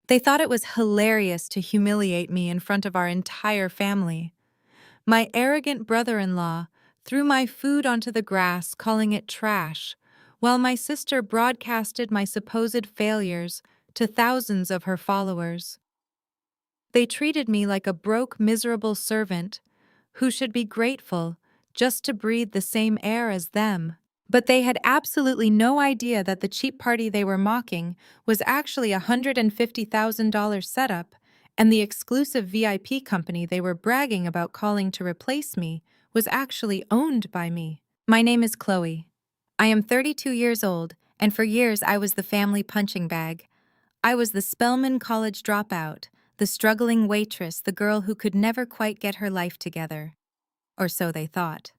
They thought it was hilarious to humiliate me in front of our entire family. My arrogant brother-in-law threw my food onto the grass, calling it trash, while my sister broadcasted my supposed failures to thousands of her followers. They treated me like a broke, miserable servant who should be grateful just to breathe the same air as them. But they had absolutely no idea that the cheap party they were mocking was actually a $150,000 setup, and the exclusive VIP company they were bragging about calling to replace me was actually owned by me. My name is Chloe. I am 32 years old, and for years I was the family punching bag. I was the Spelman College dropout, the struggling waitress, the girl who could never quite get her life together. Or so they thought.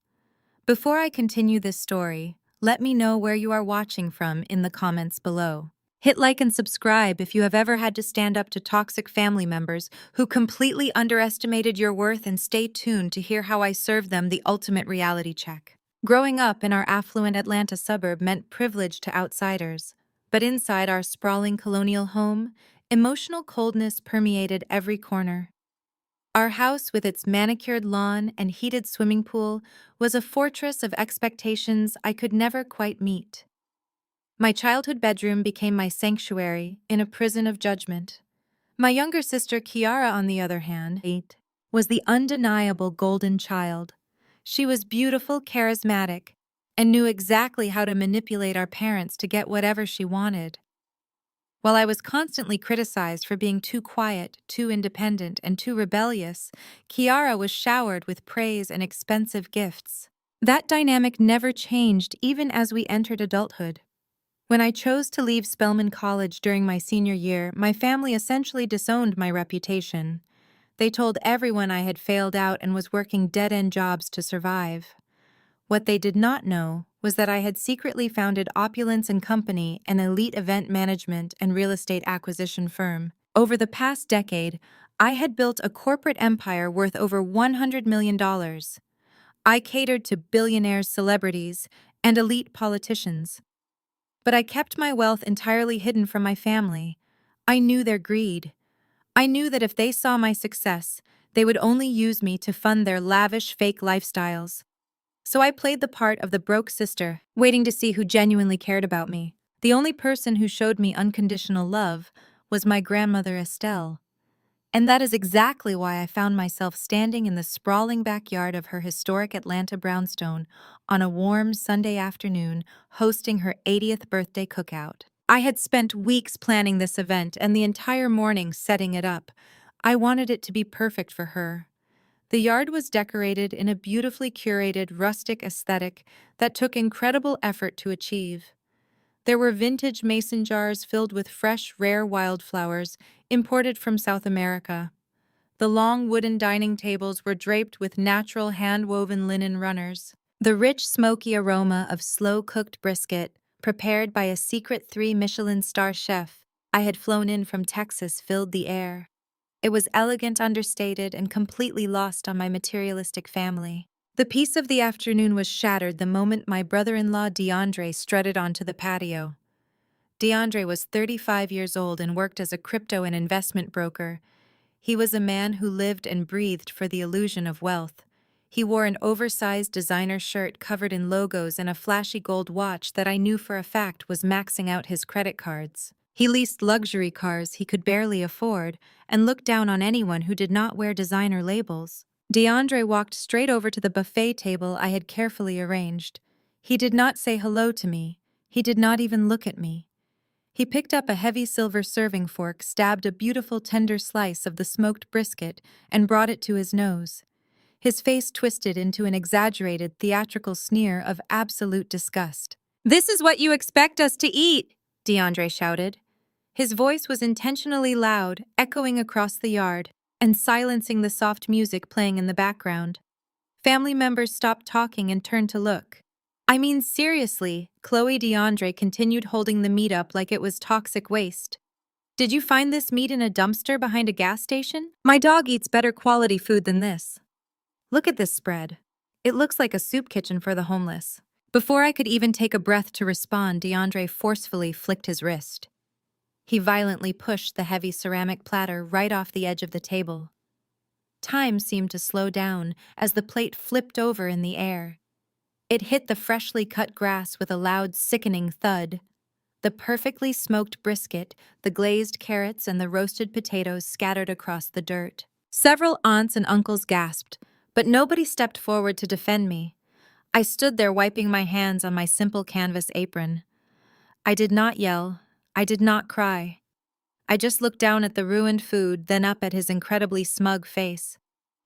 Before I continue this story, let me know where you are watching from in the comments below. Hit like and subscribe if you have ever had to stand up to toxic family members who completely underestimated your worth, and stay tuned to hear how I served them the ultimate reality check. Growing up in our affluent Atlanta suburb meant privilege to outsiders, but inside our sprawling colonial home, emotional coldness permeated every corner. Our house, with its manicured lawn and heated swimming pool, was a fortress of expectations I could never quite meet. My childhood bedroom became my sanctuary in a prison of judgment. My younger sister Kiara, on the other hand, was the undeniable golden child. She was beautiful, charismatic, and knew exactly how to manipulate our parents to get whatever she wanted. While I was constantly criticized for being too quiet, too independent, and too rebellious, Kiara was showered with praise and expensive gifts. That dynamic never changed even as we entered adulthood. When I chose to leave Spelman College during my senior year, my family essentially disowned my reputation. They told everyone I had failed out and was working dead-end jobs to survive. What they did not know was that I had secretly founded Opulence and Company, an elite event management and real estate acquisition firm. Over the past decade, I had built a corporate empire worth over $100 million. I catered to billionaires, celebrities, and elite politicians. But I kept my wealth entirely hidden from my family. I knew their greed. I knew that if they saw my success, they would only use me to fund their lavish, fake lifestyles. So I played the part of the broke sister, waiting to see who genuinely cared about me. The only person who showed me unconditional love was my grandmother Estelle. And that is exactly why I found myself standing in the sprawling backyard of her historic Atlanta brownstone on a warm Sunday afternoon, hosting her 80th birthday cookout. I had spent weeks planning this event and the entire morning setting it up. I wanted it to be perfect for her. The yard was decorated in a beautifully curated, rustic aesthetic that took incredible effort to achieve. There were vintage mason jars filled with fresh, rare wildflowers imported from South America. The long wooden dining tables were draped with natural hand-woven linen runners. The rich, smoky aroma of slow-cooked brisket, prepared by a secret 3-Michelin-star chef I had flown in from Texas, filled the air. It was elegant, understated, and completely lost on my materialistic family. The peace of the afternoon was shattered the moment my brother-in-law DeAndre strutted onto the patio. DeAndre was 35 years old and worked as a crypto and investment broker. He was a man who lived and breathed for the illusion of wealth. He wore an oversized designer shirt covered in logos and a flashy gold watch that I knew for a fact was maxing out his credit cards. He leased luxury cars he could barely afford and looked down on anyone who did not wear designer labels. DeAndre walked straight over to the buffet table I had carefully arranged. He did not say hello to me. He did not even look at me. He picked up a heavy silver serving fork, stabbed a beautiful tender slice of the smoked brisket, and brought it to his nose. His face twisted into an exaggerated, theatrical sneer of absolute disgust. "This is what you expect us to eat!" DeAndre shouted. His voice was intentionally loud, echoing across the yard, and silencing the soft music playing in the background. Family members stopped talking and turned to look. "I mean, seriously," Chloe DeAndre continued, holding the meat up like it was toxic waste. "Did you find this meat in a dumpster behind a gas station? My dog eats better quality food than this. Look at this spread. It looks like a soup kitchen for the homeless." Before I could even take a breath to respond, DeAndre forcefully flicked his wrist. He violently pushed the heavy ceramic platter right off the edge of the table. Time seemed to slow down as the plate flipped over in the air. It hit the freshly cut grass with a loud, sickening thud. The perfectly smoked brisket, the glazed carrots, and the roasted potatoes scattered across the dirt. Several aunts and uncles gasped, but nobody stepped forward to defend me. I stood there wiping my hands on my simple canvas apron. I did not yell. I did not cry. I just looked down at the ruined food, then up at his incredibly smug face.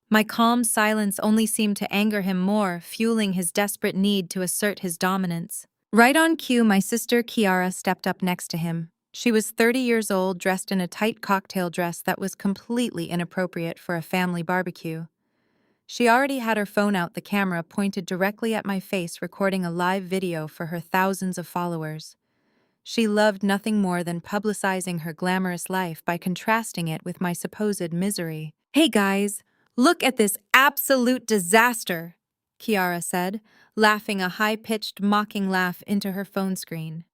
My calm silence only seemed to anger him more, fueling his desperate need to assert his dominance. Right on cue, my sister Kiara stepped up next to him. She was 30 years old, dressed in a tight cocktail dress that was completely inappropriate for a family barbecue. She already had her phone out, the camera pointed directly at my face, recording a live video for her thousands of followers. She loved nothing more than publicizing her glamorous life by contrasting it with my supposed misery. "Hey guys, look at this absolute disaster," Kiara said, laughing a high-pitched, mocking laugh into her phone screen.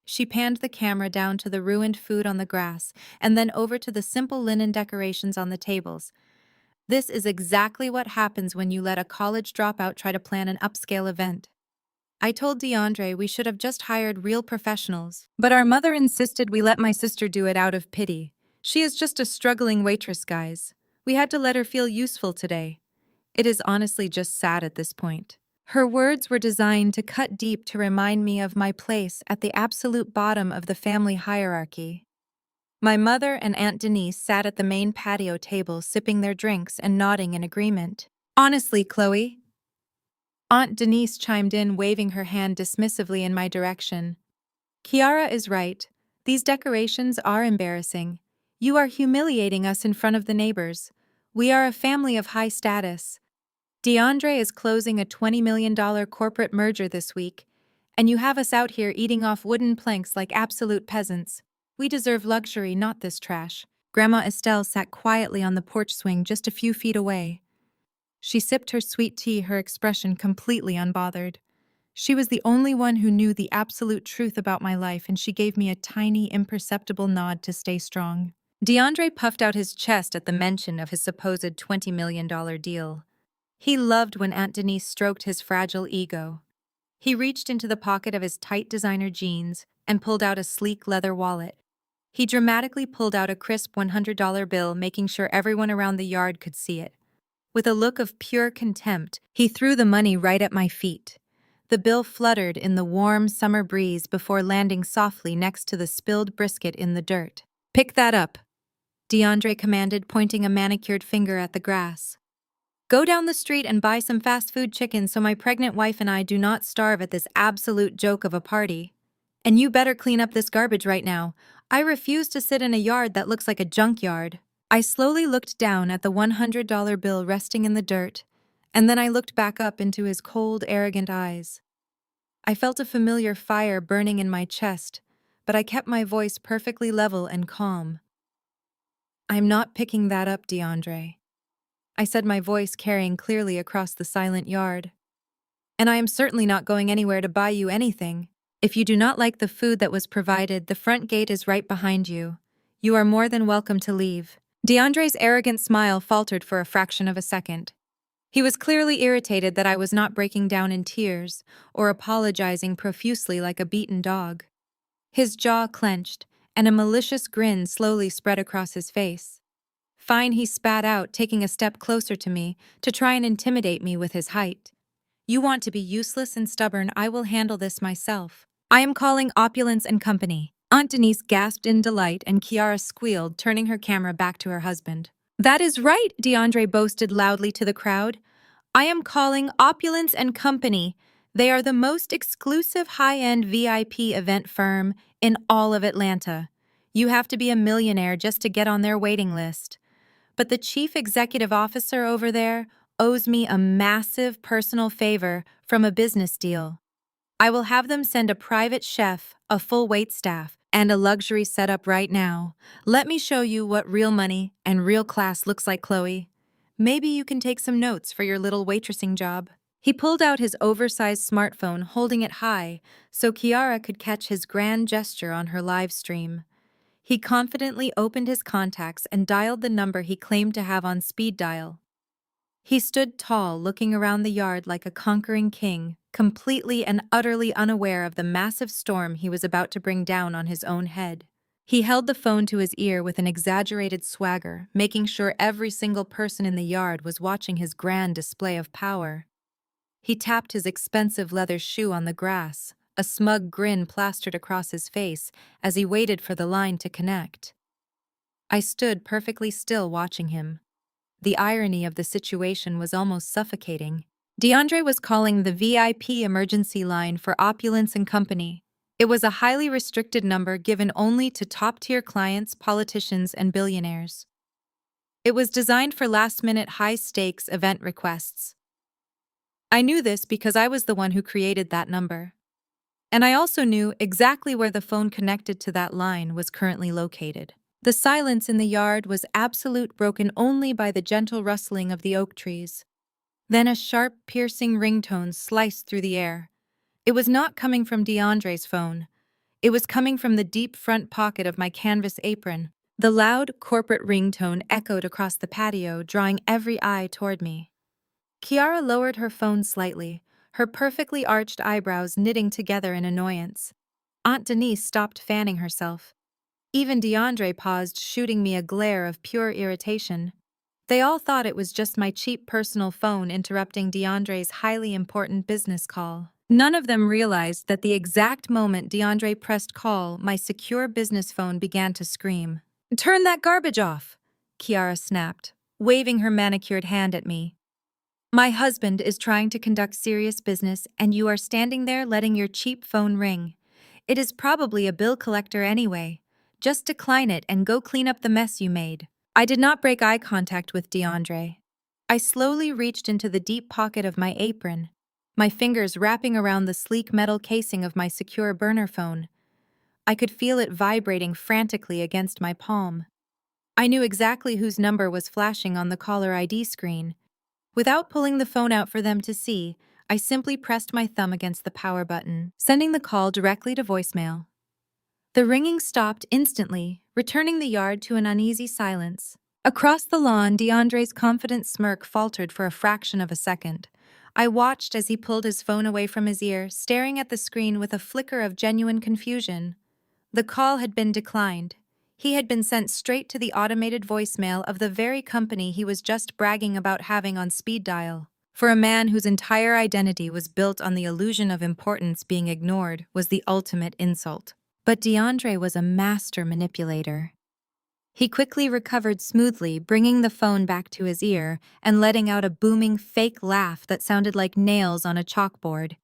She panned the camera down to the ruined food on the grass and then over to the simple linen decorations on the tables. "This is exactly what happens when you let a college dropout try to plan an upscale event. I told DeAndre we should have just hired real professionals, but our mother insisted we let my sister do it out of pity. She is just a struggling waitress, guys. We had to let her feel useful today. It is honestly just sad at this point." Her words were designed to cut deep, to remind me of my place at the absolute bottom of the family hierarchy. My mother and Aunt Denise sat at the main patio table, sipping their drinks and nodding in agreement. "Honestly, Chloe," Aunt Denise chimed in, waving her hand dismissively in my direction, "Kiara is right. These decorations are embarrassing. You are humiliating us in front of the neighbors. We are a family of high status. DeAndre is closing a $20 million corporate merger this week, and you have us out here eating off wooden planks like absolute peasants. We deserve luxury, not this trash." Grandma Estelle sat quietly on the porch swing just a few feet away. She sipped her sweet tea, her expression completely unbothered. She was the only one who knew the absolute truth about my life, and she gave me a tiny, imperceptible nod to stay strong. DeAndre puffed out his chest at the mention of his supposed $20 million deal. He loved when Aunt Denise stroked his fragile ego. He reached into the pocket of his tight designer jeans and pulled out a sleek leather wallet. He dramatically pulled out a crisp $100 bill, making sure everyone around the yard could see it. With a look of pure contempt, he threw the money right at my feet. The bill fluttered in the warm summer breeze before landing softly next to the spilled brisket in the dirt. "Pick that up," DeAndre commanded, pointing a manicured finger at the grass. "Go down the street and buy some fast food chicken so my pregnant wife and I do not starve at this absolute joke of a party. And you better clean up this garbage right now. I refuse to sit in a yard that looks like a junkyard." I slowly looked down at the $100 bill resting in the dirt, and then I looked back up into his cold, arrogant eyes. I felt a familiar fire burning in my chest, but I kept my voice perfectly level and calm. "I'm not picking that up, DeAndre," I said, my voice carrying clearly across the silent yard. "And I am certainly not going anywhere to buy you anything. If you do not like the food that was provided, the front gate is right behind you. You are more than welcome to leave." DeAndre's arrogant smile faltered for a fraction of a second. He was clearly irritated that I was not breaking down in tears or apologizing profusely like a beaten dog. His jaw clenched, and a malicious grin slowly spread across his face. "Fine," he spat out, taking a step closer to me to try and intimidate me with his height. "You want to be useless and stubborn? I will handle this myself. I am calling Opulence and Company." Aunt Denise gasped in delight, and Kiara squealed, turning her camera back to her husband. "That is right," DeAndre boasted loudly to the crowd. "I am calling Opulence and Company. They are the most exclusive high-end VIP event firm in all of Atlanta. You have to be a millionaire just to get on their waiting list. But the chief executive officer over there owes me a massive personal favor from a business deal. I will have them send a private chef, a full waitstaff, and a luxury setup right now. Let me show you what real money and real class looks like, Chloe. Maybe you can take some notes for your little waitressing job." He pulled out his oversized smartphone, holding it high so Kiara could catch his grand gesture on her live stream. He confidently opened his contacts and dialed the number he claimed to have on speed dial. He stood tall, looking around the yard like a conquering king, completely and utterly unaware of the massive storm he was about to bring down on his own head. He held the phone to his ear with an exaggerated swagger, making sure every single person in the yard was watching his grand display of power. He tapped his expensive leather shoe on the grass, a smug grin plastered across his face as he waited for the line to connect. I stood perfectly still watching him. The irony of the situation was almost suffocating. DeAndre was calling the VIP emergency line for Opulence and Company. It was a highly restricted number given only to top-tier clients, politicians, and billionaires. It was designed for last-minute high-stakes event requests. I knew this because I was the one who created that number. And I also knew exactly where the phone connected to that line was currently located. The silence in the yard was absolute, broken only by the gentle rustling of the oak trees. Then a sharp, piercing ringtone sliced through the air. It was not coming from DeAndre's phone. It was coming from the deep front pocket of my canvas apron. The loud, corporate ringtone echoed across the patio, drawing every eye toward me. Kiara lowered her phone slightly, her perfectly arched eyebrows knitting together in annoyance. Aunt Denise stopped fanning herself. Even DeAndre paused, shooting me a glare of pure irritation. They all thought it was just my cheap personal phone interrupting DeAndre's highly important business call. None of them realized that the exact moment DeAndre pressed call, my secure business phone began to scream. "Turn that garbage off!" Kiara snapped, waving her manicured hand at me. "My husband is trying to conduct serious business, and you are standing there letting your cheap phone ring. It is probably a bill collector anyway. Just decline it and go clean up the mess you made." I did not break eye contact with DeAndre. I slowly reached into the deep pocket of my apron, my fingers wrapping around the sleek metal casing of my secure burner phone. I could feel it vibrating frantically against my palm. I knew exactly whose number was flashing on the caller ID screen. Without pulling the phone out for them to see, I simply pressed my thumb against the power button, sending the call directly to voicemail. The ringing stopped instantly, returning the yard to an uneasy silence. Across the lawn, DeAndre's confident smirk faltered for a fraction of a second. I watched as he pulled his phone away from his ear, staring at the screen with a flicker of genuine confusion. The call had been declined. He had been sent straight to the automated voicemail of the very company he was just bragging about having on speed dial. For a man whose entire identity was built on the illusion of importance being ignored was the ultimate insult. But DeAndre was a master manipulator. He quickly recovered smoothly, bringing the phone back to his ear and letting out a booming fake laugh that sounded like nails on a chalkboard.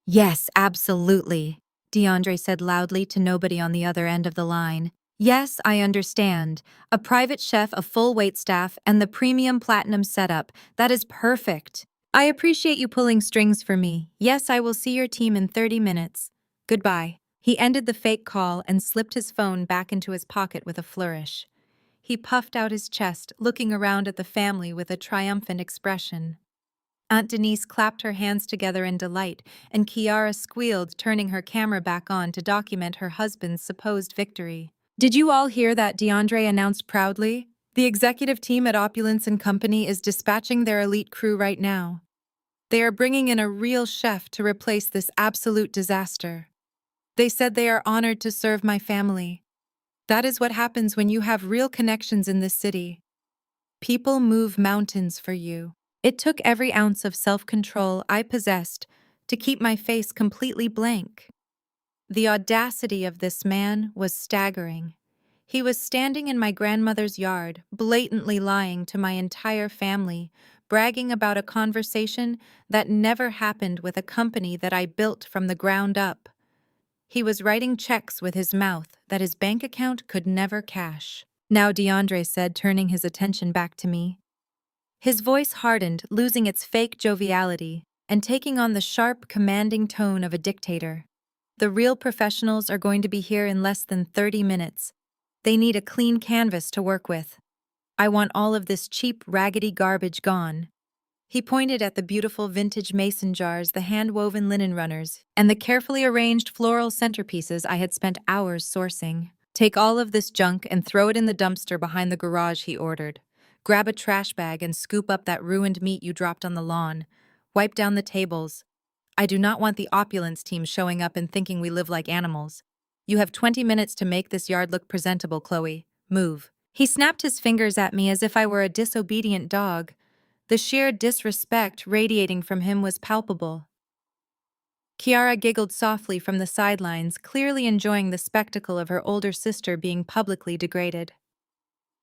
"Yes, absolutely," DeAndre said loudly to nobody on the other end of the line. "Yes, I understand. A private chef, a full waitstaff, and the premium platinum setup. That is perfect. I appreciate you pulling strings for me. Yes, I will see your team in 30 minutes. Goodbye." He ended the fake call and slipped his phone back into his pocket with a flourish. He puffed out his chest, looking around at the family with a triumphant expression. Aunt Denise clapped her hands together in delight, and Kiara squealed, turning her camera back on to document her husband's supposed victory. "Did you all hear that?" DeAndre announced proudly. "The executive team at Opulence and Company is dispatching their elite crew right now. They are bringing in a real chef to replace this absolute disaster. They said they are honored to serve my family. That is what happens when you have real connections in this city. People move mountains for you." It took every ounce of self-control I possessed to keep my face completely blank. The audacity of this man was staggering. He was standing in my grandmother's yard, blatantly lying to my entire family, bragging about a conversation that never happened with a company that I built from the ground up. He was writing checks with his mouth that his bank account could never cash. "Now," DeAndre said, turning his attention back to me. His voice hardened, losing its fake joviality and taking on the sharp, commanding tone of a dictator. "The real professionals are going to be here in less than 30 minutes. They need a clean canvas to work with. I want all of this cheap, raggedy garbage gone." He pointed at the beautiful vintage mason jars, the hand-woven linen runners, and the carefully arranged floral centerpieces I had spent hours sourcing. Take all of this junk and throw it in the dumpster behind the garage, he ordered. Grab a trash bag and scoop up that ruined meat you dropped on the lawn. Wipe down the tables. I do not want the opulence team showing up and thinking we live like animals. You have 20 minutes to make this yard look presentable, Chloe. Move. He snapped his fingers at me as if I were a disobedient dog. The sheer disrespect radiating from him was palpable. Kiara giggled softly from the sidelines, clearly enjoying the spectacle of her older sister being publicly degraded.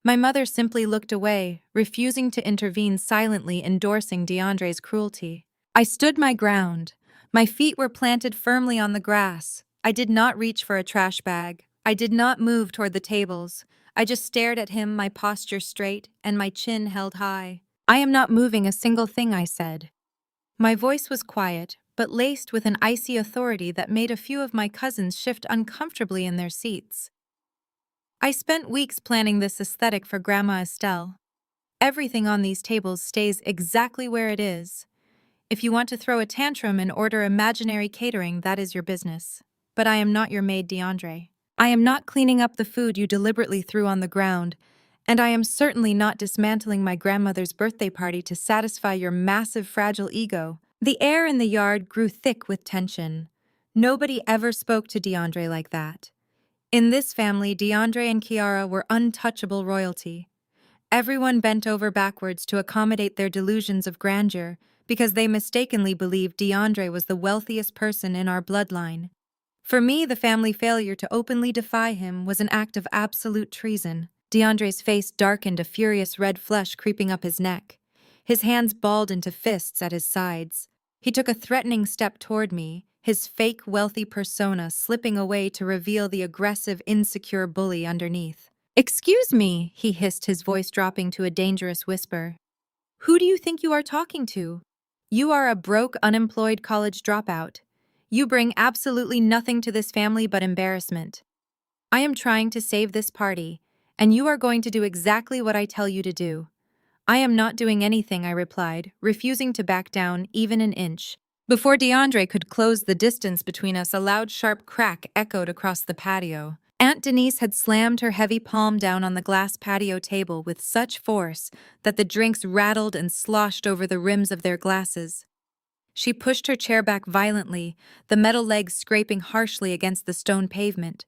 My mother simply looked away, refusing to intervene, silently endorsing DeAndre's cruelty. I stood my ground. My feet were planted firmly on the grass. I did not reach for a trash bag. I did not move toward the tables. I just stared at him, my posture straight and my chin held high. I am not moving a single thing, I said. My voice was quiet, but laced with an icy authority that made a few of my cousins shift uncomfortably in their seats. I spent weeks planning this aesthetic for Grandma Estelle. Everything on these tables stays exactly where it is. If you want to throw a tantrum and order imaginary catering, that is your business. But I am not your maid, DeAndre. I am not cleaning up the food you deliberately threw on the ground, and I am certainly not dismantling my grandmother's birthday party to satisfy your massive, fragile ego. The air in the yard grew thick with tension. Nobody ever spoke to DeAndre like that. In this family, DeAndre and Kiara were untouchable royalty. Everyone bent over backwards to accommodate their delusions of grandeur because they mistakenly believed DeAndre was the wealthiest person in our bloodline. For me, the family failure to openly defy him was an act of absolute treason. DeAndre's face darkened, a furious red flush creeping up his neck. His hands balled into fists at his sides. He took a threatening step toward me, his fake wealthy persona slipping away to reveal the aggressive, insecure bully underneath. "Excuse me," he hissed, his voice dropping to a dangerous whisper. "Who do you think you are talking to? You are a broke, unemployed college dropout. You bring absolutely nothing to this family but embarrassment. I am trying to save this party, and you are going to do exactly what I tell you to do." "I am not doing anything," I replied, refusing to back down even an inch. Before DeAndre could close the distance between us, a loud, sharp crack echoed across the patio. Aunt Denise had slammed her heavy palm down on the glass patio table with such force that the drinks rattled and sloshed over the rims of their glasses. She pushed her chair back violently, the metal legs scraping harshly against the stone pavement.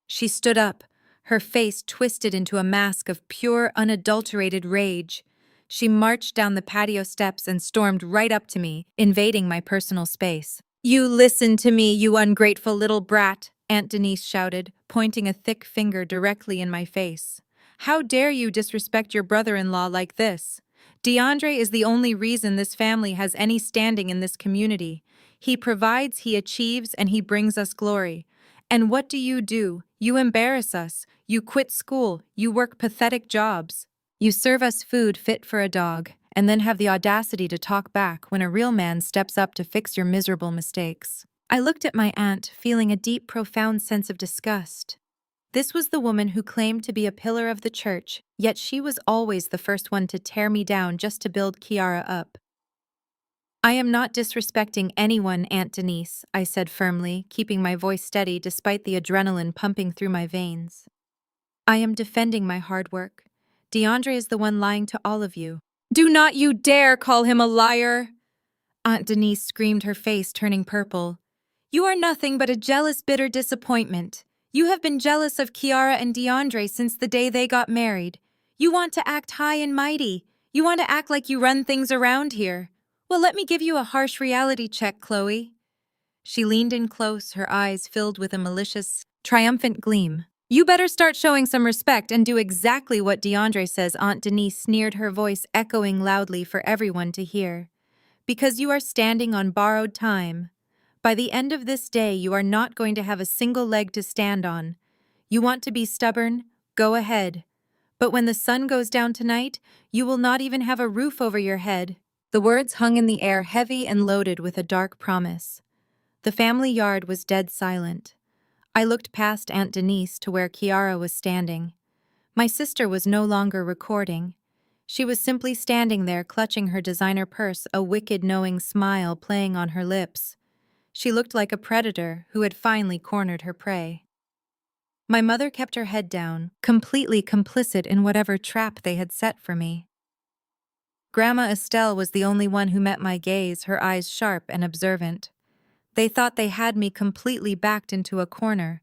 She stood up, her face twisted into a mask of pure, unadulterated rage. She marched down the patio steps and stormed right up to me, invading my personal space. "You listen to me, you ungrateful little brat," Aunt Denise shouted, pointing a thick finger directly in my face. "How dare you disrespect your brother-in-law like this? DeAndre is the only reason this family has any standing in this community. He provides, he achieves, and he brings us glory. And what do? You embarrass us. You quit school. You work pathetic jobs. You serve us food fit for a dog, and then have the audacity to talk back when a real man steps up to fix your miserable mistakes." I looked at my aunt, feeling a deep, profound sense of disgust. This was the woman who claimed to be a pillar of the church, yet she was always the first one to tear me down just to build Kiara up. "I am not disrespecting anyone, Aunt Denise," I said firmly, keeping my voice steady despite the adrenaline pumping through my veins. "I am defending my hard work. DeAndre is the one lying to all of you." "Do not you dare call him a liar!" Aunt Denise screamed, her face turning purple. "You are nothing but a jealous, bitter disappointment. You have been jealous of Kiara and DeAndre since the day they got married. You want to act high and mighty. You want to act like you run things around here. Well, let me give you a harsh reality check, Chloe." She leaned in close, her eyes filled with a malicious, triumphant gleam. "You better start showing some respect and do exactly what DeAndre says," Aunt Denise sneered, her voice echoing loudly for everyone to hear. "Because you are standing on borrowed time. By the end of this day, you are not going to have a single leg to stand on. You want to be stubborn? Go ahead. But when the sun goes down tonight, you will not even have a roof over your head." The words hung in the air, heavy and loaded with a dark promise. The family yard was dead silent. I looked past Aunt Denise to where Kiara was standing. My sister was no longer recording. She was simply standing there, clutching her designer purse, a wicked, knowing smile playing on her lips. She looked like a predator who had finally cornered her prey. My mother kept her head down, completely complicit in whatever trap they had set for me. Grandma Estelle was the only one who met my gaze, her eyes sharp and observant. They thought they had me completely backed into a corner.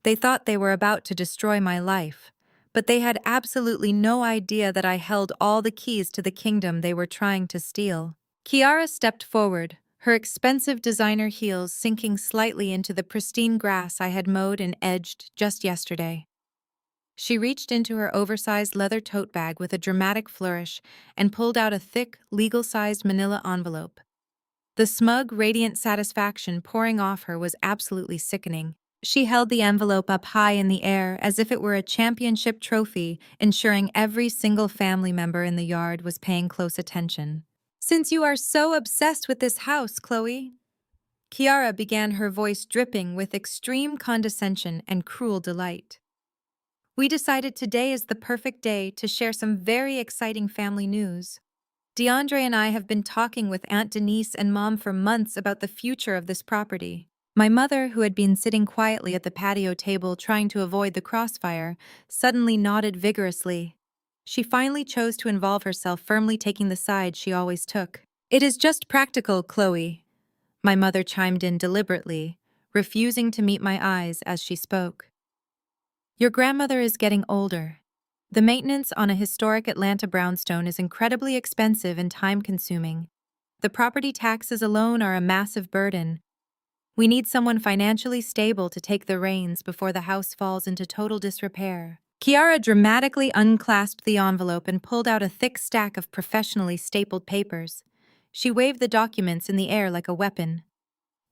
They thought they were about to destroy my life, but they had absolutely no idea that I held all the keys to the kingdom they were trying to steal. Kiara stepped forward, her expensive designer heels sinking slightly into the pristine grass I had mowed and edged just yesterday. She reached into her oversized leather tote bag with a dramatic flourish and pulled out a thick, legal-sized manila envelope. The smug, radiant satisfaction pouring off her was absolutely sickening. She held the envelope up high in the air as if it were a championship trophy, ensuring every single family member in the yard was paying close attention. "Since you are so obsessed with this house, Chloe," Kiara began, her voice dripping with extreme condescension and cruel delight, "we decided today is the perfect day to share some very exciting family news. DeAndre and I have been talking with Aunt Denise and Mom for months about the future of this property." My mother, who had been sitting quietly at the patio table trying to avoid the crossfire, suddenly nodded vigorously. She finally chose to involve herself, firmly taking the side she always took. "It is just practical, Chloe," my mother chimed in deliberately, refusing to meet my eyes as she spoke. "Your grandmother is getting older. The maintenance on a historic Atlanta brownstone is incredibly expensive and time-consuming. The property taxes alone are a massive burden. We need someone financially stable to take the reins before the house falls into total disrepair." Kiara dramatically unclasped the envelope and pulled out a thick stack of professionally stapled papers. She waved the documents in the air like a weapon.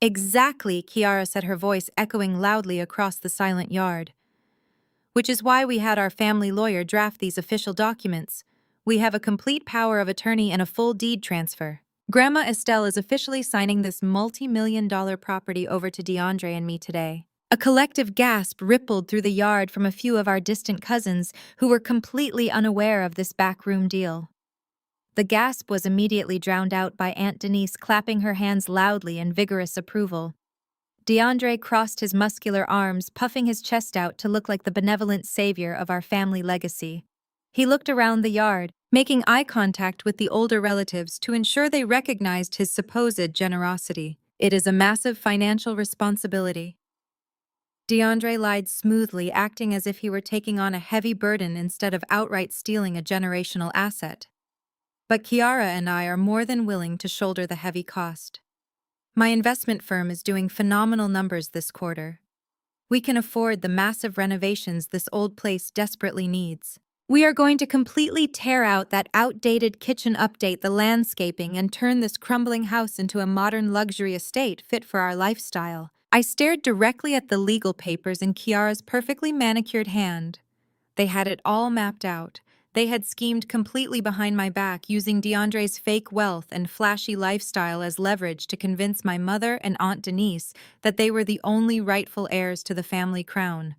"Exactly," Kiara said, her voice echoing loudly across the silent yard. "Which is why we had our family lawyer draft these official documents. We have a complete power of attorney and a full deed transfer. Grandma Estelle is officially signing this multi-million-dollar property over to DeAndre and me today." A collective gasp rippled through the yard from a few of our distant cousins who were completely unaware of this backroom deal. The gasp was immediately drowned out by Aunt Denise clapping her hands loudly in vigorous approval. DeAndre crossed his muscular arms, puffing his chest out to look like the benevolent savior of our family legacy. He looked around the yard, making eye contact with the older relatives to ensure they recognized his supposed generosity. "It is a massive financial responsibility." DeAndre lied smoothly, acting as if he were taking on a heavy burden instead of outright stealing a generational asset. "But Kiara and I are more than willing to shoulder the heavy cost. My investment firm is doing phenomenal numbers this quarter. We can afford the massive renovations this old place desperately needs. We are going to completely tear out that outdated kitchen, update the landscaping, and turn this crumbling house into a modern luxury estate fit for our lifestyle." I stared directly at the legal papers in Kiara's perfectly manicured hand. They had it all mapped out. They had schemed completely behind my back, using DeAndre's fake wealth and flashy lifestyle as leverage to convince my mother and Aunt Denise that they were the only rightful heirs to the family crown.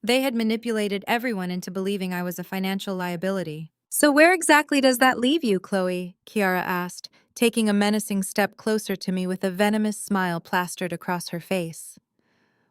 They had manipulated everyone into believing I was a financial liability. "So where exactly does that leave you, Chloe?" Kiara asked, taking a menacing step closer to me with a venomous smile plastered across her face.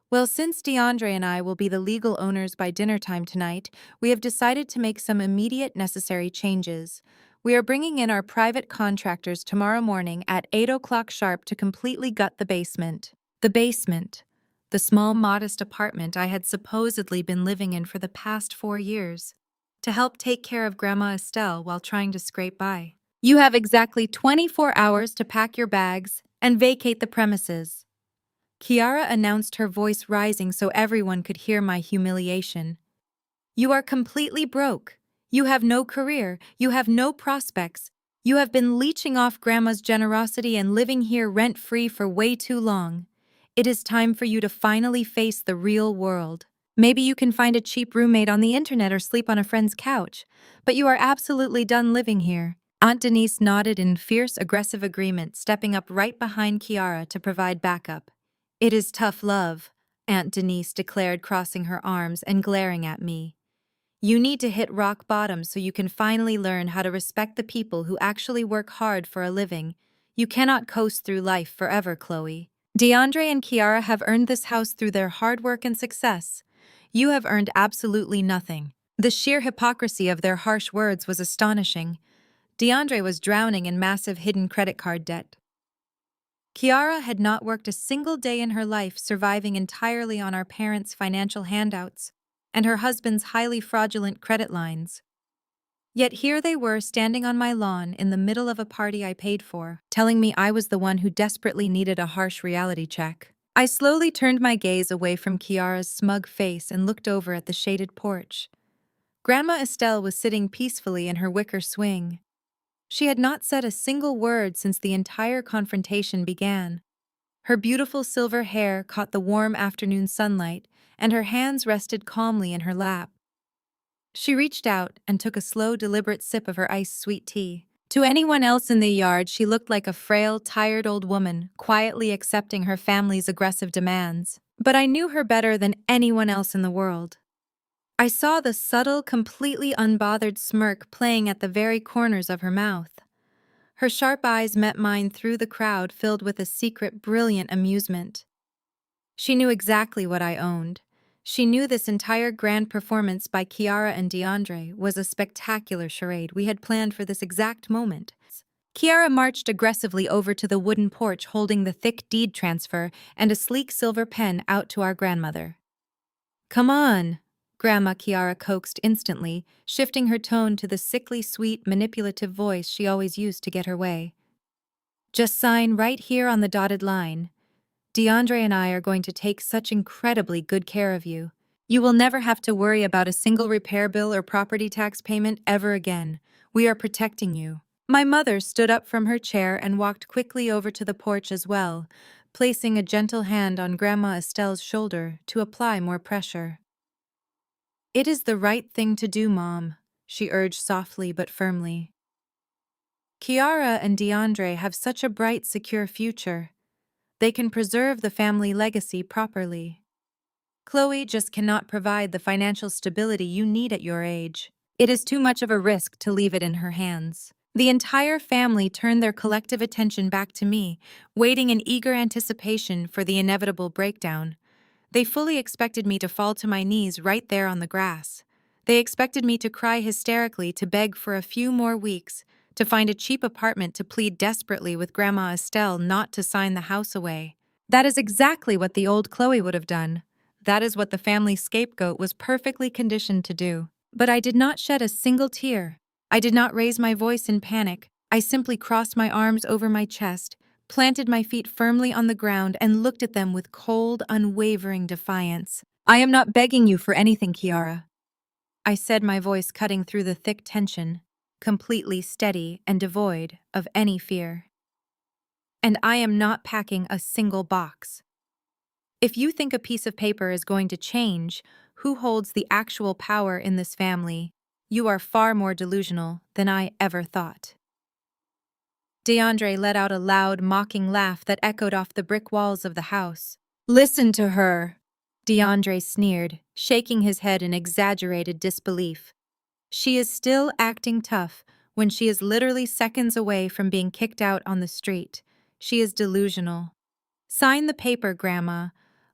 "Well, since DeAndre and I will be the legal owners by dinner time tonight, we have decided to make some immediate necessary changes. We are bringing in our private contractors tomorrow morning at 8 o'clock sharp to completely gut the basement." The basement. The small, modest apartment I had supposedly been living in for the past 4 years, to help take care of Grandma Estelle while trying to scrape by. "You have exactly 24 hours to pack your bags and vacate the premises," Kiara announced, her voice rising so everyone could hear my humiliation. "You are completely broke. You have no career. You have no prospects. You have been leeching off Grandma's generosity and living here rent-free for way too long. It is time for you to finally face the real world. Maybe you can find a cheap roommate on the internet or sleep on a friend's couch, but you are absolutely done living here." Aunt Denise nodded in fierce, aggressive agreement, stepping up right behind Kiara to provide backup. "It is tough love," Aunt Denise declared, crossing her arms and glaring at me. "You need to hit rock bottom so you can finally learn how to respect the people who actually work hard for a living. You cannot coast through life forever, Chloe. DeAndre and Kiara have earned this house through their hard work and success. You have earned absolutely nothing." The sheer hypocrisy of their harsh words was astonishing. DeAndre was drowning in massive hidden credit card debt. Kiara had not worked a single day in her life, surviving entirely on our parents' financial handouts and her husband's highly fraudulent credit lines. Yet here they were standing on my lawn in the middle of a party I paid for, telling me I was the one who desperately needed a harsh reality check. I slowly turned my gaze away from Kiara's smug face and looked over at the shaded porch. Grandma Estelle was sitting peacefully in her wicker swing. She had not said a single word since the entire confrontation began. Her beautiful silver hair caught the warm afternoon sunlight, and her hands rested calmly in her lap. She reached out and took a slow, deliberate sip of her iced sweet tea. To anyone else in the yard, she looked like a frail, tired old woman, quietly accepting her family's aggressive demands. But I knew her better than anyone else in the world. I saw the subtle, completely unbothered smirk playing at the very corners of her mouth. Her sharp eyes met mine through the crowd, filled with a secret, brilliant amusement. She knew exactly what I owned. She knew this entire grand performance by Kiara and DeAndre was a spectacular charade we had planned for this exact moment. Kiara marched aggressively over to the wooden porch, holding the thick deed transfer and a sleek silver pen out to our grandmother. "Come on," Grandma Kiara coaxed instantly, shifting her tone to the sickly sweet, manipulative voice she always used to get her way. "Just sign right here on the dotted line. DeAndre and I are going to take such incredibly good care of you. You will never have to worry about a single repair bill or property tax payment ever again. We are protecting you." My mother stood up from her chair and walked quickly over to the porch as well, placing a gentle hand on Grandma Estelle's shoulder to apply more pressure. "It is the right thing to do, Mom," she urged softly but firmly. "Kiara and DeAndre have such a bright, secure future. They can preserve the family legacy properly. Chloe just cannot provide the financial stability you need at your age. It is too much of a risk to leave it in her hands." The entire family turned their collective attention back to me, waiting in eager anticipation for the inevitable breakdown. They fully expected me to fall to my knees right there on the grass. They expected me to cry hysterically, to beg for a few more weeks, to find a cheap apartment, to plead desperately with Grandma Estelle not to sign the house away. That is exactly what the old Chloe would have done. That is what the family scapegoat was perfectly conditioned to do. But I did not shed a single tear. I did not raise my voice in panic. I simply crossed my arms over my chest, planted my feet firmly on the ground, and looked at them with cold, unwavering defiance. "I am not begging you for anything, Kiara," I said, my voice cutting through the thick tension, completely steady and devoid of any fear. "And I am not packing a single box. If you think a piece of paper is going to change who holds the actual power in this family, you are far more delusional than I ever thought." DeAndre let out a loud, mocking laugh that echoed off the brick walls of the house. "Listen to her," DeAndre sneered, shaking his head in exaggerated disbelief. "She is still acting tough when she is literally seconds away from being kicked out on the street. She is delusional. Sign the paper, Grandma.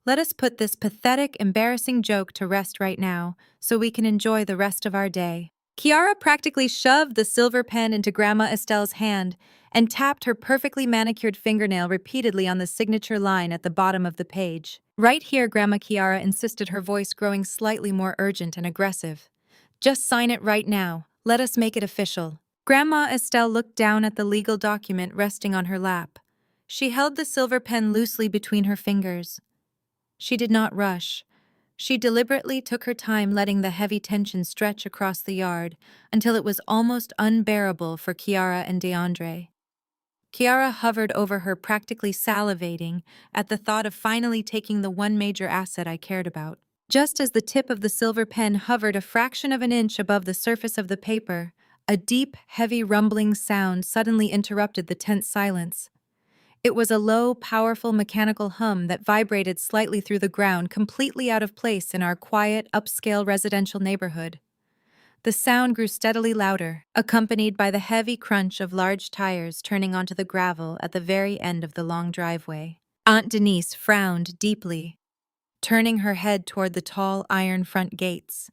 Let us put this pathetic, embarrassing joke to rest right now so we can enjoy the rest of our day." Kiara practically shoved the silver pen into Grandma Estelle's hand and tapped her perfectly manicured fingernail repeatedly on the signature line at the bottom of the page. "Right here," Grandma Kiara insisted, her voice growing slightly more urgent and aggressive. "Just sign it right now. Let us make it official." Grandma Estelle looked down at the legal document resting on her lap. She held the silver pen loosely between her fingers. She did not rush. She deliberately took her time, letting the heavy tension stretch across the yard until it was almost unbearable for Kiara and DeAndre. Kiara hovered over her, practically salivating at the thought of finally taking the one major asset I cared about. Just as the tip of the silver pen hovered a fraction of an inch above the surface of the paper, a deep, heavy rumbling sound suddenly interrupted the tense silence. It was a low, powerful mechanical hum that vibrated slightly through the ground, completely out of place in our quiet, upscale residential neighborhood. The sound grew steadily louder, accompanied by the heavy crunch of large tires turning onto the gravel at the very end of the long driveway. Aunt Denise frowned deeply. turning her head toward the tall iron front gates.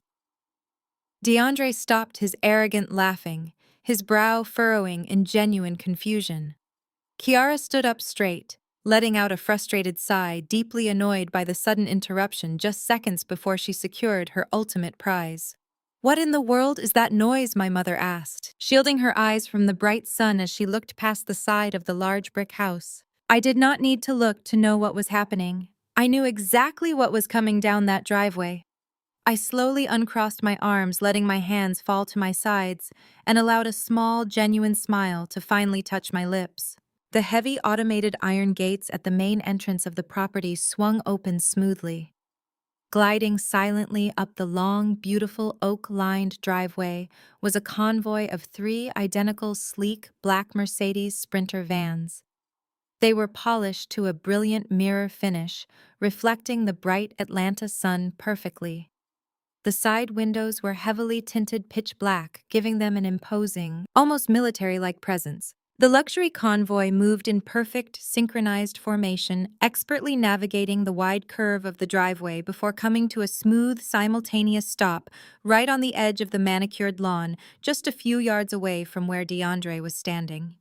DeAndre stopped his arrogant laughing, his brow furrowing in genuine confusion. Kiara stood up straight, letting out a frustrated sigh, deeply annoyed by the sudden interruption just seconds before she secured her ultimate prize. "What in the world is that noise?" my mother asked, shielding her eyes from the bright sun as she looked past the side of the large brick house. I did not need to look to know what was happening. I knew exactly what was coming down that driveway. I slowly uncrossed my arms, letting my hands fall to my sides, and allowed a small, genuine smile to finally touch my lips. The heavy automated iron gates at the main entrance of the property swung open smoothly. Gliding silently up the long, beautiful oak-lined driveway was a convoy of 3 identical sleek black Mercedes Sprinter vans. They were polished to a brilliant mirror finish, reflecting the bright Atlanta sun perfectly. The side windows were heavily tinted pitch black, giving them an imposing, almost military-like presence. The luxury convoy moved in perfect, synchronized formation, expertly navigating the wide curve of the driveway before coming to a smooth, simultaneous stop right on the edge of the manicured lawn, just a few yards away from where DeAndre was standing.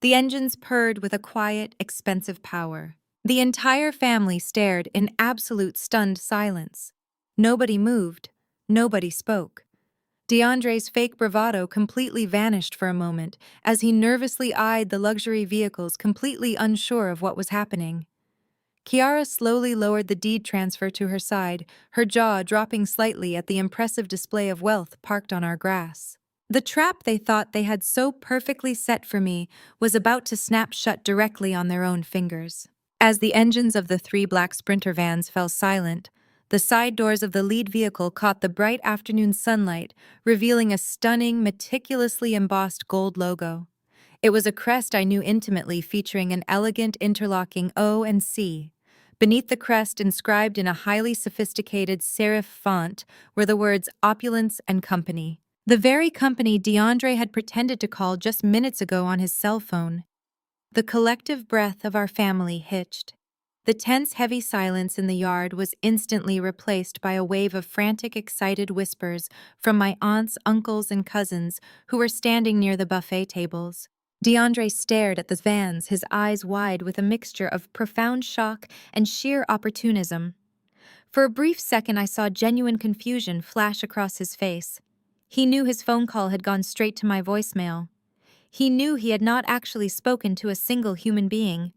The engines purred with a quiet, expensive power. The entire family stared in absolute stunned silence. Nobody moved. Nobody spoke. DeAndre's fake bravado completely vanished for a moment as he nervously eyed the luxury vehicles, completely unsure of what was happening. Kiara slowly lowered the deed transfer to her side, her jaw dropping slightly at the impressive display of wealth parked on our grass. The trap they thought they had so perfectly set for me was about to snap shut directly on their own fingers. As the engines of the 3 black Sprinter vans fell silent, the side doors of the lead vehicle caught the bright afternoon sunlight, revealing a stunning, meticulously embossed gold logo. It was a crest I knew intimately, featuring an elegant interlocking O and C. Beneath the crest, inscribed in a highly sophisticated serif font, were the words "Opulence and Company." The very company DeAndre had pretended to call just minutes ago on his cell phone. The collective breath of our family hitched. The tense, heavy silence in the yard was instantly replaced by a wave of frantic, excited whispers from my aunts, uncles, and cousins who were standing near the buffet tables. DeAndre stared at the vans, his eyes wide with a mixture of profound shock and sheer opportunism. For a brief second, I saw genuine confusion flash across his face. He knew his phone call had gone straight to my voicemail. He knew he had not actually spoken to a single human being.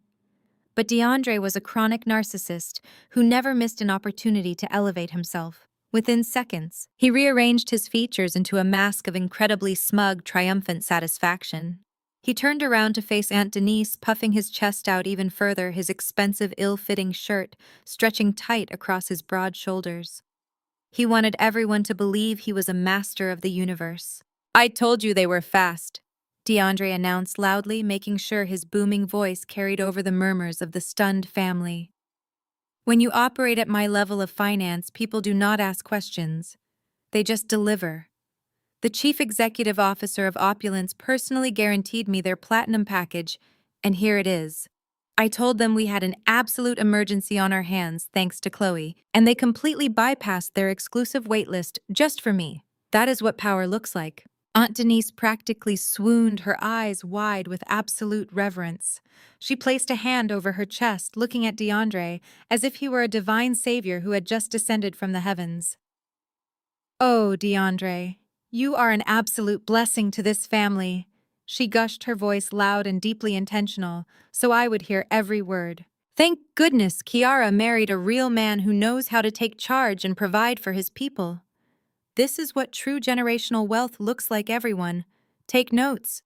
But DeAndre was a chronic narcissist who never missed an opportunity to elevate himself. Within seconds, he rearranged his features into a mask of incredibly smug, triumphant satisfaction. He turned around to face Aunt Denise, puffing his chest out even further, his expensive, ill-fitting shirt stretching tight across his broad shoulders. He wanted everyone to believe he was a master of the universe. "I told you they were fast," DeAndre announced loudly, making sure his booming voice carried over the murmurs of the stunned family. "When you operate at my level of finance, people do not ask questions. They just deliver. The chief executive officer of Opulence personally guaranteed me their platinum package, and here it is. I told them we had an absolute emergency on our hands thanks to Chloe, and they completely bypassed their exclusive waitlist just for me. That is what power looks like." Aunt Denise practically swooned, her eyes wide with absolute reverence. She placed a hand over her chest, looking at DeAndre as if he were a divine savior who had just descended from the heavens. "Oh, DeAndre, you are an absolute blessing to this family," she gushed, her voice loud and deeply intentional, so I would hear every word. "Thank goodness Kiara married a real man who knows how to take charge and provide for his people. This is what true generational wealth looks like, everyone. Take notes."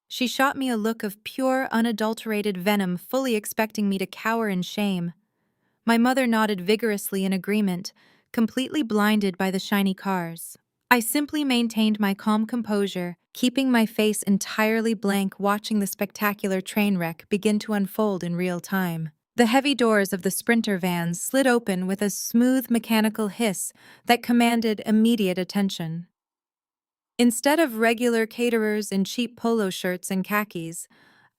She shot me a look of pure, unadulterated venom, fully expecting me to cower in shame. My mother nodded vigorously in agreement, completely blinded by the shiny cars. I simply maintained my calm composure, keeping my face entirely blank, watching the spectacular train wreck begin to unfold in real time. The heavy doors of the Sprinter vans slid open with a smooth mechanical hiss that commanded immediate attention. Instead of regular caterers in cheap polo shirts and khakis,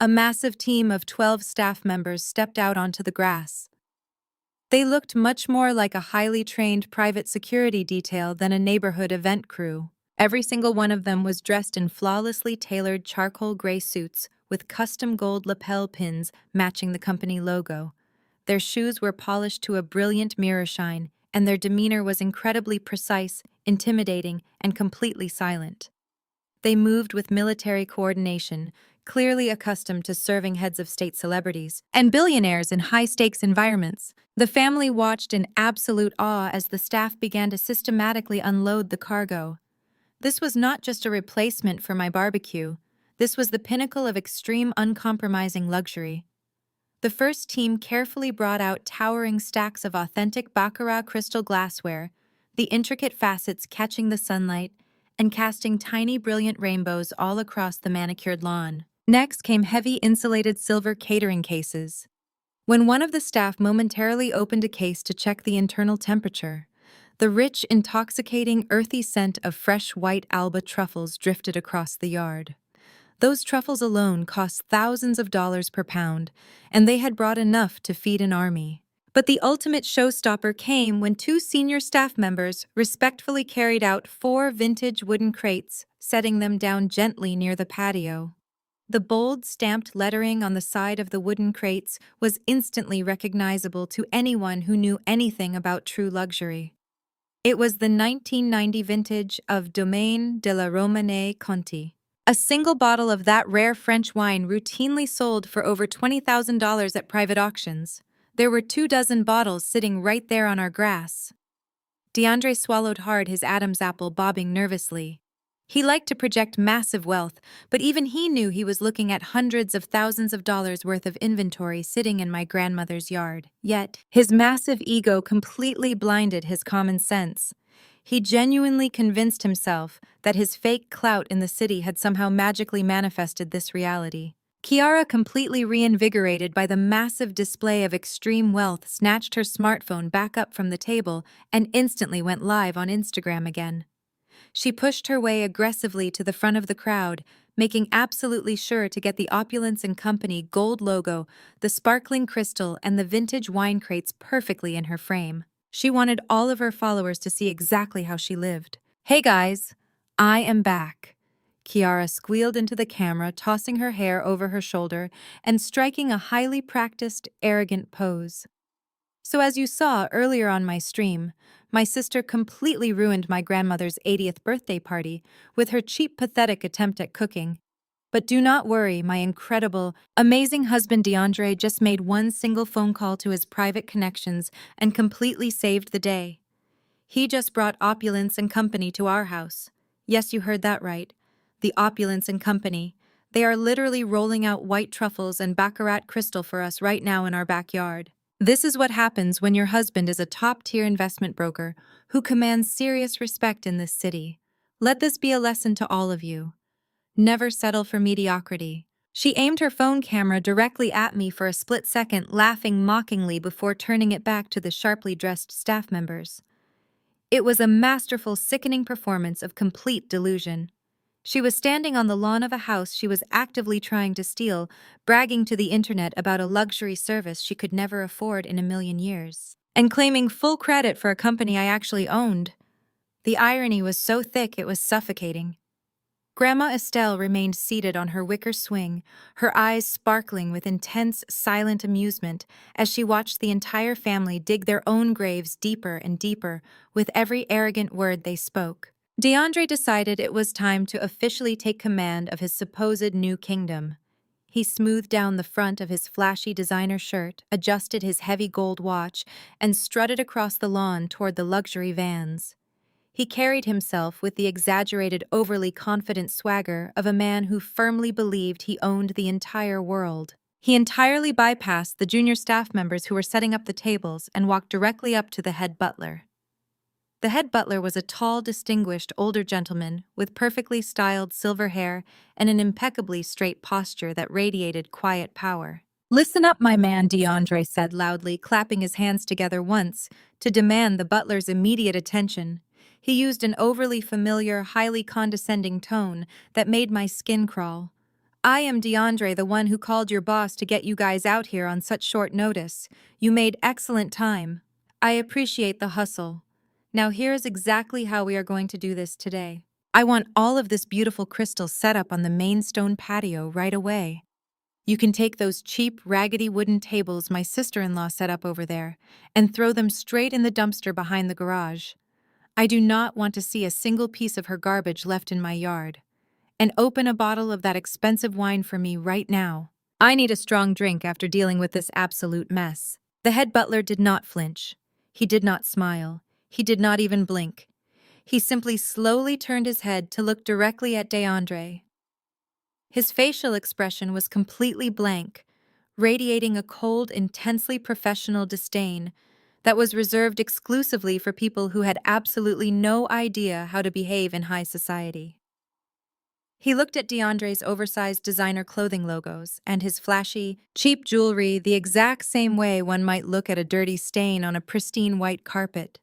a massive team of 12 staff members stepped out onto the grass. They looked much more like a highly trained private security detail than a neighborhood event crew. Every single one of them was dressed in flawlessly tailored charcoal gray suits with custom gold lapel pins matching the company logo. Their shoes were polished to a brilliant mirror shine, and their demeanor was incredibly precise, intimidating, and completely silent. They moved with military coordination, clearly accustomed to serving heads of state celebrities and billionaires in high-stakes environments. The family watched in absolute awe as the staff began to systematically unload the cargo. This was not just a replacement for my barbecue. This was the pinnacle of extreme, uncompromising luxury. The first team carefully brought out towering stacks of authentic Baccarat crystal glassware, the intricate facets catching the sunlight and casting tiny brilliant rainbows all across the manicured lawn. Next came heavy insulated silver catering cases. When one of the staff momentarily opened a case to check the internal temperature, the rich, intoxicating, earthy scent of fresh white Alba truffles drifted across the yard. Those truffles alone cost thousands of dollars per pound, and they had brought enough to feed an army. But the ultimate showstopper came when two senior staff members respectfully carried out 4 vintage wooden crates, setting them down gently near the patio. The bold, stamped lettering on the side of the wooden crates was instantly recognizable to anyone who knew anything about true luxury. It was the 1990 vintage of Domaine de la Romanée Conti. A single bottle of that rare French wine routinely sold for over $20,000 at private auctions. There were 24 bottles sitting right there on our grass. DeAndre swallowed hard, his Adam's apple bobbing nervously. He liked to project massive wealth, but even he knew he was looking at hundreds of thousands of dollars worth of inventory sitting in my grandmother's yard. Yet, his massive ego completely blinded his common sense. He genuinely convinced himself that his fake clout in the city had somehow magically manifested this reality. Kiara, completely reinvigorated by the massive display of extreme wealth, snatched her smartphone back up from the table and instantly went live on Instagram again. She pushed her way aggressively to the front of the crowd, making absolutely sure to get the Opulence and Company gold logo, the sparkling crystal, and the vintage wine crates perfectly in her frame. She wanted all of her followers to see exactly how she lived. "Hey guys, I am back." Kiara squealed into the camera, tossing her hair over her shoulder and striking a highly practiced, arrogant pose. So as you saw earlier on my stream, my sister completely ruined my grandmother's 80th birthday party with her cheap, pathetic attempt at cooking. But do not worry, my incredible, amazing husband DeAndre just made one single phone call to his private connections and completely saved the day. He just brought Opulence and Company to our house. Yes, you heard that right. The Opulence and Company. They are literally rolling out white truffles and Baccarat crystal for us right now in our backyard. This is what happens when your husband is a top-tier investment broker who commands serious respect in this city. Let this be a lesson to all of you. Never settle for mediocrity. She aimed her phone camera directly at me for a split second, laughing mockingly before turning it back to the sharply dressed staff members. It was a masterful, sickening performance of complete delusion. She was standing on the lawn of a house she was actively trying to steal, bragging to the internet about a luxury service she could never afford in a million years, and claiming full credit for a company I actually owned. The irony was so thick it was suffocating. Grandma Estelle remained seated on her wicker swing, her eyes sparkling with intense, silent amusement as she watched the entire family dig their own graves deeper and deeper with every arrogant word they spoke. DeAndre decided it was time to officially take command of his supposed new kingdom. He smoothed down the front of his flashy designer shirt, adjusted his heavy gold watch, and strutted across the lawn toward the luxury vans. He carried himself with the exaggerated, overly confident swagger of a man who firmly believed he owned the entire world. He entirely bypassed the junior staff members who were setting up the tables and walked directly up to the head butler. The head butler was a tall, distinguished older gentleman with perfectly styled silver hair and an impeccably straight posture that radiated quiet power. "Listen up, my man," DeAndre said loudly, clapping his hands together once to demand the butler's immediate attention. He used an overly familiar, highly condescending tone that made my skin crawl. "I am DeAndre, the one who called your boss to get you guys out here on such short notice. You made excellent time." I appreciate the hustle. Now here is exactly how we are going to do this today. I want all of this beautiful crystal set up on the main stone patio right away. You can take those cheap, raggedy wooden tables my sister-in-law set up over there and throw them straight in the dumpster behind the garage. I do not want to see a single piece of her garbage left in my yard. And open a bottle of that expensive wine for me right now. I need a strong drink after dealing with this absolute mess. The head butler did not flinch. He did not smile. He did not even blink. He simply slowly turned his head to look directly at DeAndre. His facial expression was completely blank, radiating a cold, intensely professional disdain that was reserved exclusively for people who had absolutely no idea how to behave in high society. He looked at DeAndre's oversized designer clothing logos and his flashy, cheap jewelry the exact same way one might look at a dirty stain on a pristine white carpet.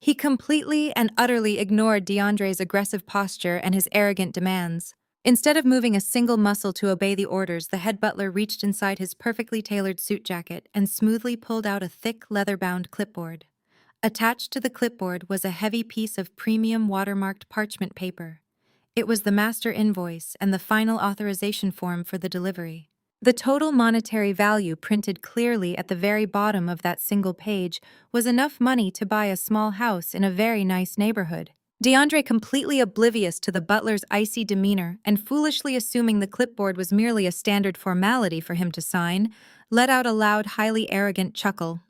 He completely and utterly ignored DeAndre's aggressive posture and his arrogant demands. Instead of moving a single muscle to obey the orders, the head butler reached inside his perfectly tailored suit jacket and smoothly pulled out a thick, leather-bound clipboard. Attached to the clipboard was a heavy piece of premium watermarked parchment paper. It was the master invoice and the final authorization form for the delivery. The total monetary value printed clearly at the very bottom of that single page was enough money to buy a small house in a very nice neighborhood. DeAndre, completely oblivious to the butler's icy demeanor and foolishly assuming the clipboard was merely a standard formality for him to sign, let out a loud, highly arrogant chuckle.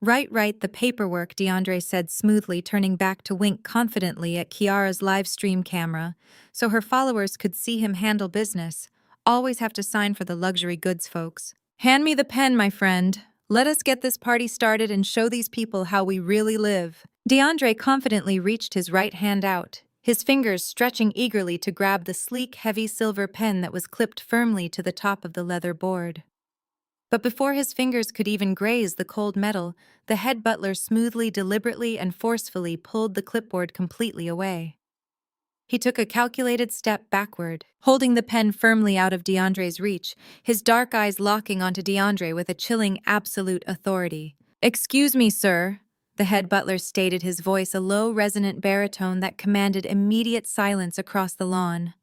Right, the paperwork, DeAndre said smoothly, turning back to wink confidently at Kiara's live stream camera, so her followers could see him handle business. Always have to sign for the luxury goods folks. Hand me the pen, my friend. Let us get this party started and show these people how we really live. DeAndre confidently reached his right hand out, his fingers stretching eagerly to grab the sleek, heavy silver pen that was clipped firmly to the top of the leather board. But before his fingers could even graze the cold metal, the head butler smoothly, deliberately, and forcefully pulled the clipboard completely away. He took a calculated step backward, holding the pen firmly out of DeAndre's reach, his dark eyes locking onto DeAndre with a chilling, absolute authority. "Excuse me, sir," the head butler stated, his voice a low, resonant baritone that commanded immediate silence across the lawn.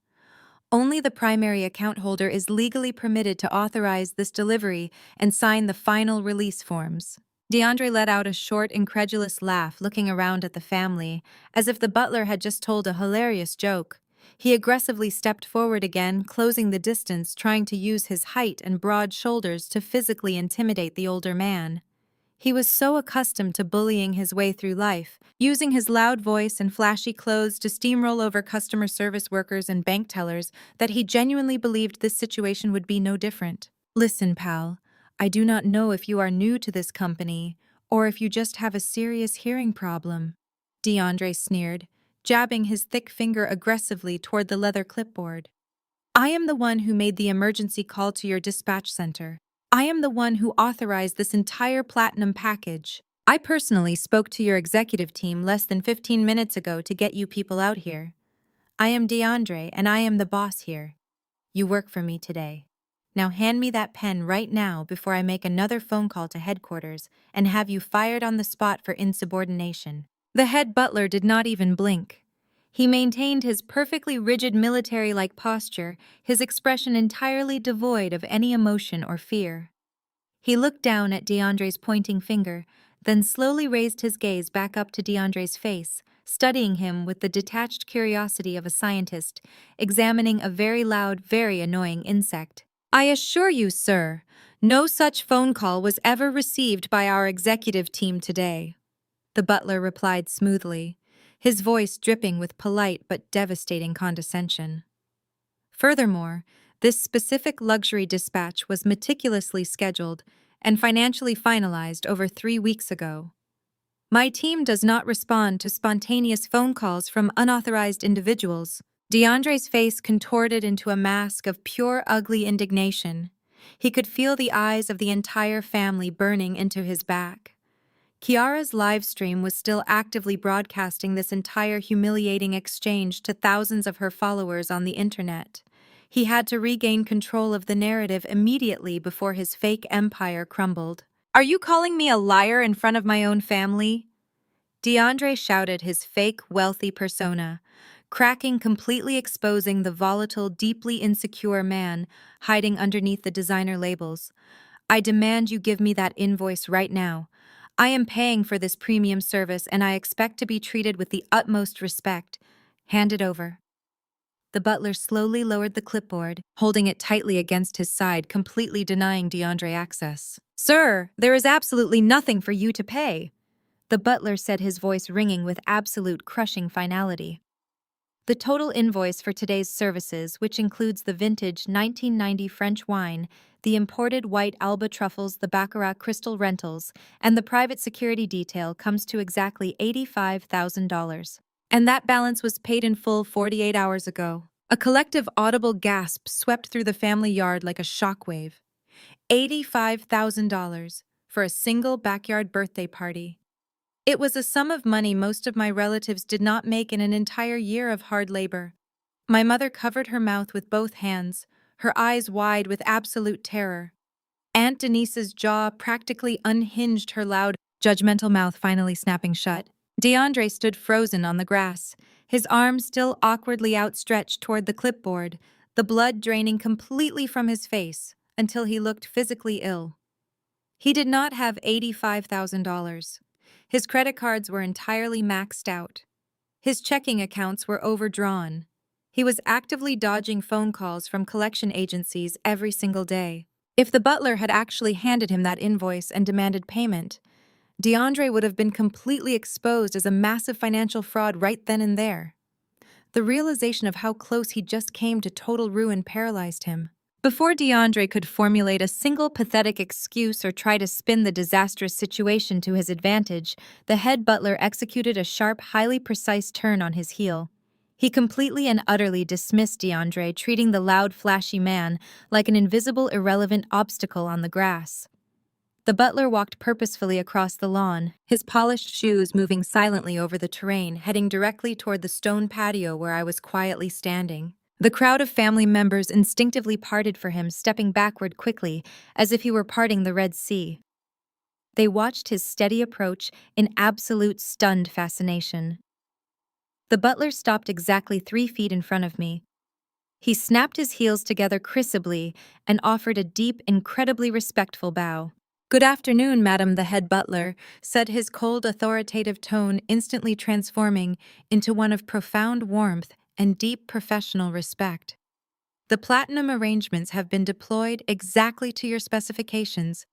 Only the primary account holder is legally permitted to authorize this delivery and sign the final release forms. DeAndre let out a short, incredulous laugh, looking around at the family, as if the butler had just told a hilarious joke. He aggressively stepped forward again, closing the distance, trying to use his height and broad shoulders to physically intimidate the older man. He was so accustomed to bullying his way through life, using his loud voice and flashy clothes to steamroll over customer service workers and bank tellers, that he genuinely believed this situation would be no different. "Listen, pal, I do not know if you are new to this company or if you just have a serious hearing problem," DeAndre sneered, jabbing his thick finger aggressively toward the leather clipboard. "I am the one who made the emergency call to your dispatch center. I am the one who authorized this entire platinum package. I personally spoke to your executive team less than 15 minutes ago to get you people out here. I am DeAndre, and I am the boss here. You work for me today. Now hand me that pen right now before I make another phone call to headquarters and have you fired on the spot for insubordination." The head butler did not even blink. He maintained his perfectly rigid military-like posture, his expression entirely devoid of any emotion or fear. He looked down at DeAndre's pointing finger, then slowly raised his gaze back up to DeAndre's face, studying him with the detached curiosity of a scientist, examining a very loud, very annoying insect. "I assure you, sir, no such phone call was ever received by our executive team today," the butler replied smoothly, his voice dripping with polite but devastating condescension. Furthermore, this specific luxury dispatch was meticulously scheduled and financially finalized over 3 weeks ago. My team does not respond to spontaneous phone calls from unauthorized individuals. DeAndre's face contorted into a mask of pure ugly indignation. He could feel the eyes of the entire family burning into his back. Kiara's live stream was still actively broadcasting this entire humiliating exchange to thousands of her followers on the internet. He had to regain control of the narrative immediately before his fake empire crumbled. Are you calling me a liar in front of my own family? DeAndre shouted, his fake, wealthy persona, cracking, completely exposing the volatile, deeply insecure man hiding underneath the designer labels. I demand you give me that invoice right now. I am paying for this premium service and I expect to be treated with the utmost respect. Hand it over. The butler slowly lowered the clipboard, holding it tightly against his side, completely denying DeAndre access. Sir, there is absolutely nothing for you to pay, the butler said, his voice ringing with absolute crushing finality. The total invoice for today's services, which includes the vintage 1990 French wine, the imported white Alba truffles, the Baccarat crystal rentals, and the private security detail, comes to exactly $85,000. And that balance was paid in full 48 hours ago. A collective audible gasp swept through the family yard like a shockwave. $85,000 for a single backyard birthday party. It was a sum of money most of my relatives did not make in an entire year of hard labor. My mother covered her mouth with both hands, her eyes wide with absolute terror. Aunt Denise's jaw practically unhinged, her loud, judgmental mouth finally snapping shut. DeAndre stood frozen on the grass, his arms still awkwardly outstretched toward the clipboard, the blood draining completely from his face until he looked physically ill. He did not have $85,000. His credit cards were entirely maxed out. His checking accounts were overdrawn. He was actively dodging phone calls from collection agencies every single day. If the butler had actually handed him that invoice and demanded payment, DeAndre would have been completely exposed as a massive financial fraud right then and there. The realization of how close he just came to total ruin paralyzed him. Before DeAndre could formulate a single pathetic excuse or try to spin the disastrous situation to his advantage, the head butler executed a sharp, highly precise turn on his heel. He completely and utterly dismissed DeAndre, treating the loud, flashy man like an invisible, irrelevant obstacle on the grass. The butler walked purposefully across the lawn, his polished shoes moving silently over the terrain, heading directly toward the stone patio where I was quietly standing. The crowd of family members instinctively parted for him, stepping backward quickly, as if he were parting the Red Sea. They watched his steady approach in absolute stunned fascination. The butler stopped exactly 3 feet in front of me. He snapped his heels together crisply and offered a deep, incredibly respectful bow. "Good afternoon, madam," the head butler said, his cold, authoritative tone instantly transforming into one of profound warmth and deep professional respect. "The platinum arrangements have been deployed exactly to your specifications.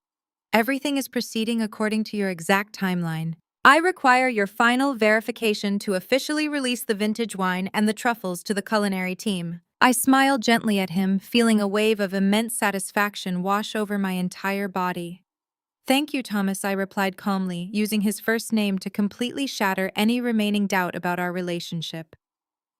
Everything is proceeding according to your exact timeline. I require your final verification to officially release the vintage wine and the truffles to the culinary team." I smiled gently at him, feeling a wave of immense satisfaction wash over my entire body. "Thank you, Thomas," I replied calmly, using his first name to completely shatter any remaining doubt about our relationship.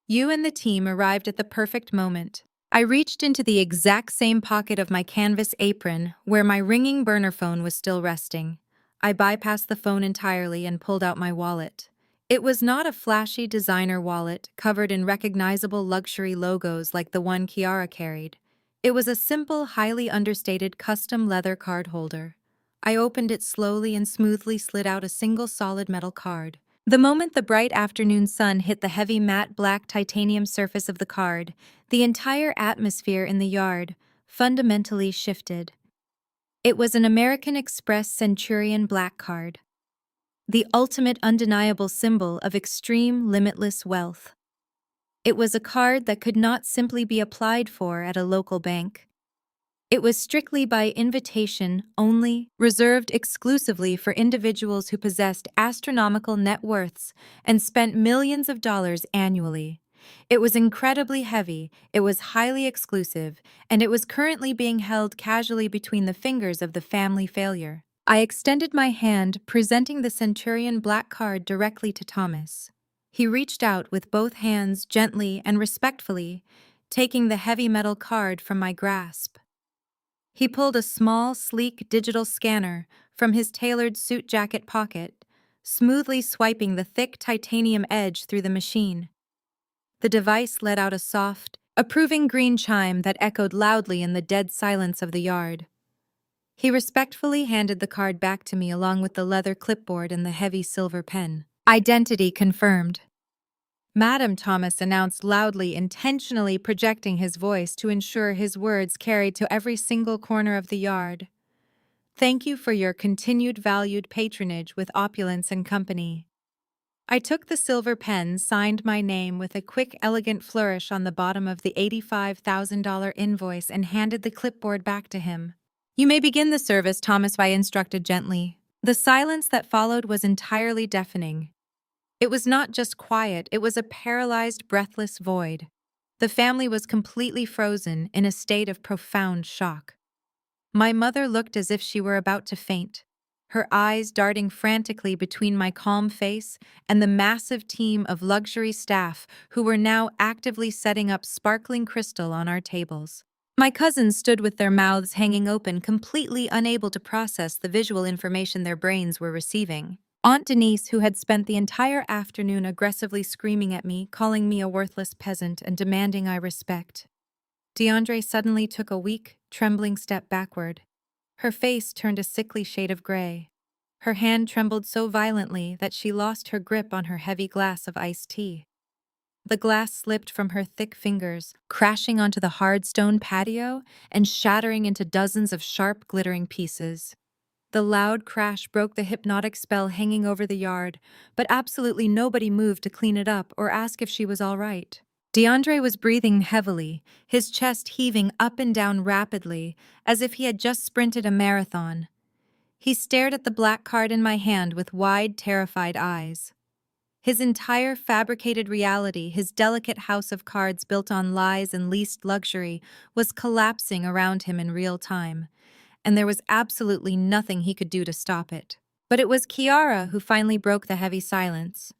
You and the team arrived at the perfect moment. I reached into the exact same pocket of my canvas apron where my ringing burner phone was still resting. I bypassed the phone entirely and pulled out my wallet. It was not a flashy designer wallet covered in recognizable luxury logos like the one Kiara carried. It was a simple, highly understated custom leather card holder. I opened it slowly and smoothly slid out a single solid metal card. The moment the bright afternoon sun hit the heavy matte black titanium surface of the card, the entire atmosphere in the yard fundamentally shifted. It was an American Express Centurion black card, the ultimate undeniable symbol of extreme limitless wealth. It was a card that could not simply be applied for at a local bank. It was strictly by invitation only, reserved exclusively for individuals who possessed astronomical net worths and spent millions of dollars annually. It was incredibly heavy, it was highly exclusive, and it was currently being held casually between the fingers of the family failure. I extended my hand, presenting the Centurion black card directly to Thomas. He reached out with both hands gently and respectfully, taking the heavy metal card from my grasp. He pulled a small, sleek digital scanner from his tailored suit jacket pocket, smoothly swiping the thick titanium edge through the machine. The device let out a soft, approving green chime that echoed loudly in the dead silence of the yard. He respectfully handed the card back to me along with the leather clipboard and the heavy silver pen. Identity confirmed. Madam Thomas announced loudly, intentionally projecting his voice to ensure his words carried to every single corner of the yard. Thank you for your continued valued patronage with Opulence and Company. I took the silver pen, signed my name with a quick, elegant flourish on the bottom of the $85,000 invoice, and handed the clipboard back to him. You may begin the service, Thomas, I instructed gently. The silence that followed was entirely deafening. It was not just quiet, it was a paralyzed, breathless void. The family was completely frozen, in a state of profound shock. My mother looked as if she were about to faint, her eyes darting frantically between my calm face and the massive team of luxury staff who were now actively setting up sparkling crystal on our tables. My cousins stood with their mouths hanging open, completely unable to process the visual information their brains were receiving. Aunt Denise, who had spent the entire afternoon aggressively screaming at me, calling me a worthless peasant and demanding I respect. DeAndre suddenly took a weak, trembling step backward. Her face turned a sickly shade of gray. Her hand trembled so violently that she lost her grip on her heavy glass of iced tea. The glass slipped from her thick fingers, crashing onto the hard stone patio and shattering into dozens of sharp, glittering pieces. The loud crash broke the hypnotic spell hanging over the yard, but absolutely nobody moved to clean it up or ask if she was all right. DeAndre was breathing heavily, his chest heaving up and down rapidly, as if he had just sprinted a marathon. He stared at the black card in my hand with wide, terrified eyes. His entire fabricated reality, his delicate house of cards built on lies and leased luxury, was collapsing around him in real time, and there was absolutely nothing he could do to stop it. But it was Kiara who finally broke the heavy silence.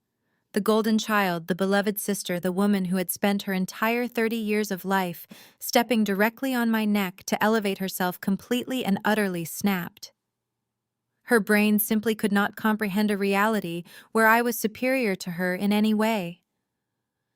The golden child, the beloved sister, the woman who had spent her entire 30 years of life stepping directly on my neck to elevate herself, completely and utterly snapped. Her brain simply could not comprehend a reality where I was superior to her in any way.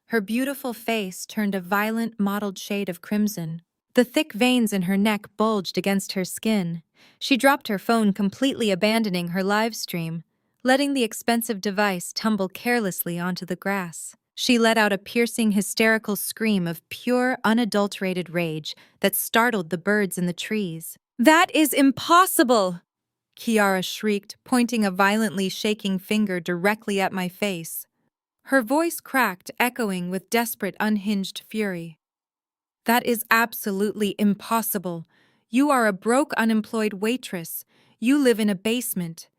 Her beautiful face turned a violent, mottled shade of crimson. The thick veins in her neck bulged against her skin. She dropped her phone, completely abandoning her live stream, letting the expensive device tumble carelessly onto the grass. She let out a piercing, hysterical scream of pure, unadulterated rage that startled the birds in the trees. "That is impossible!" Kiara shrieked, pointing a violently shaking finger directly at my face. Her voice cracked, echoing with desperate, unhinged fury. "That is absolutely impossible. You are a broke, unemployed waitress. You live in a basement.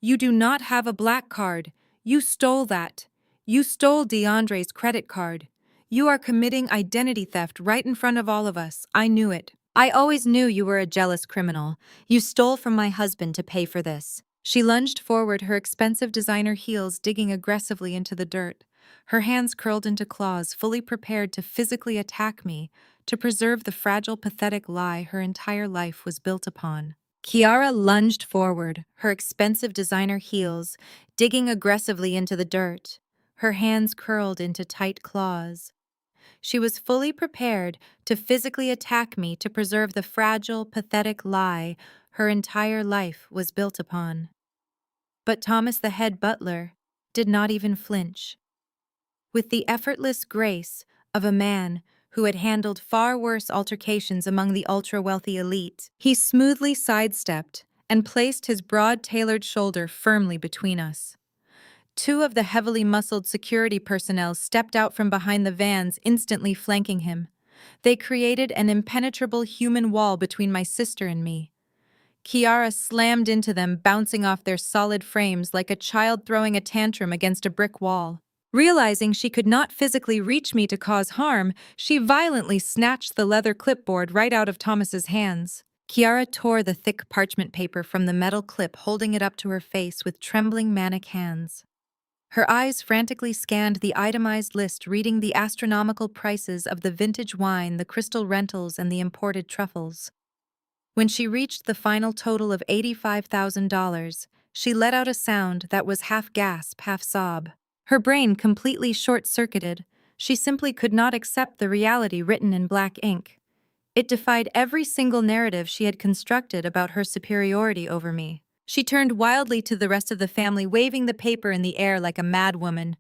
You do not have a black card. You stole that. You stole DeAndre's credit card. You are committing identity theft right in front of all of us. I knew it. I always knew you were a jealous criminal. You stole from my husband to pay for this." She lunged forward, her expensive designer heels digging aggressively into the dirt. Her hands curled into claws, fully prepared to physically attack me, to preserve the fragile, pathetic lie her entire life was built upon. Kiara lunged forward, her expensive designer heels digging aggressively into the dirt, her hands curled into tight claws. She was fully prepared to physically attack me to preserve the fragile, pathetic lie her entire life was built upon. But Thomas, the head butler, did not even flinch. With the effortless grace of a man who had handled far worse altercations among the ultra-wealthy elite, he smoothly sidestepped and placed his broad-tailored shoulder firmly between us. Two of the heavily muscled security personnel stepped out from behind the vans, instantly flanking him. They created an impenetrable human wall between my sister and me. Kiara slammed into them, bouncing off their solid frames like a child throwing a tantrum against a brick wall. Realizing she could not physically reach me to cause harm, she violently snatched the leather clipboard right out of Thomas's hands. Kiara tore the thick parchment paper from the metal clip, holding it up to her face with trembling, manic hands. Her eyes frantically scanned the itemized list, reading the astronomical prices of the vintage wine, the crystal rentals, and the imported truffles. When she reached the final total of $85,000, she let out a sound that was half gasp, half sob. Her brain completely short-circuited. She simply could not accept the reality written in black ink. It defied every single narrative she had constructed about her superiority over me. She turned wildly to the rest of the family, waving the paper in the air like a madwoman.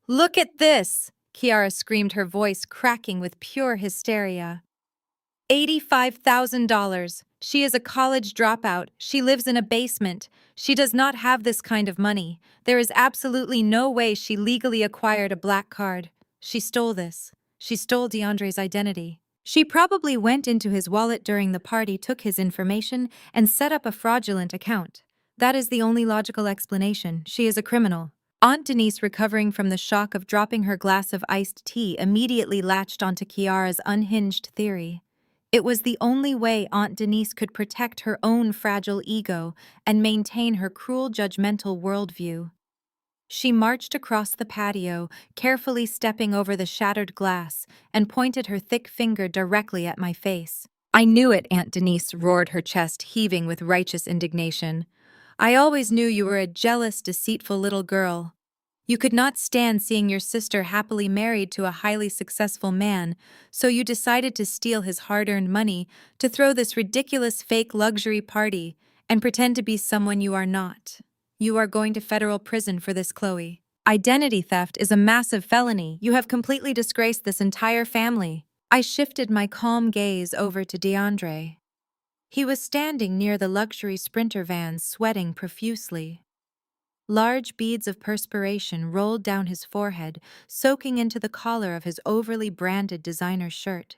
"Look at this!" Kiara screamed, her voice cracking with pure hysteria. $85,000. She is a college dropout. She lives in a basement. She does not have this kind of money. There is absolutely no way she legally acquired a black card. She stole this. She stole DeAndre's identity. She probably went into his wallet during the party, took his information, and set up a fraudulent account. That is the only logical explanation. She is a criminal. Aunt Denise, recovering from the shock of dropping her glass of iced tea, immediately latched onto Kiara's unhinged theory. It was the only way Aunt Denise could protect her own fragile ego and maintain her cruel, judgmental worldview. She marched across the patio, carefully stepping over the shattered glass, and pointed her thick finger directly at my face. "I knew it," Aunt Denise roared, her chest heaving with righteous indignation. "I always knew you were a jealous, deceitful little girl. You could not stand seeing your sister happily married to a highly successful man, so you decided to steal his hard-earned money to throw this ridiculous fake luxury party and pretend to be someone you are not. You are going to federal prison for this, Chloe. Identity theft is a massive felony. You have completely disgraced this entire family." I shifted my calm gaze over to DeAndre. He was standing near the luxury Sprinter van, sweating profusely. Large beads of perspiration rolled down his forehead, soaking into the collar of his overly branded designer shirt.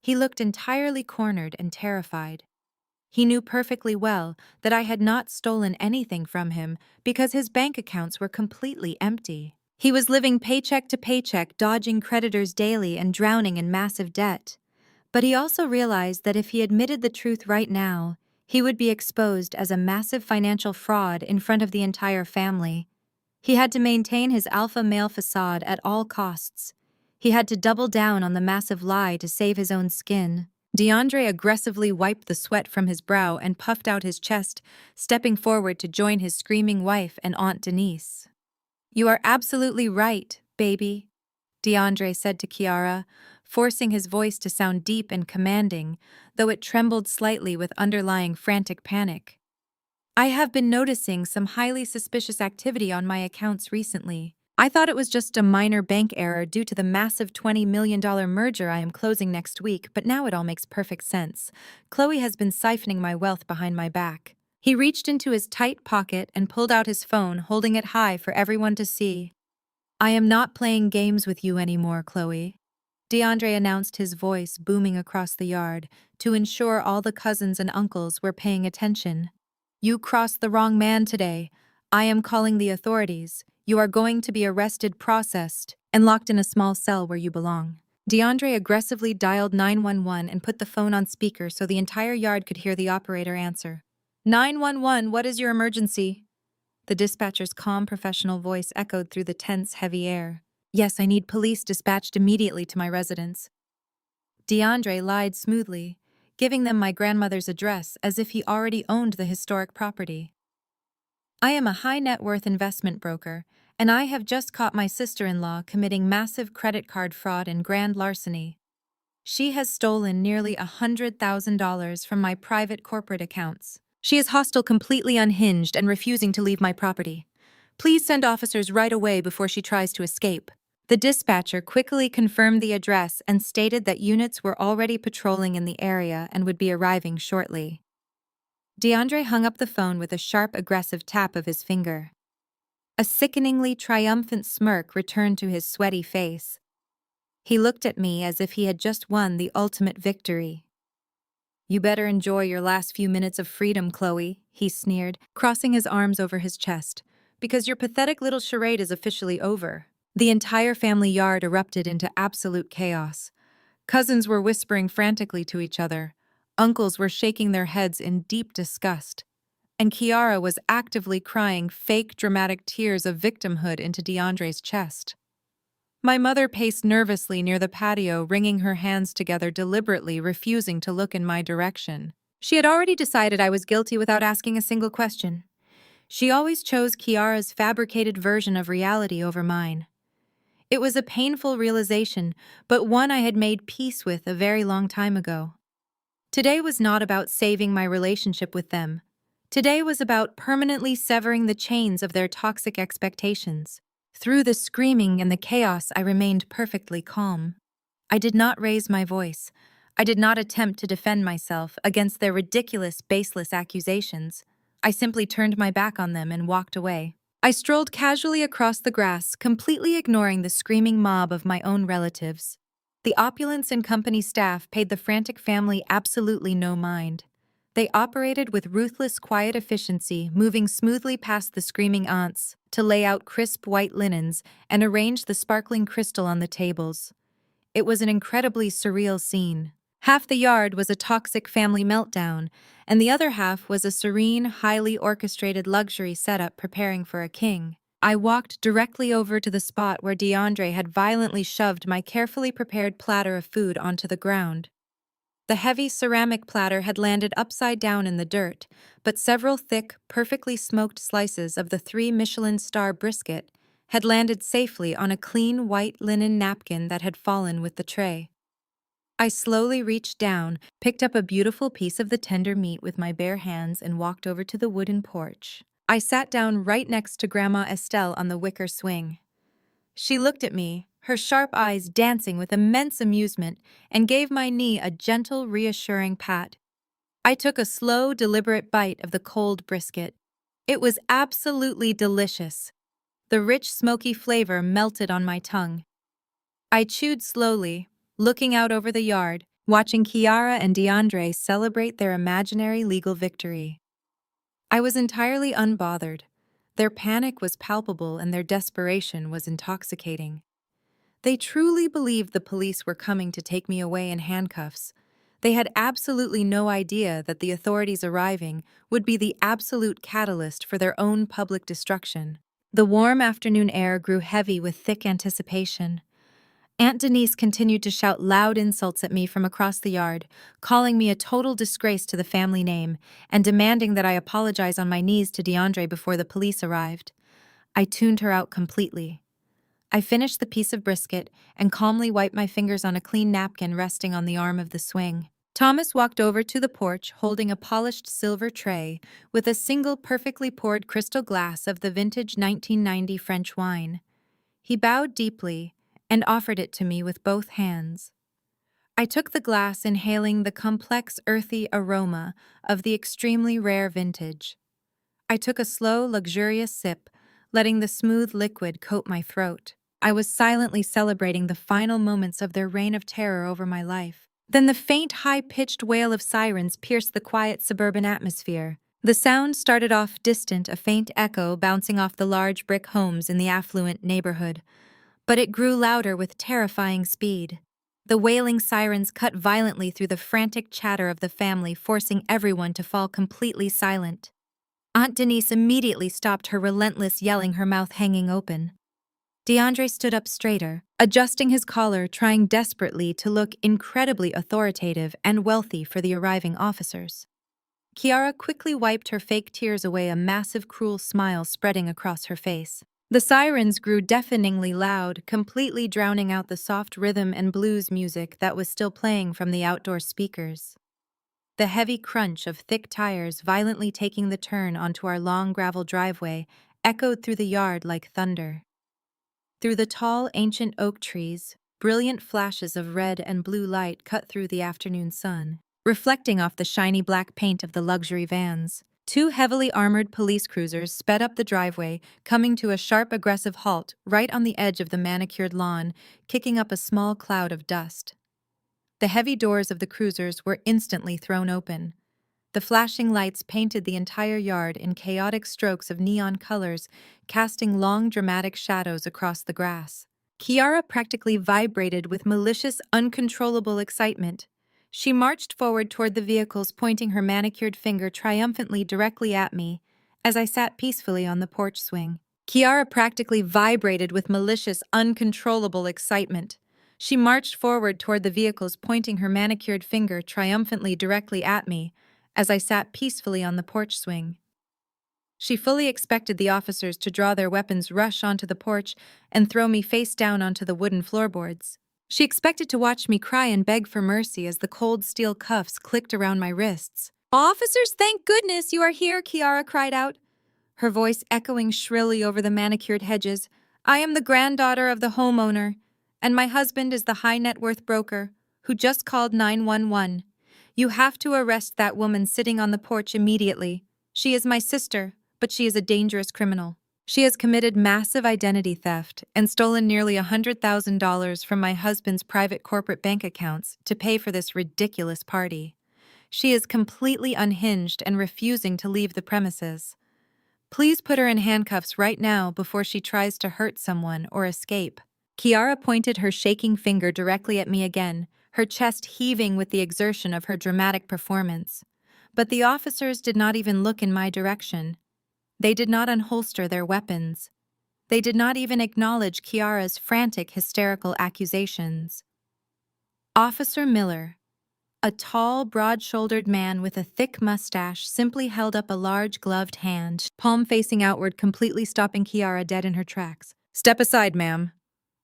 He looked entirely cornered and terrified. He knew perfectly well that I had not stolen anything from him because his bank accounts were completely empty. He was living paycheck to paycheck, dodging creditors daily and drowning in massive debt. But he also realized that if he admitted the truth right now, he would be exposed as a massive financial fraud in front of the entire family. He had to maintain his alpha male facade at all costs. He had to double down on the massive lie to save his own skin. DeAndre aggressively wiped the sweat from his brow and puffed out his chest, stepping forward to join his screaming wife and Aunt Denise. "You are absolutely right, baby," DeAndre said to Kiara, forcing his voice to sound deep and commanding, though it trembled slightly with underlying frantic panic. "I have been noticing some highly suspicious activity on my accounts recently. I thought it was just a minor bank error due to the massive $20 million merger I am closing next week, but now it all makes perfect sense. Chloe has been siphoning my wealth behind my back." He reached into his tight pocket and pulled out his phone, holding it high for everyone to see. "I am not playing games with you anymore, Chloe," DeAndre announced, his voice booming across the yard to ensure all the cousins and uncles were paying attention. "You crossed the wrong man today. I am calling the authorities. You are going to be arrested, processed, and locked in a small cell where you belong." DeAndre aggressively dialed 911 and put the phone on speaker so the entire yard could hear the operator answer. "911, what is your emergency?" The dispatcher's calm, professional voice echoed through the tense, heavy air. "Yes, I need police dispatched immediately to my residence." DeAndre lied smoothly, giving them my grandmother's address as if he already owned the historic property. "I am a high-net-worth investment broker, and I have just caught my sister-in-law committing massive credit card fraud and grand larceny. She has stolen nearly $100,000 from my private corporate accounts. She is hostile, completely unhinged, and refusing to leave my property. Please send officers right away before she tries to escape." The dispatcher quickly confirmed the address and stated that units were already patrolling in the area and would be arriving shortly. DeAndre hung up the phone with a sharp, aggressive tap of his finger. A sickeningly triumphant smirk returned to his sweaty face. He looked at me as if he had just won the ultimate victory. "You better enjoy your last few minutes of freedom, Chloe," he sneered, crossing his arms over his chest, "because your pathetic little charade is officially over." The entire family yard erupted into absolute chaos. Cousins were whispering frantically to each other. Uncles were shaking their heads in deep disgust. And Kiara was actively crying fake dramatic tears of victimhood into DeAndre's chest. My mother paced nervously near the patio, wringing her hands together deliberately, refusing to look in my direction. She had already decided I was guilty without asking a single question. She always chose Kiara's fabricated version of reality over mine. It was a painful realization, but one I had made peace with a very long time ago. Today was not about saving my relationship with them. Today was about permanently severing the chains of their toxic expectations. Through the screaming and the chaos, I remained perfectly calm. I did not raise my voice. I did not attempt to defend myself against their ridiculous, baseless accusations. I simply turned my back on them and walked away. I strolled casually across the grass, completely ignoring the screaming mob of my own relatives. The opulence and company staff paid the frantic family absolutely no mind. They operated with ruthless, quiet efficiency, moving smoothly past the screaming aunts to lay out crisp white linens and arrange the sparkling crystal on the tables. It was an incredibly surreal scene. Half the yard was a toxic family meltdown, and the other half was a serene, highly orchestrated luxury setup preparing for a king. I walked directly over to the spot where DeAndre had violently shoved my carefully prepared platter of food onto the ground. The heavy ceramic platter had landed upside down in the dirt, but several thick, perfectly smoked slices of the 3 Michelin-star brisket had landed safely on a clean white linen napkin that had fallen with the tray. I slowly reached down, picked up a beautiful piece of the tender meat with my bare hands, and walked over to the wooden porch. I sat down right next to Grandma Estelle on the wicker swing. She looked at me, her sharp eyes dancing with immense amusement, and gave my knee a gentle, reassuring pat. I took a slow, deliberate bite of the cold brisket. It was absolutely delicious. The rich, smoky flavor melted on my tongue. I chewed slowly, looking out over the yard, watching Kiara and DeAndre celebrate their imaginary legal victory. I was entirely unbothered. Their panic was palpable and their desperation was intoxicating. They truly believed the police were coming to take me away in handcuffs. They had absolutely no idea that the authorities arriving would be the absolute catalyst for their own public destruction. The warm afternoon air grew heavy with thick anticipation. Aunt Denise continued to shout loud insults at me from across the yard, calling me a total disgrace to the family name and demanding that I apologize on my knees to DeAndre before the police arrived. I tuned her out completely. I finished the piece of brisket and calmly wiped my fingers on a clean napkin resting on the arm of the swing. Thomas walked over to the porch holding a polished silver tray with a single perfectly poured crystal glass of the vintage 1990 French wine. He bowed deeply and offered it to me with both hands. I took the glass, inhaling the complex, earthy aroma of the extremely rare vintage. I took a slow, luxurious sip, letting the smooth liquid coat my throat. I was silently celebrating the final moments of their reign of terror over my life. Then the faint, high-pitched wail of sirens pierced the quiet suburban atmosphere. The sound started off distant, a faint echo bouncing off the large brick homes in the affluent neighborhood. But it grew louder with terrifying speed. The wailing sirens cut violently through the frantic chatter of the family, forcing everyone to fall completely silent. Aunt Denise immediately stopped her relentless yelling, her mouth hanging open. DeAndre stood up straighter, adjusting his collar, trying desperately to look incredibly authoritative and wealthy for the arriving officers. Kiara quickly wiped her fake tears away, a massive, cruel smile spreading across her face. The sirens grew deafeningly loud, completely drowning out the soft rhythm and blues music that was still playing from the outdoor speakers. The heavy crunch of thick tires violently taking the turn onto our long gravel driveway echoed through the yard like thunder. Through the tall, ancient oak trees, brilliant flashes of red and blue light cut through the afternoon sun, reflecting off the shiny black paint of the luxury vans. 2 heavily armored police cruisers sped up the driveway, coming to a sharp, aggressive halt right on the edge of the manicured lawn, kicking up a small cloud of dust. The heavy doors of the cruisers were instantly thrown open. The flashing lights painted the entire yard in chaotic strokes of neon colors, casting long, dramatic shadows across the grass. Kiara practically vibrated with malicious, uncontrollable excitement. She marched forward toward the vehicles, pointing her manicured finger triumphantly directly at me as I sat peacefully on the porch swing. Kiara practically vibrated with malicious, uncontrollable excitement. She marched forward toward the vehicles, pointing her manicured finger triumphantly directly at me as I sat peacefully on the porch swing. She fully expected the officers to draw their weapons, rush onto the porch, and throw me face down onto the wooden floorboards. She expected to watch me cry and beg for mercy as the cold steel cuffs clicked around my wrists. "Officers, thank goodness you are here," Kiara cried out, her voice echoing shrilly over the manicured hedges. "I am the granddaughter of the homeowner, and my husband is the high net worth broker who just called 911. You have to arrest that woman sitting on the porch immediately. She is my sister, but she is a dangerous criminal. She has committed massive identity theft and stolen nearly $100,000 from my husband's private corporate bank accounts to pay for this ridiculous party. She is completely unhinged and refusing to leave the premises. Please put her in handcuffs right now before she tries to hurt someone or escape." Kiara pointed her shaking finger directly at me again, her chest heaving with the exertion of her dramatic performance. But the officers did not even look in my direction. They did not unholster their weapons. They did not even acknowledge Kiara's frantic, hysterical accusations. Officer Miller, a tall, broad-shouldered man with a thick mustache, simply held up a large gloved hand, palm facing outward, completely stopping Kiara dead in her tracks. "Step aside, ma'am,"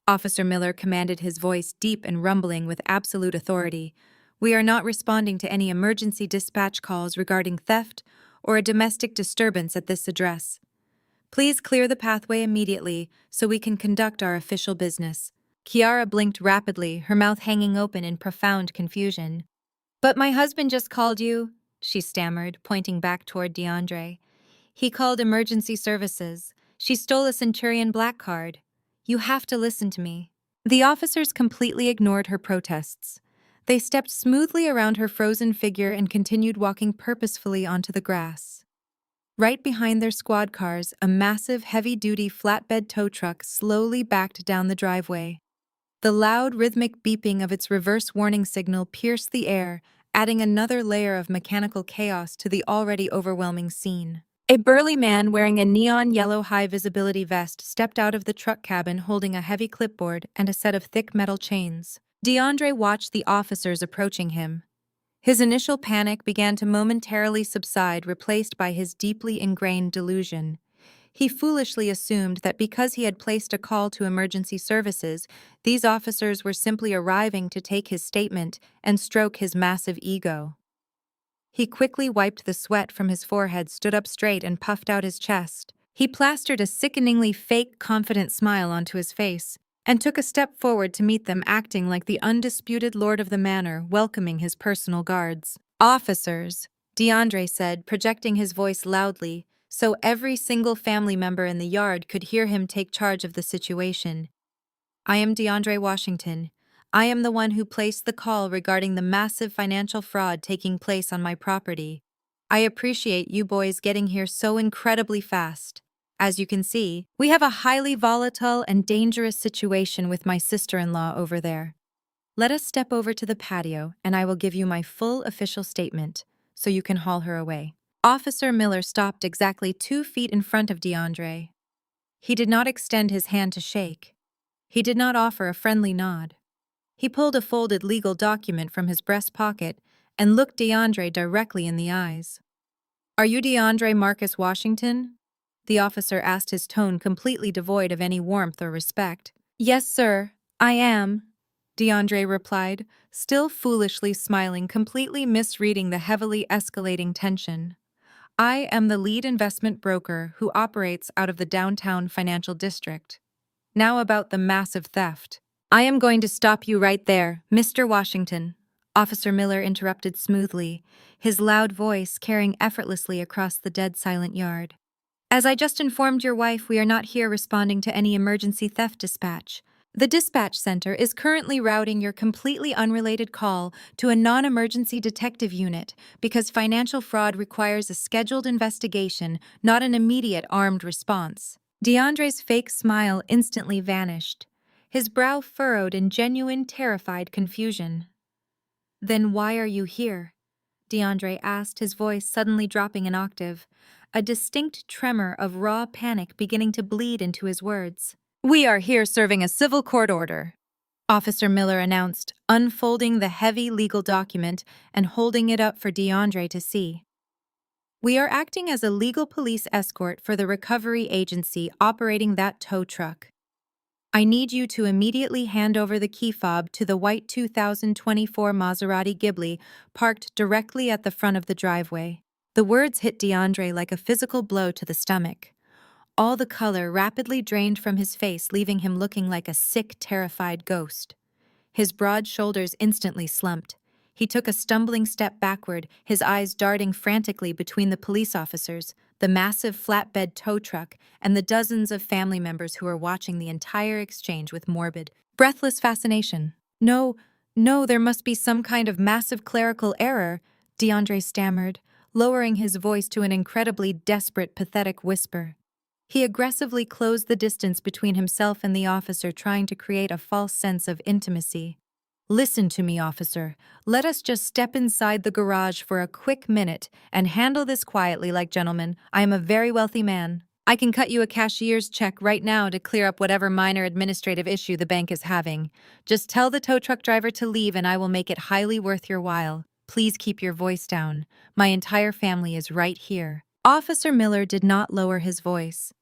Officer Miller commanded, his voice deep and rumbling with absolute authority. "We are not responding to any emergency dispatch calls regarding theft or a domestic disturbance at this address. Please clear the pathway immediately so we can conduct our official business." Kiara blinked rapidly, her mouth hanging open in profound confusion. "But my husband just called you," she stammered, pointing back toward DeAndre. "He called emergency services. She stole a Centurion Black card. You have to listen to me." The officers completely ignored her protests. They stepped smoothly around her frozen figure and continued walking purposefully onto the grass. Right behind their squad cars, a massive, heavy-duty flatbed tow truck slowly backed down the driveway. The loud, rhythmic beeping of its reverse warning signal pierced the air, adding another layer of mechanical chaos to the already overwhelming scene. A burly man wearing a neon yellow high-visibility vest stepped out of the truck cabin holding a heavy clipboard and a set of thick metal chains. DeAndre watched the officers approaching him. His initial panic began to momentarily subside, replaced by his deeply ingrained delusion. He foolishly assumed that because he had placed a call to emergency services, these officers were simply arriving to take his statement and stroke his massive ego. He quickly wiped the sweat from his forehead, stood up straight, and puffed out his chest. He plastered a sickeningly fake, confident smile onto his face and took a step forward to meet them, acting like the undisputed lord of the manor, welcoming his personal guards. "Officers," DeAndre said, projecting his voice loudly, so every single family member in the yard could hear him take charge of the situation. "I am DeAndre Washington. I am the one who placed the call regarding the massive financial fraud taking place on my property. I appreciate you boys getting here so incredibly fast. As you can see, we have a highly volatile and dangerous situation with my sister-in-law over there. Let us step over to the patio and I will give you my full official statement, so you can haul her away." Officer Miller stopped exactly 2 feet in front of DeAndre. He did not extend his hand to shake. He did not offer a friendly nod. He pulled a folded legal document from his breast pocket and looked DeAndre directly in the eyes. "Are you DeAndre Marcus Washington?" The officer asked, his tone completely devoid of any warmth or respect. "Yes, sir, I am," DeAndre replied, still foolishly smiling, completely misreading the heavily escalating tension. "I am the lead investment broker who operates out of the downtown financial district. Now about the massive theft." "I am going to stop you right there, Mr. Washington," Officer Miller interrupted smoothly, his loud voice carrying effortlessly across the dead silent yard. "As I just informed your wife, we are not here responding to any emergency theft dispatch. The dispatch center is currently routing your completely unrelated call to a non-emergency detective unit because financial fraud requires a scheduled investigation, not an immediate armed response." DeAndre's fake smile instantly vanished, his brow furrowed in genuine, terrified confusion. "Then why are you here?" DeAndre asked, his voice suddenly dropping an octave, a distinct tremor of raw panic beginning to bleed into his words. "We are here serving a civil court order," Officer Miller announced, unfolding the heavy legal document and holding it up for DeAndre to see. "We are acting as a legal police escort for the recovery agency operating that tow truck. I need you to immediately hand over the key fob to the white 2024 Maserati Ghibli parked directly at the front of the driveway. The words hit DeAndre like a physical blow to the stomach. All the color rapidly drained from his face, leaving him looking like a sick, terrified ghost. His broad shoulders instantly slumped. He took a stumbling step backward, his eyes darting frantically between the police officers, the massive flatbed tow truck, and the dozens of family members who were watching the entire exchange with morbid, breathless fascination. No, no, there must be some kind of massive clerical error, DeAndre stammered, lowering his voice to an incredibly desperate, pathetic whisper. He aggressively closed the distance between himself and the officer, trying to create a false sense of intimacy. Listen to me, officer. Let us just step inside the garage for a quick minute and handle this quietly like gentlemen. I am a very wealthy man. I can cut you a cashier's check right now to clear up whatever minor administrative issue the bank is having. Just tell the tow truck driver to leave and I will make it highly worth your while. Please keep your voice down. My entire family is right here. Officer Miller did not lower his voice.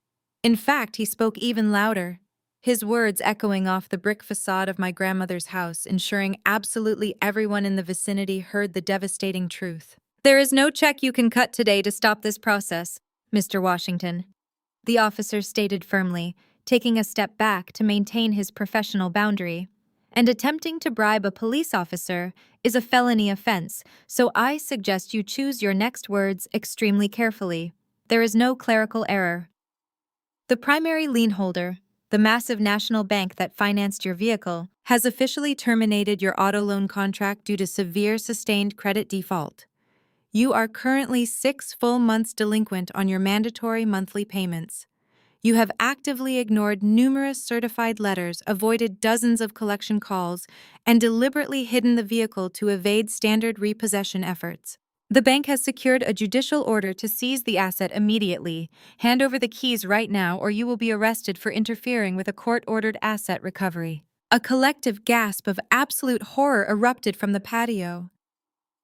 In fact, he spoke even louder, his words echoing off the brick facade of my grandmother's house, ensuring absolutely everyone in the vicinity heard the devastating truth. There is no check you can cut today to stop this process, Mr. Washington, the officer stated firmly, taking a step back to maintain his professional boundary. And attempting to bribe a police officer is a felony offense, so I suggest you choose your next words extremely carefully. There is no clerical error. The primary lien holder, the massive national bank that financed your vehicle, has officially terminated your auto loan contract due to severe sustained credit default. You are currently 6 full months delinquent on your mandatory monthly payments. You have actively ignored numerous certified letters, avoided dozens of collection calls, and deliberately hidden the vehicle to evade standard repossession efforts. The bank has secured a judicial order to seize the asset immediately. Hand over the keys right now or you will be arrested for interfering with a court-ordered asset recovery. A collective gasp of absolute horror erupted from the patio.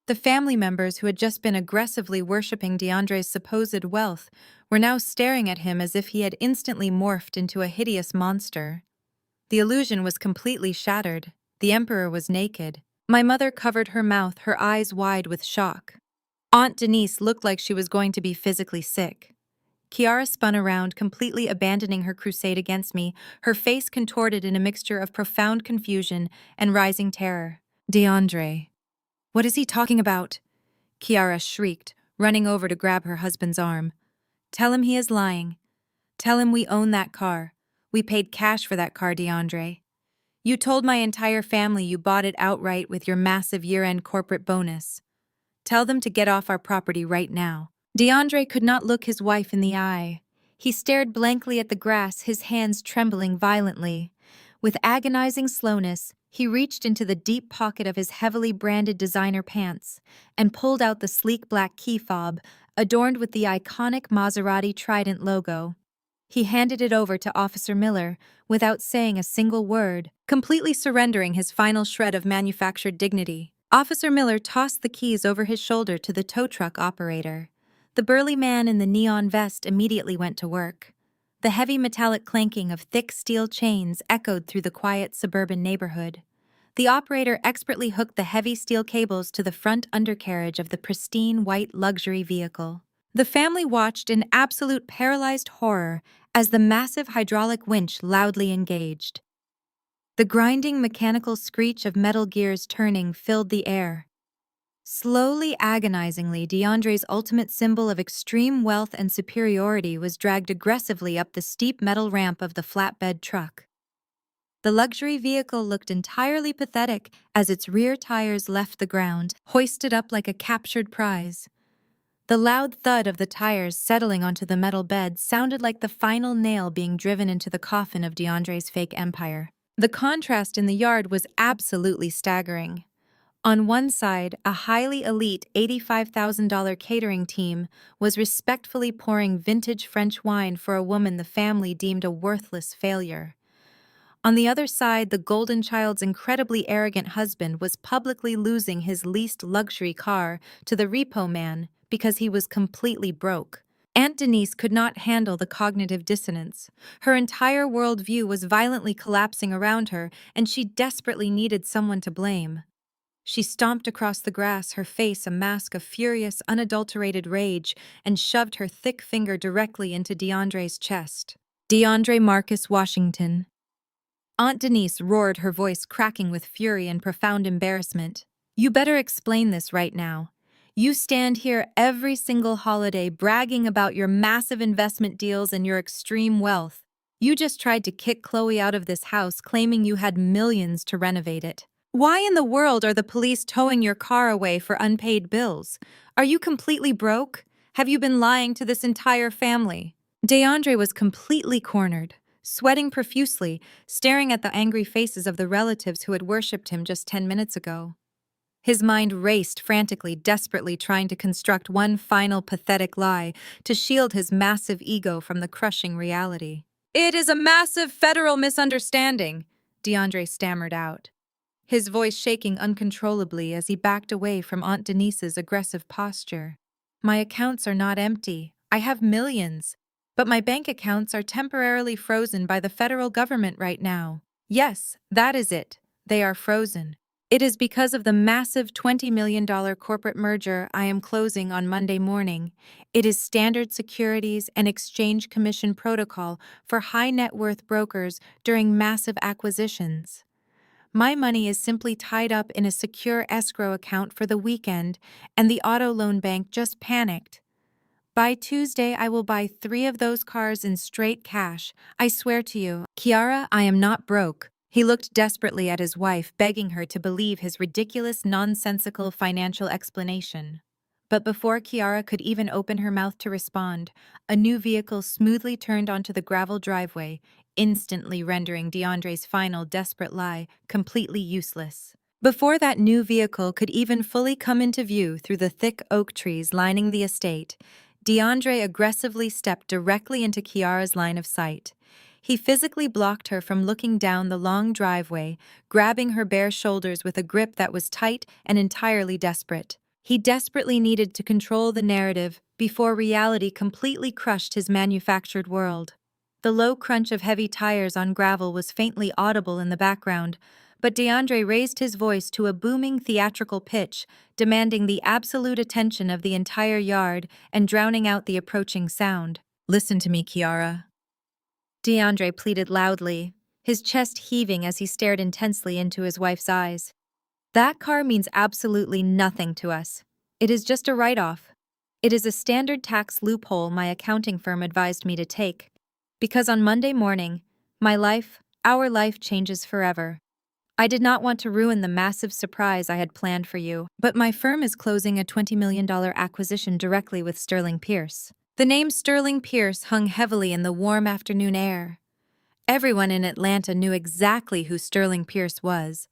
The family members who had just been aggressively worshiping DeAndre's supposed wealth were now staring at him as if he had instantly morphed into a hideous monster. The illusion was completely shattered. The emperor was naked. My mother covered her mouth, her eyes wide with shock. Aunt Denise looked like she was going to be physically sick. Kiara spun around, completely abandoning her crusade against me, her face contorted in a mixture of profound confusion and rising terror. DeAndre. What is he talking about? Kiara shrieked, running over to grab her husband's arm. Tell him he is lying. Tell him we own that car. We paid cash for that car, DeAndre. You told my entire family you bought it outright with your massive year-end corporate bonus. Tell them to get off our property right now. DeAndre could not look his wife in the eye. He stared blankly at the grass, his hands trembling violently. With agonizing slowness, he reached into the deep pocket of his heavily branded designer pants and pulled out the sleek black key fob, adorned with the iconic Maserati Trident logo. He handed it over to Officer Miller without saying a single word, completely surrendering his final shred of manufactured dignity. Officer Miller tossed the keys over his shoulder to the tow truck operator. The burly man in the neon vest immediately went to work. The heavy metallic clanking of thick steel chains echoed through the quiet suburban neighborhood. The operator expertly hooked the heavy steel cables to the front undercarriage of the pristine white luxury vehicle. The family watched in absolute paralyzed horror as the massive hydraulic winch loudly engaged. The grinding mechanical screech of metal gears turning filled the air. Slowly, agonizingly, DeAndre's ultimate symbol of extreme wealth and superiority was dragged aggressively up the steep metal ramp of the flatbed truck. The luxury vehicle looked entirely pathetic as its rear tires left the ground, hoisted up like a captured prize. The loud thud of the tires settling onto the metal bed sounded like the final nail being driven into the coffin of DeAndre's fake empire. The contrast in the yard was absolutely staggering. On one side, a highly elite $85,000 catering team was respectfully pouring vintage French wine for a woman the family deemed a worthless failure. On the other side, the golden child's incredibly arrogant husband was publicly losing his leased luxury car to the repo man because he was completely broke. Aunt Denise could not handle the cognitive dissonance. Her entire worldview was violently collapsing around her, and she desperately needed someone to blame. She stomped across the grass, her face a mask of furious, unadulterated rage, and shoved her thick finger directly into DeAndre's chest. DeAndre Marcus Washington. Aunt Denise roared, her voice cracking with fury and profound embarrassment. You better explain this right now. You stand here every single holiday bragging about your massive investment deals and your extreme wealth. You just tried to kick Chloe out of this house, claiming you had millions to renovate it. Why in the world are the police towing your car away for unpaid bills? Are you completely broke? Have you been lying to this entire family? DeAndre was completely cornered, sweating profusely, staring at the angry faces of the relatives who had worshipped him just 10 minutes ago. His mind raced frantically, desperately trying to construct one final pathetic lie to shield his massive ego from the crushing reality. It is a massive federal misunderstanding, DeAndre stammered out, his voice shaking uncontrollably as he backed away from Aunt Denise's aggressive posture. My accounts are not empty. I have millions. But my bank accounts are temporarily frozen by the federal government right now. Yes, that is it. They are frozen. It is because of the massive $20 million corporate merger I am closing on Monday morning. It is standard securities and exchange commission protocol for high net worth brokers during massive acquisitions. My money is simply tied up in a secure escrow account for the weekend, and the auto loan bank just panicked. By Tuesday, I will buy 3 of those cars in straight cash. I swear to you, Kiara, I am not broke. He looked desperately at his wife, begging her to believe his ridiculous, nonsensical financial explanation. But before Kiara could even open her mouth to respond, a new vehicle smoothly turned onto the gravel driveway, instantly rendering DeAndre's final desperate lie completely useless. Before that new vehicle could even fully come into view through the thick oak trees lining the estate, DeAndre aggressively stepped directly into Kiara's line of sight. He physically blocked her from looking down the long driveway, grabbing her bare shoulders with a grip that was tight and entirely desperate. He desperately needed to control the narrative before reality completely crushed his manufactured world. The low crunch of heavy tires on gravel was faintly audible in the background, but DeAndre raised his voice to a booming theatrical pitch, demanding the absolute attention of the entire yard and drowning out the approaching sound. Listen to me, Kiara. DeAndre pleaded loudly, his chest heaving as he stared intensely into his wife's eyes. That car means absolutely nothing to us. It is just a write-off. It is a standard tax loophole my accounting firm advised me to take, because on Monday morning, our life changes forever. I did not want to ruin the massive surprise I had planned for you, but my firm is closing a $20 million acquisition directly with Sterling Pierce. The name Sterling Pierce hung heavily in the warm afternoon air. Everyone in Atlanta knew exactly who Sterling Pierce was.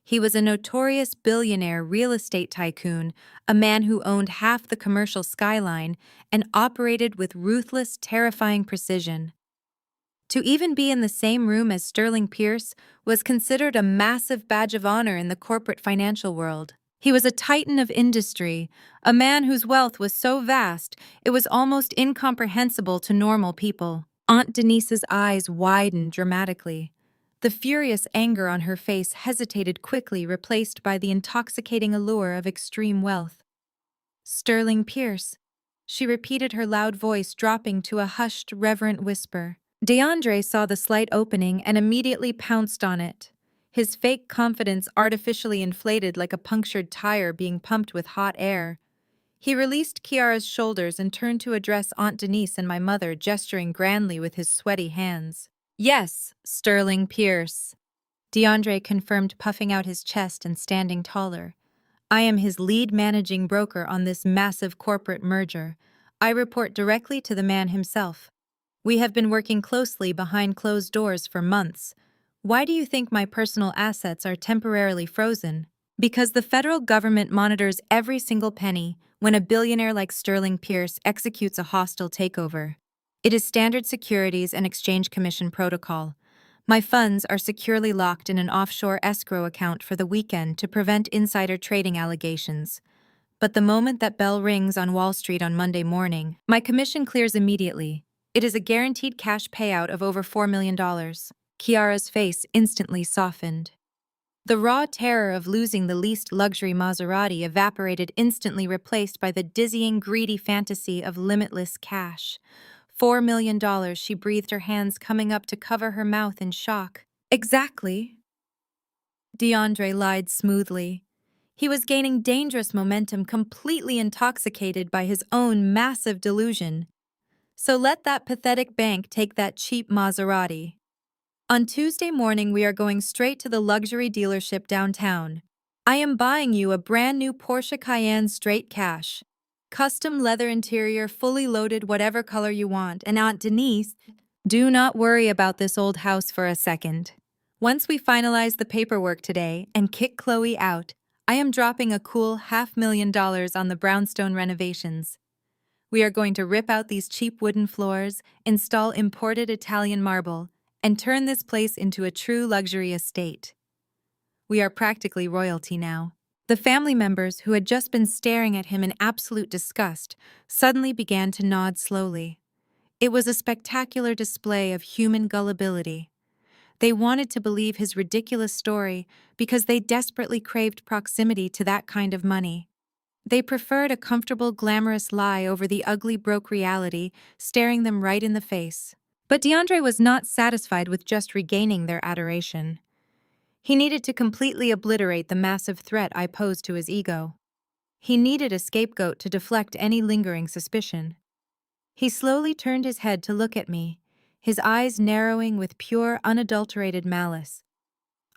He was a notorious billionaire real estate tycoon, a man who owned half the commercial skyline and operated with ruthless, terrifying precision. To even be in the same room as Sterling Pierce was considered a massive badge of honor in the corporate financial world. He was a titan of industry, a man whose wealth was so vast it was almost incomprehensible to normal people. Aunt Denise's eyes widened dramatically. The furious anger on her face hesitated quickly, replaced by the intoxicating allure of extreme wealth. Sterling Pierce, she repeated, her loud voice dropping to a hushed, reverent whisper. DeAndre saw the slight opening and immediately pounced on it, his fake confidence artificially inflated like a punctured tire being pumped with hot air. He released Kiara's shoulders and turned to address Aunt Denise and my mother, gesturing grandly with his sweaty hands. Yes, Sterling Pierce, DeAndre confirmed, puffing out his chest and standing taller. I am his lead managing broker on this massive corporate merger. I report directly to the man himself. We have been working closely behind closed doors for months. Why do you think my personal assets are temporarily frozen? Because the federal government monitors every single penny when a billionaire like Sterling Pierce executes a hostile takeover. It is standard securities and exchange commission protocol. My funds are securely locked in an offshore escrow account for the weekend to prevent insider trading allegations. But the moment that bell rings on Wall Street on Monday morning, my commission clears immediately. It is a guaranteed cash payout of over $4 million. Kiara's face instantly softened. The raw terror of losing the least luxury Maserati evaporated, instantly replaced by the dizzying, greedy fantasy of limitless cash. $4 million, she breathed, her hands coming up to cover her mouth in shock. Exactly. DeAndre lied smoothly. He was gaining dangerous momentum, completely intoxicated by his own massive delusion. So let that pathetic bank take that cheap Maserati. On Tuesday morning, we are going straight to the luxury dealership downtown. I am buying you a brand new Porsche Cayenne straight cash. Custom leather interior, fully loaded, whatever color you want. And Aunt Denise, do not worry about this old house for a second. Once we finalize the paperwork today and kick Chloe out, I am dropping a cool $500,000 on the brownstone renovations. We are going to rip out these cheap wooden floors, install imported Italian marble, and turn this place into a true luxury estate. We are practically royalty now. The family members, who had just been staring at him in absolute disgust, suddenly began to nod slowly. It was a spectacular display of human gullibility. They wanted to believe his ridiculous story because they desperately craved proximity to that kind of money. They preferred a comfortable, glamorous lie over the ugly, broke reality staring them right in the face. But DeAndre was not satisfied with just regaining their adoration. He needed to completely obliterate the massive threat I posed to his ego. He needed a scapegoat to deflect any lingering suspicion. He slowly turned his head to look at me, his eyes narrowing with pure, unadulterated malice.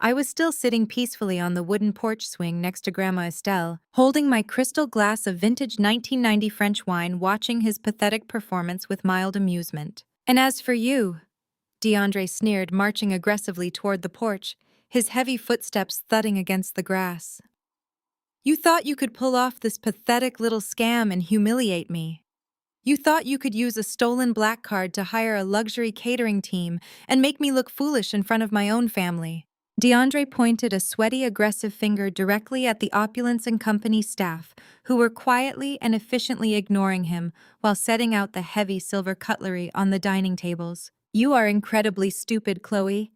I was still sitting peacefully on the wooden porch swing next to Grandma Estelle, holding my crystal glass of vintage 1990 French wine, watching his pathetic performance with mild amusement. And as for you, DeAndre sneered, marching aggressively toward the porch, his heavy footsteps thudding against the grass. You thought you could pull off this pathetic little scam and humiliate me. You thought you could use a stolen black card to hire a luxury catering team and make me look foolish in front of my own family. DeAndre pointed a sweaty, aggressive finger directly at the Opulence and Company staff, who were quietly and efficiently ignoring him while setting out the heavy silver cutlery on the dining tables. You are incredibly stupid, Chloe,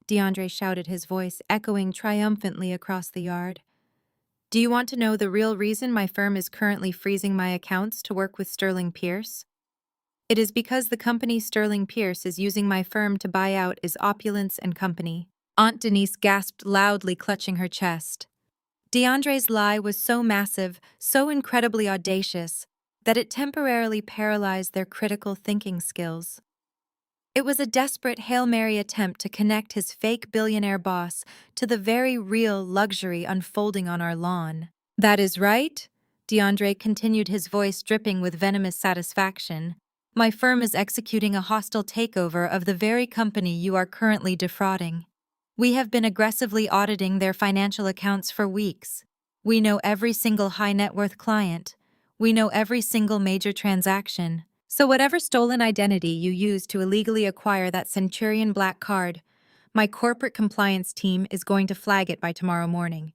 DeAndre shouted, his voice echoing triumphantly across the yard. Do you want to know the real reason my firm is currently freezing my accounts to work with Sterling Pierce? It is because the company Sterling Pierce is using my firm to buy out is Opulence and Company. Aunt Denise gasped loudly, clutching her chest. DeAndre's lie was so massive, so incredibly audacious, that it temporarily paralyzed their critical thinking skills. It was a desperate Hail Mary attempt to connect his fake billionaire boss to the very real luxury unfolding on our lawn. That is right, DeAndre continued, his voice dripping with venomous satisfaction. My firm is executing a hostile takeover of the very company you are currently defrauding. We have been aggressively auditing their financial accounts for weeks. We know every single high-net-worth client. We know every single major transaction. So whatever stolen identity you used to illegally acquire that Centurion Black card, my corporate compliance team is going to flag it by tomorrow morning.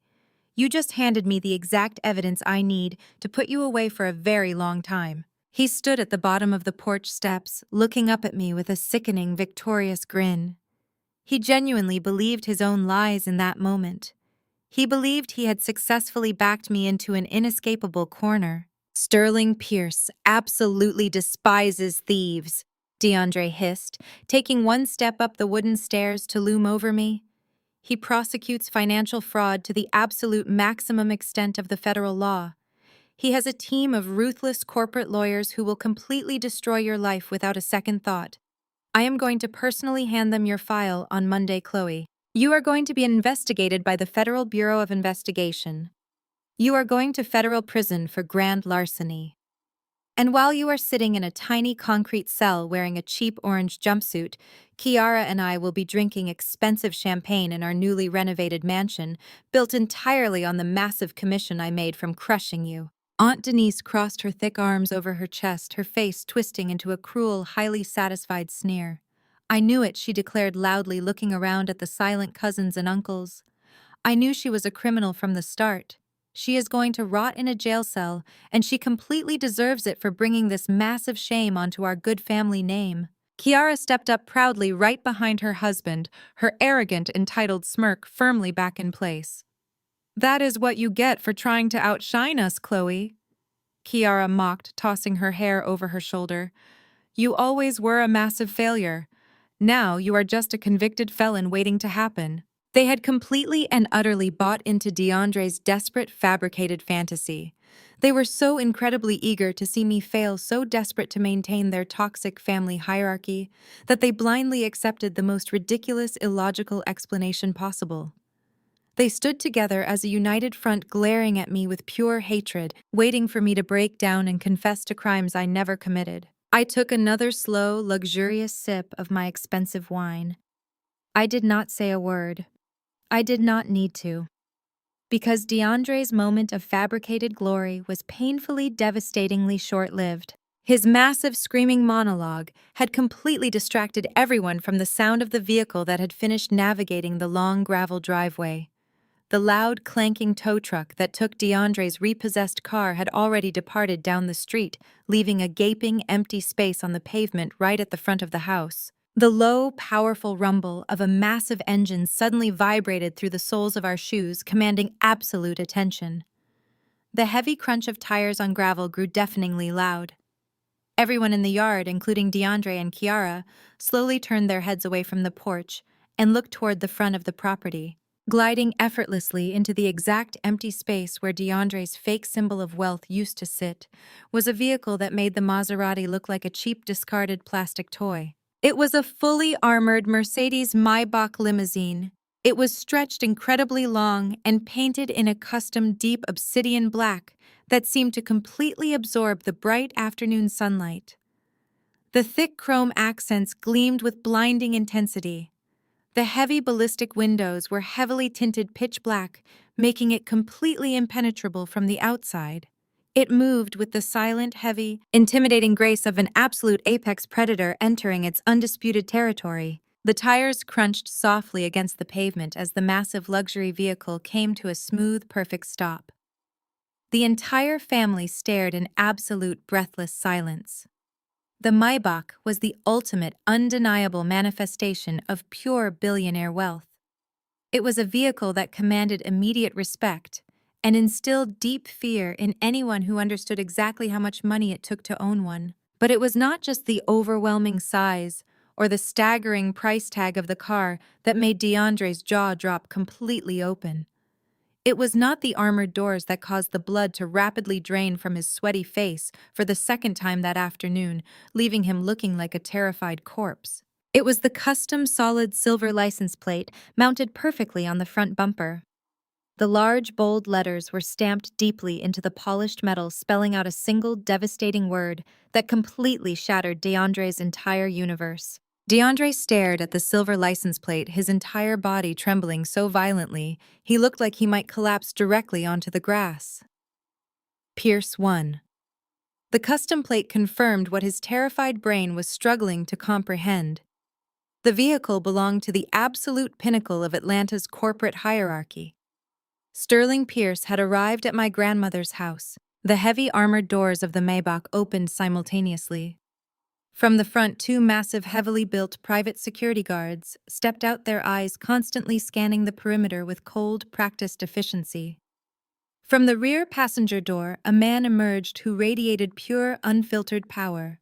You just handed me the exact evidence I need to put you away for a very long time. He stood at the bottom of the porch steps, looking up at me with a sickening, victorious grin. He genuinely believed his own lies in that moment. He believed he had successfully backed me into an inescapable corner. Sterling Pierce absolutely despises thieves, DeAndre hissed, taking one step up the wooden stairs to loom over me. He prosecutes financial fraud to the absolute maximum extent of the federal law. He has a team of ruthless corporate lawyers who will completely destroy your life without a second thought. I am going to personally hand them your file on Monday, Chloe. You are going to be investigated by the Federal Bureau of Investigation. You are going to federal prison for grand larceny. And while you are sitting in a tiny concrete cell wearing a cheap orange jumpsuit, Kiara and I will be drinking expensive champagne in our newly renovated mansion, built entirely on the massive commission I made from crushing you. Aunt Denise crossed her thick arms over her chest, her face twisting into a cruel, highly satisfied sneer. I knew it, she declared loudly, looking around at the silent cousins and uncles. I knew she was a criminal from the start. She is going to rot in a jail cell, and she completely deserves it for bringing this massive shame onto our good family name. Kiara stepped up proudly right behind her husband, her arrogant, entitled smirk firmly back in place. "That is what you get for trying to outshine us, Chloe," Kiara mocked, tossing her hair over her shoulder. "You always were a massive failure. Now you are just a convicted felon waiting to happen." They had completely and utterly bought into DeAndre's desperate, fabricated fantasy. They were so incredibly eager to see me fail, so desperate to maintain their toxic family hierarchy, that they blindly accepted the most ridiculous, illogical explanation possible. They stood together as a united front, glaring at me with pure hatred, waiting for me to break down and confess to crimes I never committed. I took another slow, luxurious sip of my expensive wine. I did not say a word. I did not need to. Because DeAndre's moment of fabricated glory was painfully, devastatingly short-lived. His massive screaming monologue had completely distracted everyone from the sound of the vehicle that had finished navigating the long gravel driveway. The loud, clanking tow truck that took DeAndre's repossessed car had already departed down the street, leaving a gaping, empty space on the pavement right at the front of the house. The low, powerful rumble of a massive engine suddenly vibrated through the soles of our shoes, commanding absolute attention. The heavy crunch of tires on gravel grew deafeningly loud. Everyone in the yard, including DeAndre and Kiara, slowly turned their heads away from the porch and looked toward the front of the property. Gliding effortlessly into the exact empty space where DeAndre's fake symbol of wealth used to sit was a vehicle that made the Maserati look like a cheap, discarded plastic toy. It was a fully armored Mercedes Maybach limousine. It was stretched incredibly long and painted in a custom deep obsidian black that seemed to completely absorb the bright afternoon sunlight. The thick chrome accents gleamed with blinding intensity. The heavy ballistic windows were heavily tinted pitch black, making it completely impenetrable from the outside. It moved with the silent, heavy, intimidating grace of an absolute apex predator entering its undisputed territory. The tires crunched softly against the pavement as the massive luxury vehicle came to a smooth, perfect stop. The entire family stared in absolute, breathless silence. The Maybach was the ultimate, undeniable manifestation of pure billionaire wealth. It was a vehicle that commanded immediate respect and instilled deep fear in anyone who understood exactly how much money it took to own one. But it was not just the overwhelming size or the staggering price tag of the car that made DeAndre's jaw drop completely open. It was not the armored doors that caused the blood to rapidly drain from his sweaty face for the second time that afternoon, leaving him looking like a terrified corpse. It was the custom solid silver license plate mounted perfectly on the front bumper. The large, bold letters were stamped deeply into the polished metal, spelling out a single devastating word that completely shattered DeAndre's entire universe. DeAndre stared at the silver license plate, his entire body trembling so violently he looked like he might collapse directly onto the grass. Pierce 1. The custom plate confirmed what his terrified brain was struggling to comprehend. The vehicle belonged to the absolute pinnacle of Atlanta's corporate hierarchy. Sterling Pierce had arrived at my grandmother's house. The heavy armored doors of the Maybach opened simultaneously. From the front, two massive, heavily built private security guards stepped out, their eyes constantly scanning the perimeter with cold, practiced efficiency. From the rear passenger door, a man emerged who radiated pure, unfiltered power.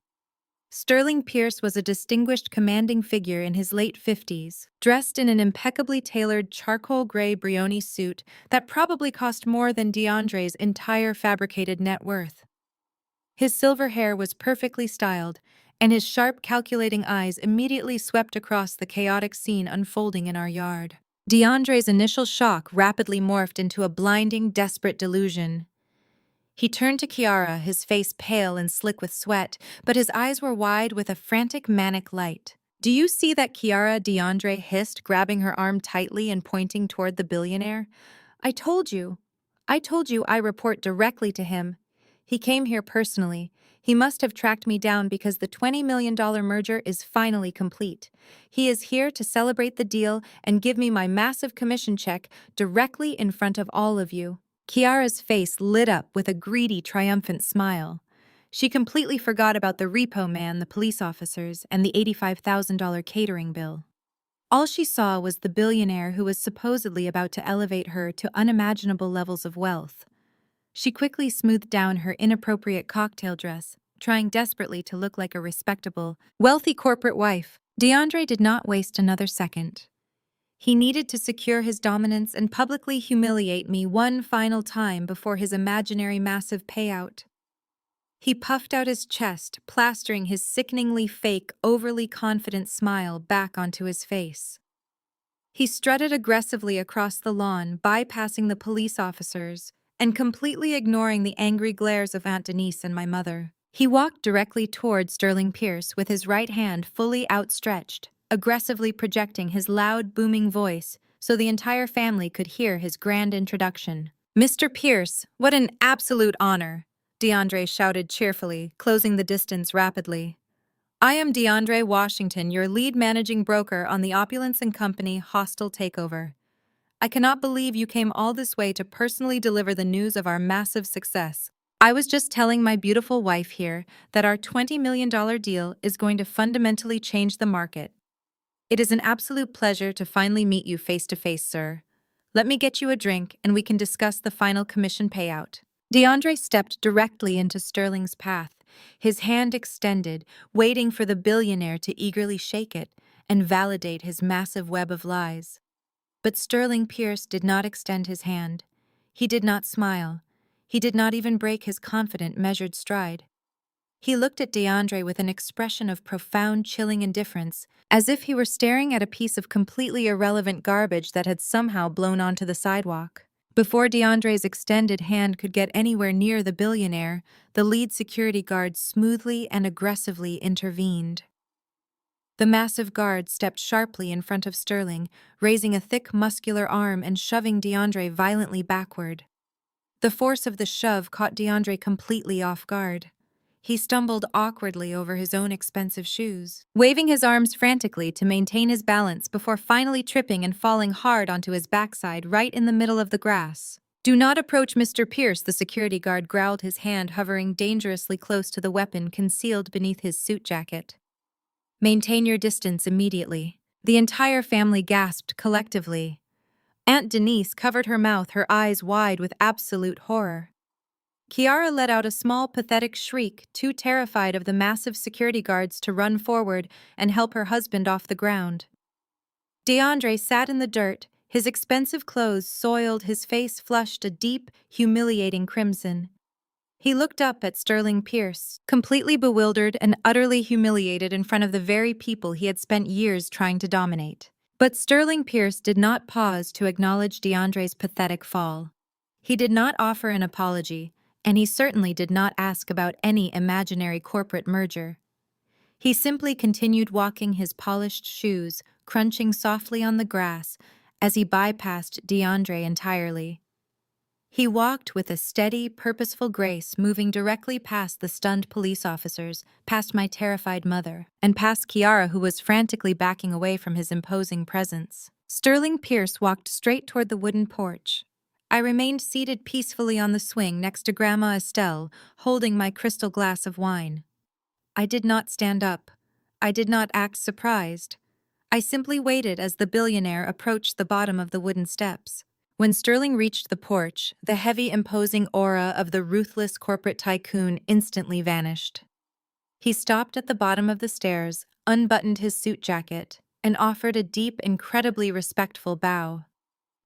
Sterling Pierce was a distinguished, commanding figure in his late 50s, dressed in an impeccably tailored charcoal gray Brioni suit that probably cost more than DeAndre's entire fabricated net worth. His silver hair was perfectly styled, and his sharp, calculating eyes immediately swept across the chaotic scene unfolding in our yard. DeAndre's initial shock rapidly morphed into a blinding, desperate delusion. He turned to Kiara, his face pale and slick with sweat, but his eyes were wide with a frantic, manic light. "Do you see that, Kiara?" DeAndre hissed, grabbing her arm tightly and pointing toward the billionaire. I told you I report directly to him. He came here personally. He must have tracked me down because the $20 million merger is finally complete. He is here to celebrate the deal and give me my massive commission check directly in front of all of you." Kiara's face lit up with a greedy, triumphant smile. She completely forgot about the repo man, the police officers, and the $85,000 catering bill. All she saw was the billionaire who was supposedly about to elevate her to unimaginable levels of wealth. She quickly smoothed down her inappropriate cocktail dress, trying desperately to look like a respectable, wealthy corporate wife. DeAndre did not waste another second. He needed to secure his dominance and publicly humiliate me one final time before his imaginary massive payout. He puffed out his chest, plastering his sickeningly fake, overly confident smile back onto his face. He strutted aggressively across the lawn, bypassing the police officers and completely ignoring the angry glares of Aunt Denise and my mother. He walked directly toward Sterling Pierce with his right hand fully outstretched, aggressively projecting his loud, booming voice so the entire family could hear his grand introduction. "Mr. Pierce, what an absolute honor!" DeAndre shouted cheerfully, closing the distance rapidly. "I am DeAndre Washington, your lead managing broker on the Opulence & Company hostile takeover. I cannot believe you came all this way to personally deliver the news of our massive success. I was just telling my beautiful wife here that our $20 million deal is going to fundamentally change the market. It is an absolute pleasure to finally meet you face to face, sir. Let me get you a drink and we can discuss the final commission payout." DeAndre stepped directly into Sterling's path, his hand extended, waiting for the billionaire to eagerly shake it and validate his massive web of lies. But Sterling Pierce did not extend his hand. He did not smile. He did not even break his confident, measured stride. He looked at DeAndre with an expression of profound, chilling indifference, as if he were staring at a piece of completely irrelevant garbage that had somehow blown onto the sidewalk. Before DeAndre's extended hand could get anywhere near the billionaire, the lead security guard smoothly and aggressively intervened. The massive guard stepped sharply in front of Sterling, raising a thick, muscular arm and shoving DeAndre violently backward. The force of the shove caught DeAndre completely off guard. He stumbled awkwardly over his own expensive shoes, waving his arms frantically to maintain his balance before finally tripping and falling hard onto his backside right in the middle of the grass. "Do not approach Mr. Pierce," the security guard growled, his hand hovering dangerously close to the weapon concealed beneath his suit jacket. "Maintain your distance immediately." The entire family gasped collectively. Aunt Denise covered her mouth, her eyes wide with absolute horror. Kiara let out a small, pathetic shriek, too terrified of the massive security guards to run forward and help her husband off the ground. DeAndre sat in the dirt, his expensive clothes soiled, his face flushed a deep, humiliating crimson. He looked up at Sterling Pierce, completely bewildered and utterly humiliated in front of the very people he had spent years trying to dominate. But Sterling Pierce did not pause to acknowledge DeAndre's pathetic fall. He did not offer an apology, and he certainly did not ask about any imaginary corporate merger. He simply continued walking his polished shoes, crunching softly on the grass, as he bypassed DeAndre entirely. He walked with a steady, purposeful grace, moving directly past the stunned police officers, past my terrified mother, and past Kiara, who was frantically backing away from his imposing presence. Sterling Pierce walked straight toward the wooden porch. I remained seated peacefully on the swing next to Grandma Estelle, holding my crystal glass of wine. I did not stand up. I did not act surprised. I simply waited as the billionaire approached the bottom of the wooden steps. When Sterling reached the porch, the heavy, imposing aura of the ruthless corporate tycoon instantly vanished. He stopped at the bottom of the stairs, unbuttoned his suit jacket, and offered a deep, incredibly respectful bow.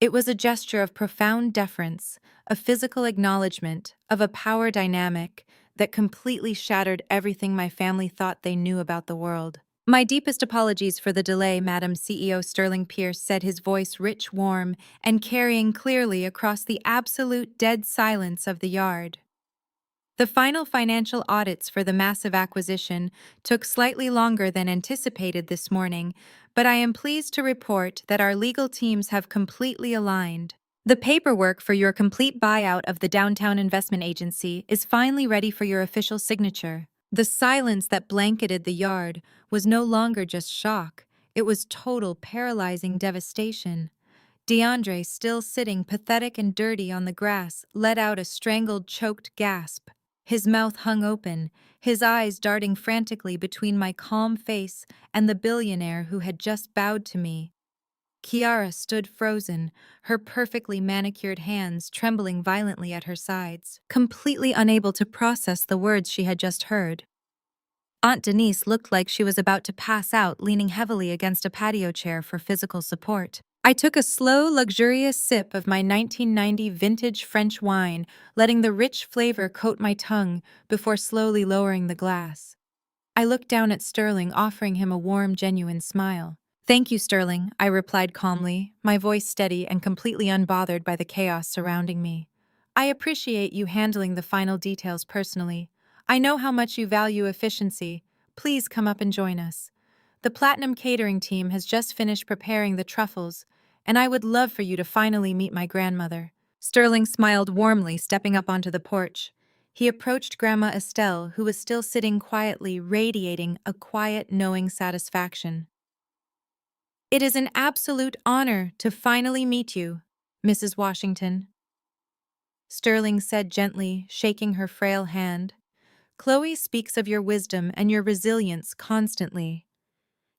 It was a gesture of profound deference, a physical acknowledgement of a power dynamic that completely shattered everything my family thought they knew about the world. "My deepest apologies for the delay," Madam CEO Sterling Pierce said, his voice rich, warm, and carrying clearly across the absolute dead silence of the yard. The final financial audits for the massive acquisition took slightly longer than anticipated this morning, but I am pleased to report that our legal teams have completely aligned. The paperwork for your complete buyout of the Downtown Investment Agency is finally ready for your official signature. The silence that blanketed the yard was no longer just shock, it was total, paralyzing devastation. DeAndre, still sitting pathetic and dirty on the grass, let out a strangled, choked gasp. His mouth hung open, his eyes darting frantically between my calm face and the billionaire who had just bowed to me. Kiara stood frozen, her perfectly manicured hands trembling violently at her sides, completely unable to process the words she had just heard. Aunt Denise looked like she was about to pass out, leaning heavily against a patio chair for physical support. I took a slow, luxurious sip of my 1990 vintage French wine, letting the rich flavor coat my tongue before slowly lowering the glass. I looked down at Sterling, offering him a warm, genuine smile. "Thank you, Sterling," I replied calmly, my voice steady and completely unbothered by the chaos surrounding me. "I appreciate you handling the final details personally. I know how much you value efficiency. Please come up and join us. The Platinum Catering team has just finished preparing the truffles, and I would love for you to finally meet my grandmother." Sterling smiled warmly, stepping up onto the porch. He approached Grandma Estelle, who was still sitting quietly, radiating a quiet, knowing satisfaction. "It is an absolute honor to finally meet you, Mrs. Washington," Sterling said gently, shaking her frail hand. "Chloe speaks of your wisdom and your resilience constantly.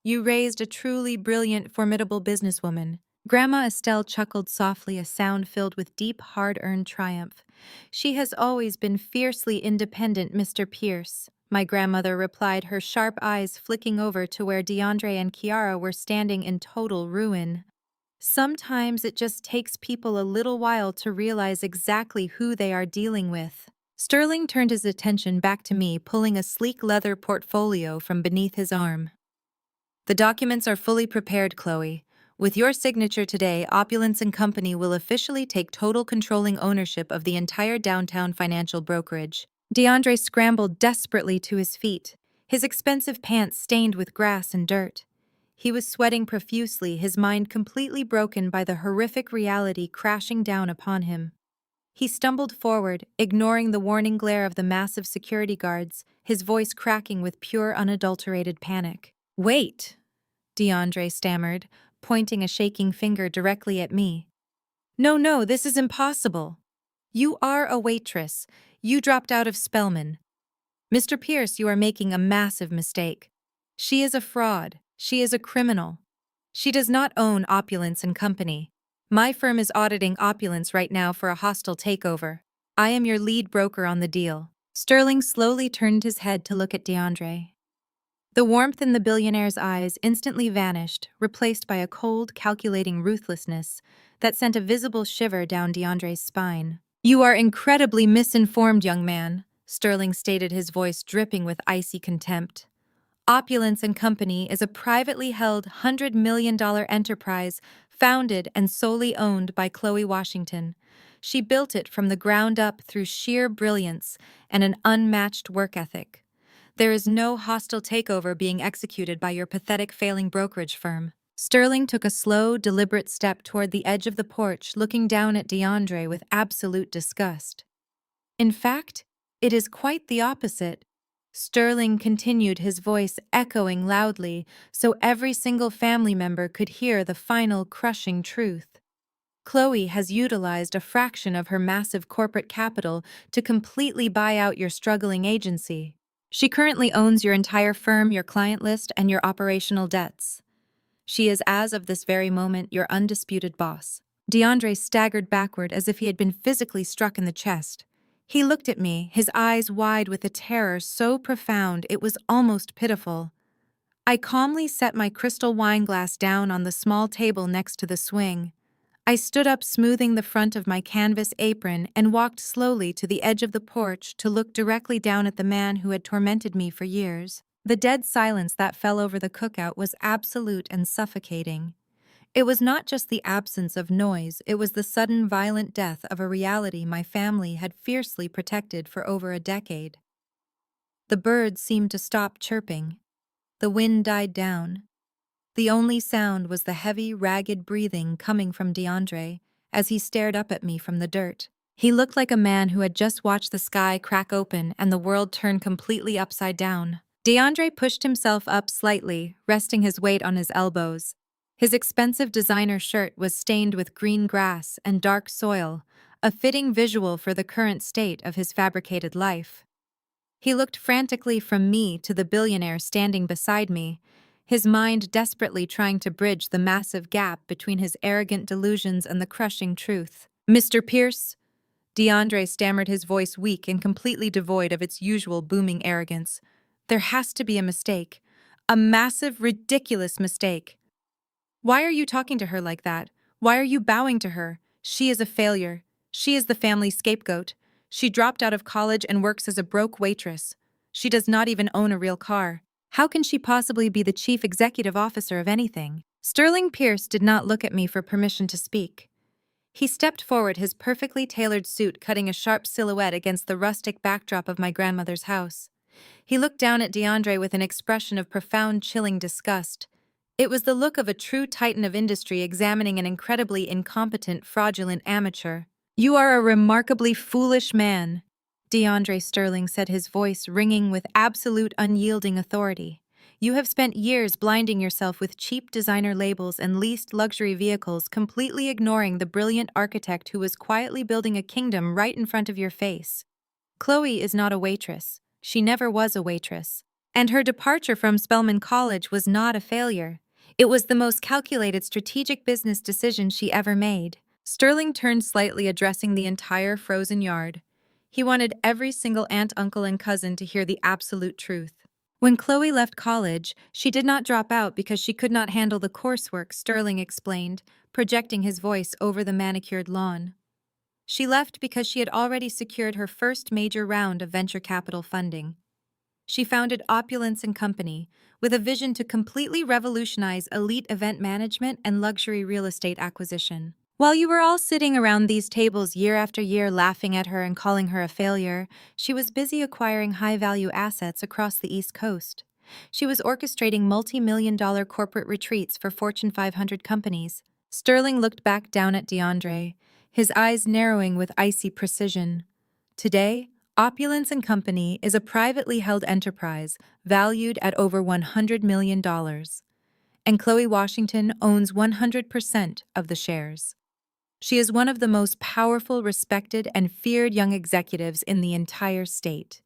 You raised a truly brilliant, formidable businesswoman." Grandma Estelle chuckled softly, a sound filled with deep, hard-earned triumph. "She has always been fiercely independent, Mr. Pierce," my grandmother replied, her sharp eyes flicking over to where DeAndre and Kiara were standing in total ruin. "Sometimes it just takes people a little while to realize exactly who they are dealing with." Sterling turned his attention back to me, pulling a sleek leather portfolio from beneath his arm. "The documents are fully prepared, Chloe. With your signature today, Opulence and Company will officially take total controlling ownership of the entire downtown financial brokerage." DeAndre scrambled desperately to his feet, his expensive pants stained with grass and dirt. He was sweating profusely, his mind completely broken by the horrific reality crashing down upon him. He stumbled forward, ignoring the warning glare of the massive security guards, his voice cracking with pure, unadulterated panic. "Wait," DeAndre stammered, pointing a shaking finger directly at me. "No, no, this is impossible. You are a waitress. You dropped out of Spelman. Mr. Pierce, you are making a massive mistake. She is a fraud. She is a criminal. She does not own Opulence and Company. My firm is auditing Opulence right now for a hostile takeover. I am your lead broker on the deal." Sterling slowly turned his head to look at DeAndre. The warmth in the billionaire's eyes instantly vanished, replaced by a cold, calculating ruthlessness that sent a visible shiver down DeAndre's spine. "You are incredibly misinformed, young man," Sterling stated, his voice dripping with icy contempt. "Opulence and Company is a privately held $100 million enterprise founded and solely owned by Chloe Washington. She built it from the ground up through sheer brilliance and an unmatched work ethic. There is no hostile takeover being executed by your pathetic failing brokerage firm." Sterling took a slow, deliberate step toward the edge of the porch, looking down at DeAndre with absolute disgust. "In fact, it is quite the opposite," Sterling continued, his voice echoing loudly so every single family member could hear the final crushing truth. "Chloe has utilized a fraction of her massive corporate capital to completely buy out your struggling agency. She currently owns your entire firm, your client list, and your operational debts. She is, as of this very moment, your undisputed boss." DeAndre staggered backward as if he had been physically struck in the chest. He looked at me, his eyes wide with a terror so profound it was almost pitiful. I calmly set my crystal wine glass down on the small table next to the swing. I stood up, smoothing the front of my canvas apron, and walked slowly to the edge of the porch to look directly down at the man who had tormented me for years. The dead silence that fell over the cookout was absolute and suffocating. It was not just the absence of noise, it was the sudden, violent death of a reality my family had fiercely protected for over a decade. The birds seemed to stop chirping. The wind died down. The only sound was the heavy, ragged breathing coming from DeAndre as he stared up at me from the dirt. He looked like a man who had just watched the sky crack open and the world turn completely upside down. DeAndre pushed himself up slightly, resting his weight on his elbows. His expensive designer shirt was stained with green grass and dark soil, a fitting visual for the current state of his fabricated life. He looked frantically from me to the billionaire standing beside me, his mind desperately trying to bridge the massive gap between his arrogant delusions and the crushing truth. "Mr. Pierce?" DeAndre stammered, his voice weak and completely devoid of its usual booming arrogance. "There has to be a mistake. A massive, ridiculous mistake. Why are you talking to her like that? Why are you bowing to her? She is a failure. She is the family scapegoat. She dropped out of college and works as a broke waitress. She does not even own a real car. How can she possibly be the chief executive officer of anything?" Sterling Pierce did not look at me for permission to speak. He stepped forward, his perfectly tailored suit cutting a sharp silhouette against the rustic backdrop of my grandmother's house. He looked down at DeAndre with an expression of profound, chilling disgust. It was the look of a true titan of industry examining an incredibly incompetent, fraudulent amateur. "You are a remarkably foolish man," DeAndre Sterling said, his voice ringing with absolute unyielding authority. "You have spent years blinding yourself with cheap designer labels and leased luxury vehicles, completely ignoring the brilliant architect who was quietly building a kingdom right in front of your face. Chloe is not a waitress. She never was a waitress. And her departure from Spelman College was not a failure. It was the most calculated strategic business decision she ever made." Sterling turned slightly, addressing the entire frozen yard. He wanted every single aunt, uncle, and cousin to hear the absolute truth. "When Chloe left college, she did not drop out because she could not handle the coursework," Sterling explained, projecting his voice over the manicured lawn. "She left because she had already secured her first major round of venture capital funding. She founded Opulence and Company, with a vision to completely revolutionize elite event management and luxury real estate acquisition. While you were all sitting around these tables year after year laughing at her and calling her a failure, she was busy acquiring high-value assets across the East Coast. She was orchestrating multi-million-dollar corporate retreats for Fortune 500 companies." Sterling looked back down at DeAndre, his eyes narrowing with icy precision. "Today, Opulence and Company is a privately held enterprise valued at over $100 million, and Chloe Washington owns 100% of the shares. She is one of the most powerful, respected, and feared young executives in the entire state.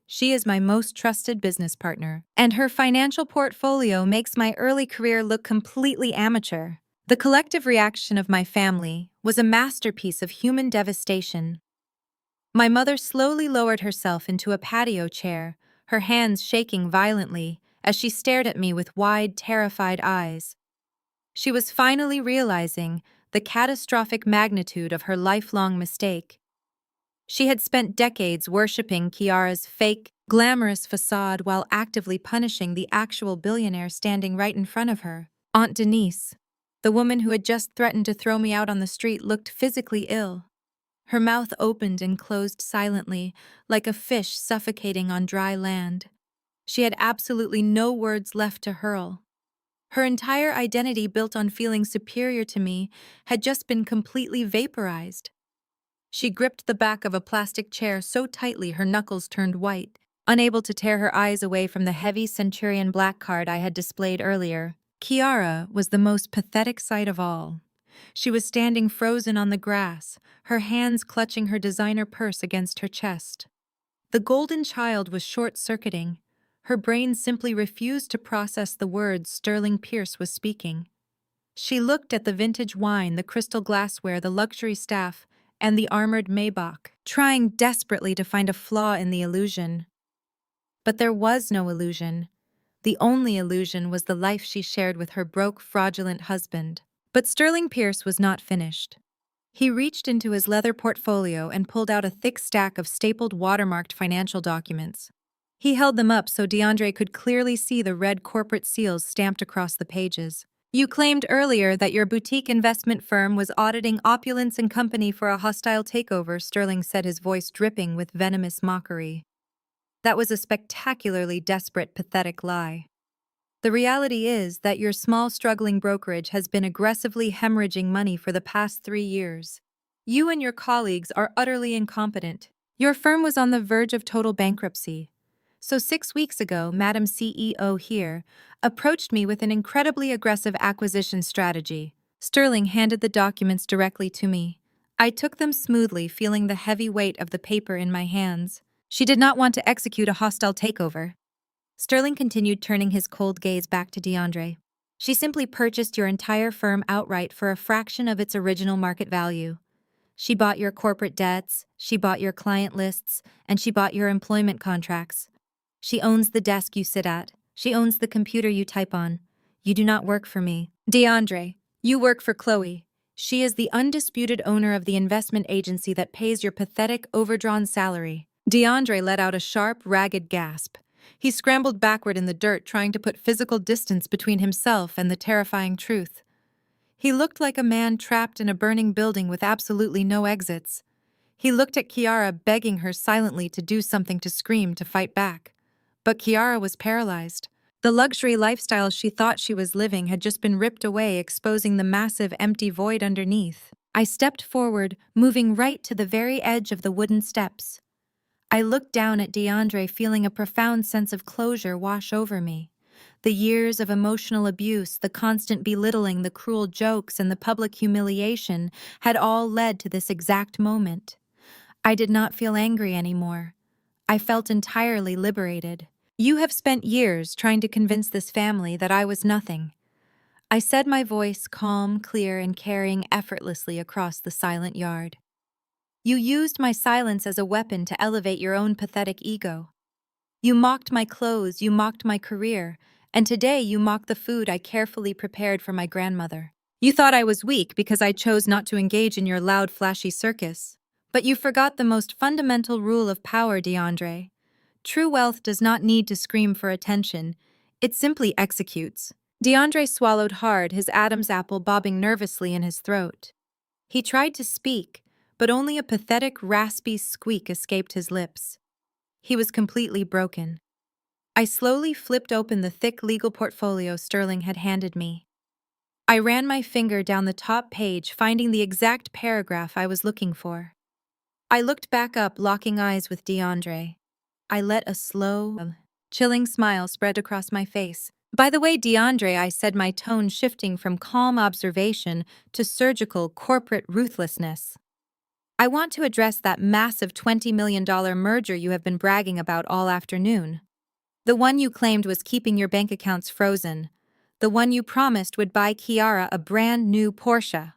She is my most trusted business partner, and her financial portfolio makes my early career look completely amateur." The collective reaction of my family was a masterpiece of human devastation. My mother slowly lowered herself into a patio chair, her hands shaking violently as she stared at me with wide, terrified eyes. She was finally realizing the catastrophic magnitude of her lifelong mistake. She had spent decades worshipping Kiara's fake, glamorous facade while actively punishing the actual billionaire standing right in front of her. Aunt Denise, the woman who had just threatened to throw me out on the street, looked physically ill. Her mouth opened and closed silently, like a fish suffocating on dry land. She had absolutely no words left to hurl. Her entire identity, built on feeling superior to me, had just been completely vaporized. She gripped the back of a plastic chair so tightly her knuckles turned white, unable to tear her eyes away from the heavy Centurion black card I had displayed earlier. Kiara was the most pathetic sight of all. She was standing frozen on the grass, her hands clutching her designer purse against her chest. The golden child was short-circuiting. Her brain simply refused to process the words Sterling Pierce was speaking. She looked at the vintage wine, the crystal glassware, the luxury staff, and the armored Maybach, trying desperately to find a flaw in the illusion. But there was no illusion. The only illusion was the life she shared with her broke, fraudulent husband. But Sterling Pierce was not finished. He reached into his leather portfolio and pulled out a thick stack of stapled, watermarked financial documents. He held them up so DeAndre could clearly see the red corporate seals stamped across the pages. "You claimed earlier that your boutique investment firm was auditing Opulence and Company for a hostile takeover," Sterling said, his voice dripping with venomous mockery. "That was a spectacularly desperate, pathetic lie. The reality is that your small, struggling brokerage has been aggressively hemorrhaging money for the past 3 years. You and your colleagues are utterly incompetent. Your firm was on the verge of total bankruptcy. So 6 weeks ago, Madam CEO here approached me with an incredibly aggressive acquisition strategy. Sterling handed the documents directly to me. I took them smoothly, feeling the heavy weight of the paper in my hands. She did not want to execute a hostile takeover. Sterling continued, turning his cold gaze back to DeAndre. She simply purchased your entire firm outright for a fraction of its original market value. She bought your corporate debts, she bought your client lists, and she bought your employment contracts. She owns the desk you sit at. She owns the computer you type on. You do not work for me. DeAndre, you work for Chloe. She is the undisputed owner of the investment agency that pays your pathetic, overdrawn salary. DeAndre let out a sharp, ragged gasp. He scrambled backward in the dirt, trying to put physical distance between himself and the terrifying truth. He looked like a man trapped in a burning building with absolutely no exits. He looked at Kiara, begging her silently to do something, to scream, to fight back. But Kiara was paralyzed. The luxury lifestyle she thought she was living had just been ripped away, exposing the massive, empty void underneath. I stepped forward, moving right to the very edge of the wooden steps. I looked down at DeAndre, feeling a profound sense of closure wash over me. The years of emotional abuse, the constant belittling, the cruel jokes, and the public humiliation had all led to this exact moment. I did not feel angry anymore. I felt entirely liberated. You have spent years trying to convince this family that I was nothing. I said, my voice calm, clear, and carrying effortlessly across the silent yard. You used my silence as a weapon to elevate your own pathetic ego. You mocked my clothes, you mocked my career, and today you mock the food I carefully prepared for my grandmother. You thought I was weak because I chose not to engage in your loud, flashy circus. But you forgot the most fundamental rule of power, DeAndre. True wealth does not need to scream for attention. It simply executes. DeAndre swallowed hard, his Adam's apple bobbing nervously in his throat. He tried to speak, but only a pathetic, raspy squeak escaped his lips. He was completely broken. I slowly flipped open the thick legal portfolio Sterling had handed me. I ran my finger down the top page, finding the exact paragraph I was looking for. I looked back up, locking eyes with DeAndre. I let a slow, chilling smile spread across my face. By the way, DeAndre, I said, my tone shifting from calm observation to surgical corporate ruthlessness. I want to address that massive $20 million merger you have been bragging about all afternoon. The one you claimed was keeping your bank accounts frozen. The one you promised would buy Kiara a brand new Porsche.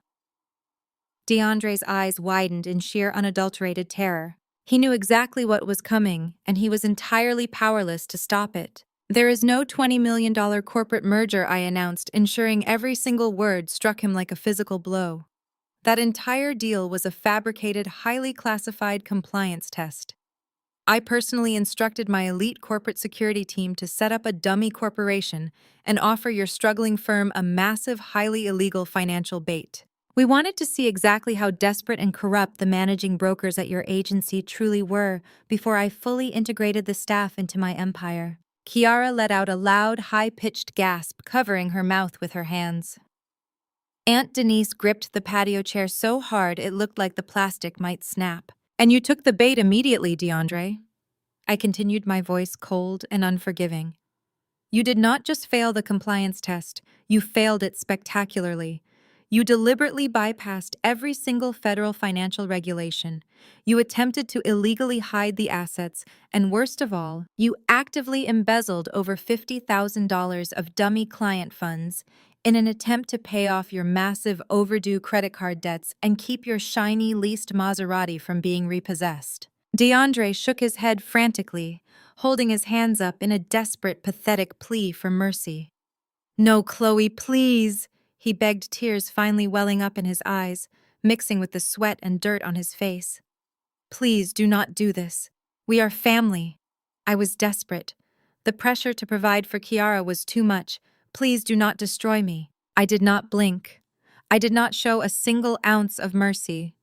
DeAndre's eyes widened in sheer unadulterated terror. He knew exactly what was coming, and he was entirely powerless to stop it. There is no $20 million corporate merger, I announced, ensuring every single word struck him like a physical blow. That entire deal was a fabricated, highly classified compliance test. I personally instructed my elite corporate security team to set up a dummy corporation and offer your struggling firm a massive, highly illegal financial bait. We wanted to see exactly how desperate and corrupt the managing brokers at your agency truly were before I fully integrated the staff into my empire. Kiara let out a loud, high-pitched gasp, covering her mouth with her hands. Aunt Denise gripped the patio chair so hard it looked like the plastic might snap. And you took the bait immediately, DeAndre. I continued, my voice cold and unforgiving. You did not just fail the compliance test, you failed it spectacularly. You deliberately bypassed every single federal financial regulation. You attempted to illegally hide the assets, and worst of all, you actively embezzled over $50,000 of dummy client funds in an attempt to pay off your massive overdue credit card debts and keep your shiny leased Maserati from being repossessed. DeAndre shook his head frantically, holding his hands up in a desperate, pathetic plea for mercy. No, Chloe, please, he begged, tears finally welling up in his eyes, mixing with the sweat and dirt on his face. Please do not do this. We are family. I was desperate. The pressure to provide for Kiara was too much. Please do not destroy me. I did not blink. I did not show a single ounce of mercy.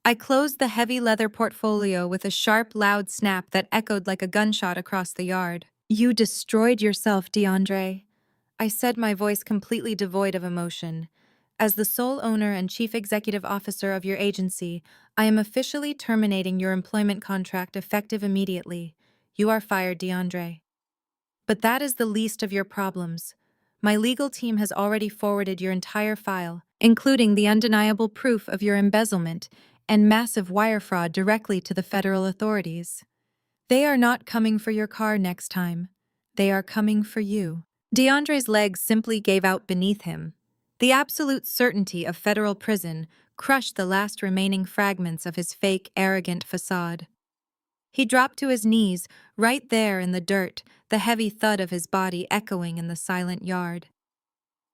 I closed the heavy leather portfolio with a sharp, loud snap that echoed like a gunshot across the yard. You destroyed yourself, DeAndre, I said, my voice completely devoid of emotion. As the sole owner and chief executive officer of your agency, I am officially terminating your employment contract effective immediately. You are fired, DeAndre. But that is the least of your problems. My legal team has already forwarded your entire file, including the undeniable proof of your embezzlement and massive wire fraud directly to the federal authorities. They are not coming for your car next time. They are coming for you. DeAndre's legs simply gave out beneath him. The absolute certainty of federal prison crushed the last remaining fragments of his fake, arrogant facade. He dropped to his knees, right there in the dirt, the heavy thud of his body echoing in the silent yard.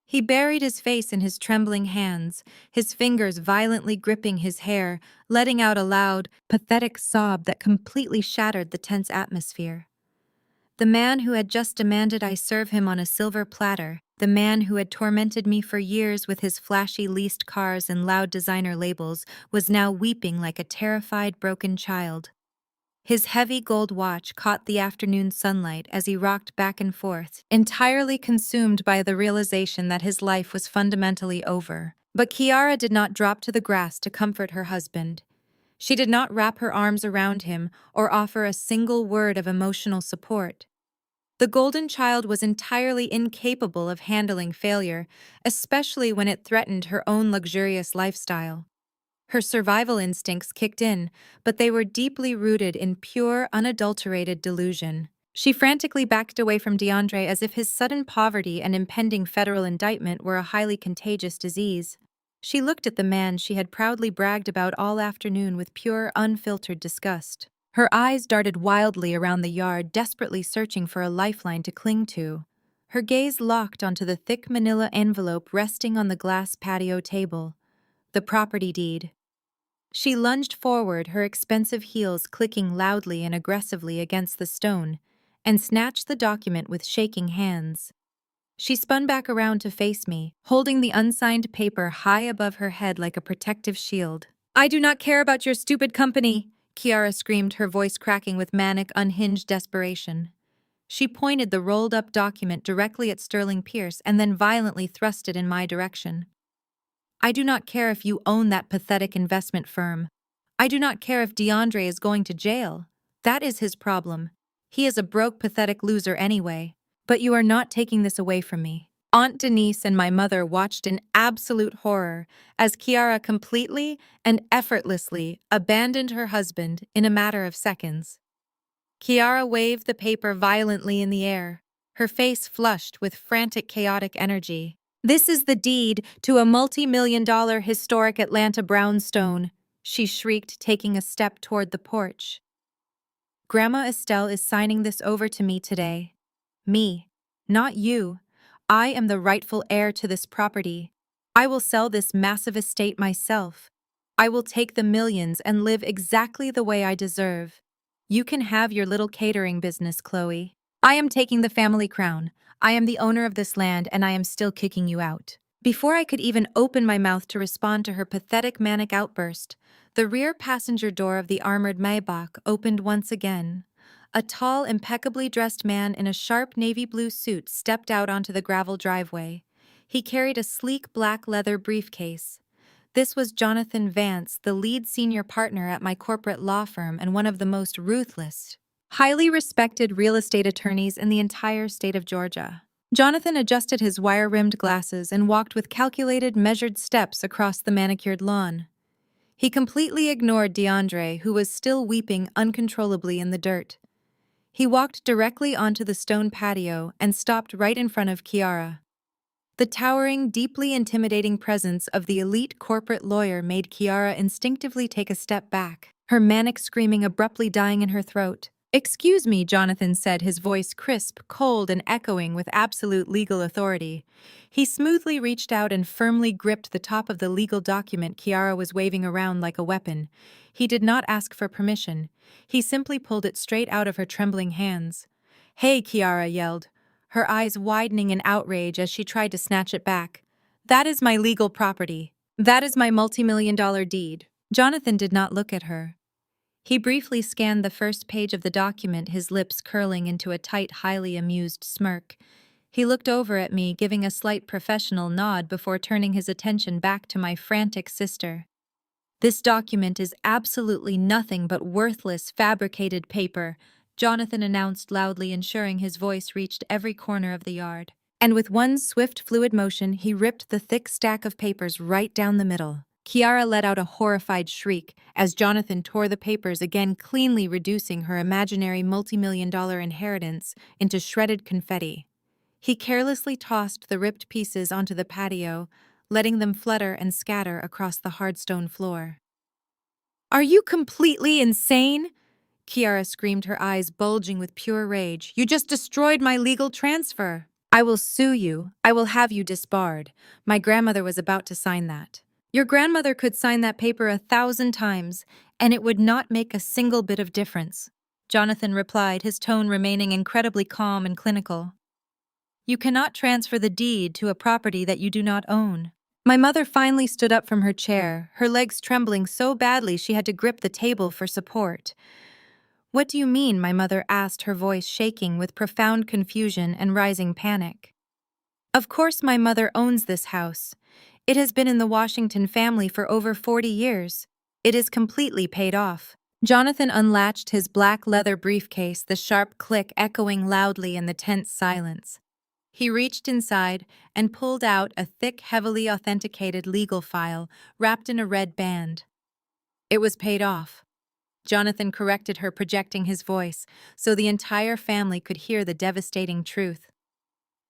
He buried his face in his trembling hands, his fingers violently gripping his hair, letting out a loud, pathetic sob that completely shattered the tense atmosphere. The man who had just demanded I serve him on a silver platter, the man who had tormented me for years with his flashy leased cars and loud designer labels, was now weeping like a terrified, broken child. His heavy gold watch caught the afternoon sunlight as he rocked back and forth, entirely consumed by the realization that his life was fundamentally over. But Kiara did not drop to the grass to comfort her husband. She did not wrap her arms around him or offer a single word of emotional support. The golden child was entirely incapable of handling failure, especially when it threatened her own luxurious lifestyle. Her survival instincts kicked in, but they were deeply rooted in pure, unadulterated delusion. She frantically backed away from DeAndre as if his sudden poverty and impending federal indictment were a highly contagious disease. She looked at the man she had proudly bragged about all afternoon with pure, unfiltered disgust. Her eyes darted wildly around the yard, desperately searching for a lifeline to cling to. Her gaze locked onto the thick manila envelope resting on the glass patio table. The property deed. She lunged forward, her expensive heels clicking loudly and aggressively against the stone, and snatched the document with shaking hands. She spun back around to face me, holding the unsigned paper high above her head like a protective shield. "I do not care about your stupid company," Kiara screamed, her voice cracking with manic, unhinged desperation. She pointed the rolled-up document directly at Sterling Pierce and then violently thrust it in my direction. "I do not care if you own that pathetic investment firm. I do not care if DeAndre is going to jail. That is his problem. He is a broke, pathetic loser anyway. But you are not taking this away from me." Aunt Denise and my mother watched in absolute horror as Kiara completely and effortlessly abandoned her husband in a matter of seconds. Kiara waved the paper violently in the air, her face flushed with frantic, chaotic energy. "This is the deed to a multi-million-dollar historic Atlanta brownstone," she shrieked, taking a step toward the porch. "Grandma Estelle is signing this over to me today. Me, not you. I am the rightful heir to this property. I will sell this massive estate myself. I will take the millions and live exactly the way I deserve. You can have your little catering business, Chloe. I am taking the family crown. I am the owner of this land and I am still kicking you out." Before I could even open my mouth to respond to her pathetic manic outburst, the rear passenger door of the armored Maybach opened once again. A tall, impeccably dressed man in a sharp navy blue suit stepped out onto the gravel driveway. He carried a sleek black leather briefcase. This was Jonathan Vance, the lead senior partner at my corporate law firm and one of the most ruthless, highly respected real estate attorneys in the entire state of Georgia. Jonathan adjusted his wire-rimmed glasses and walked with calculated, measured steps across the manicured lawn. He completely ignored DeAndre, who was still weeping uncontrollably in the dirt. He walked directly onto the stone patio and stopped right in front of Kiara. The towering, deeply intimidating presence of the elite corporate lawyer made Kiara instinctively take a step back, her manic screaming abruptly dying in her throat. "Excuse me," Jonathan said, his voice crisp, cold, and echoing with absolute legal authority. He smoothly reached out and firmly gripped the top of the legal document Kiara was waving around like a weapon. He did not ask for permission. He simply pulled it straight out of her trembling hands. "Hey," Kiara yelled, her eyes widening in outrage as she tried to snatch it back. "That is my legal property. That is my multi-million-dollar deed." Jonathan did not look at her. He briefly scanned the first page of the document, his lips curling into a tight, highly amused smirk. He looked over at me, giving a slight professional nod before turning his attention back to my frantic sister. "This document is absolutely nothing but worthless, fabricated paper. Jonathan announced loudly, ensuring his voice reached every corner of the yard. And with one swift, fluid motion, he ripped the thick stack of papers right down the middle. Kiara let out a horrified shriek as Jonathan tore the papers again, cleanly reducing her imaginary multi-million-dollar inheritance into shredded confetti. He carelessly tossed the ripped pieces onto the patio, letting them flutter and scatter across the hard stone floor. "Are you completely insane?" Kiara screamed, her eyes bulging with pure rage. "You just destroyed my legal transfer. I will sue you. I will have you disbarred. My grandmother was about to sign that." "Your grandmother could sign that paper 1,000 times, and it would not make a single bit of difference," Jonathan replied, his tone remaining incredibly calm and clinical. "You cannot transfer the deed to a property that you do not own." My mother finally stood up from her chair, her legs trembling so badly she had to grip the table for support. "What do you mean?" my mother asked, her voice shaking with profound confusion and rising panic. "Of course my mother owns this house. It has been in the Washington family for over 40 years. It is completely paid off." Jonathan unlatched his black leather briefcase, the sharp click echoing loudly in the tense silence. He reached inside and pulled out a thick, heavily authenticated legal file wrapped in a red band. "It was paid off," Jonathan corrected her, projecting his voice so the entire family could hear the devastating truth.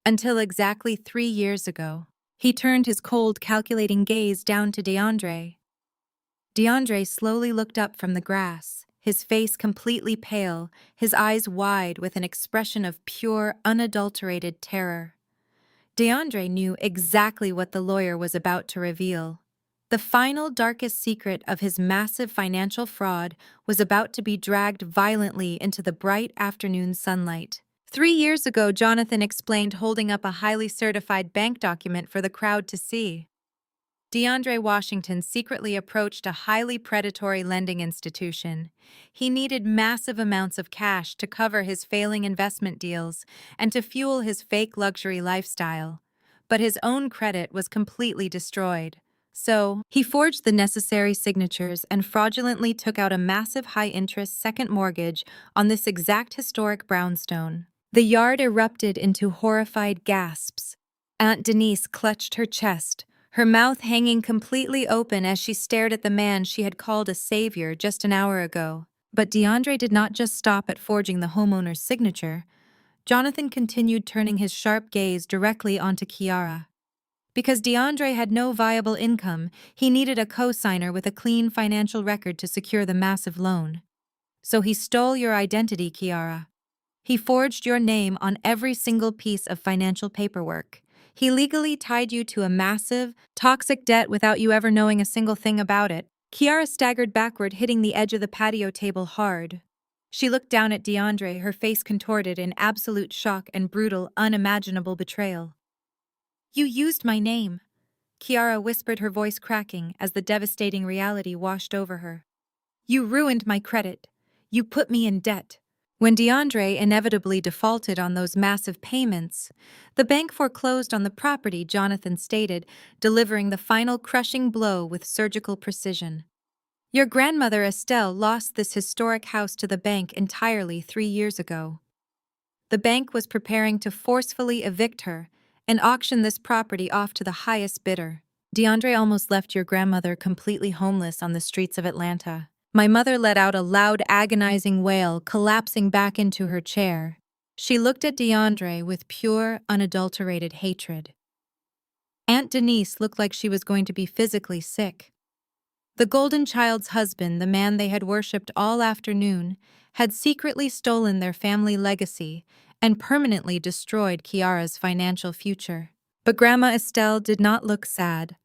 "Until exactly 3 years ago." He turned his cold, calculating gaze down to DeAndre. DeAndre slowly looked up from the grass, his face completely pale, his eyes wide with an expression of pure, unadulterated terror. DeAndre knew exactly what the lawyer was about to reveal. The final, darkest secret of his massive financial fraud was about to be dragged violently into the bright afternoon sunlight. 3 years ago, Jonathan explained, holding up a highly certified bank document for the crowd to see. DeAndre Washington secretly approached a highly predatory lending institution. He needed massive amounts of cash to cover his failing investment deals and to fuel his fake luxury lifestyle. But his own credit was completely destroyed. So, he forged the necessary signatures and fraudulently took out a massive high-interest second mortgage on this exact historic brownstone. The yard erupted into horrified gasps. Aunt Denise clutched her chest, her mouth hanging completely open as she stared at the man she had called a savior just an hour ago. But DeAndre did not just stop at forging the homeowner's signature. Jonathan continued, turning his sharp gaze directly onto Kiara. Because DeAndre had no viable income, he needed a co-signer with a clean financial record to secure the massive loan. "So he stole your identity, Kiara. He forged your name on every single piece of financial paperwork. He legally tied you to a massive, toxic debt without you ever knowing a single thing about it." Kiara staggered backward, hitting the edge of the patio table hard. She looked down at DeAndre, her face contorted in absolute shock and brutal, unimaginable betrayal. "You used my name," Kiara whispered, her voice cracking as the devastating reality washed over her. "You ruined my credit. You put me in debt." When DeAndre inevitably defaulted on those massive payments, the bank foreclosed on the property, Jonathan stated, delivering the final crushing blow with surgical precision. "Your grandmother Estelle lost this historic house to the bank entirely 3 years ago. The bank was preparing to forcefully evict her and auction this property off to the highest bidder. DeAndre almost left your grandmother completely homeless on the streets of Atlanta." My mother let out a loud, agonizing wail, collapsing back into her chair. She looked at DeAndre with pure, unadulterated hatred. Aunt Denise looked like she was going to be physically sick. The golden child's husband, the man they had worshipped all afternoon, had secretly stolen their family legacy and permanently destroyed Kiara's financial future. But Grandma Estelle did not look sad.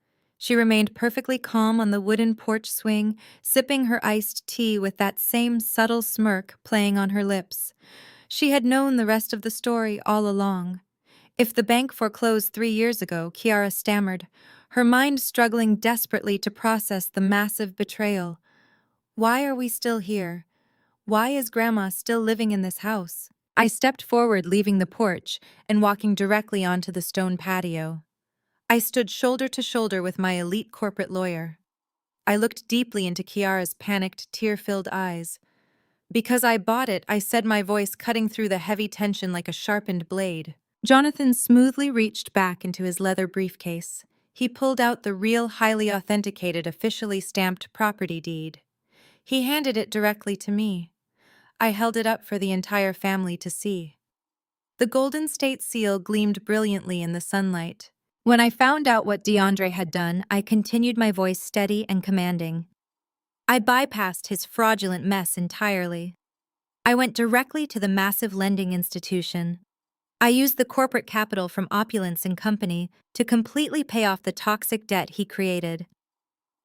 She remained perfectly calm on the wooden porch swing, sipping her iced tea with that same subtle smirk playing on her lips. She had known the rest of the story all along. "If the bank foreclosed 3 years ago," Kiara stammered, her mind struggling desperately to process the massive betrayal. "Why are we still here? Why is Grandma still living in this house?" I stepped forward, leaving the porch and walking directly onto the stone patio. I stood shoulder to shoulder with my elite corporate lawyer. I looked deeply into Kiara's panicked, tear-filled eyes. Because I bought it, I said, my voice cutting through the heavy tension like a sharpened blade. Jonathan smoothly reached back into his leather briefcase. He pulled out the real, highly authenticated, officially stamped property deed. He handed it directly to me. I held it up for the entire family to see. The Golden State seal gleamed brilliantly in the sunlight. When I found out what DeAndre had done, I continued, my voice steady and commanding. I bypassed his fraudulent mess entirely. I went directly to the massive lending institution. I used the corporate capital from Opulence and Company to completely pay off the toxic debt he created.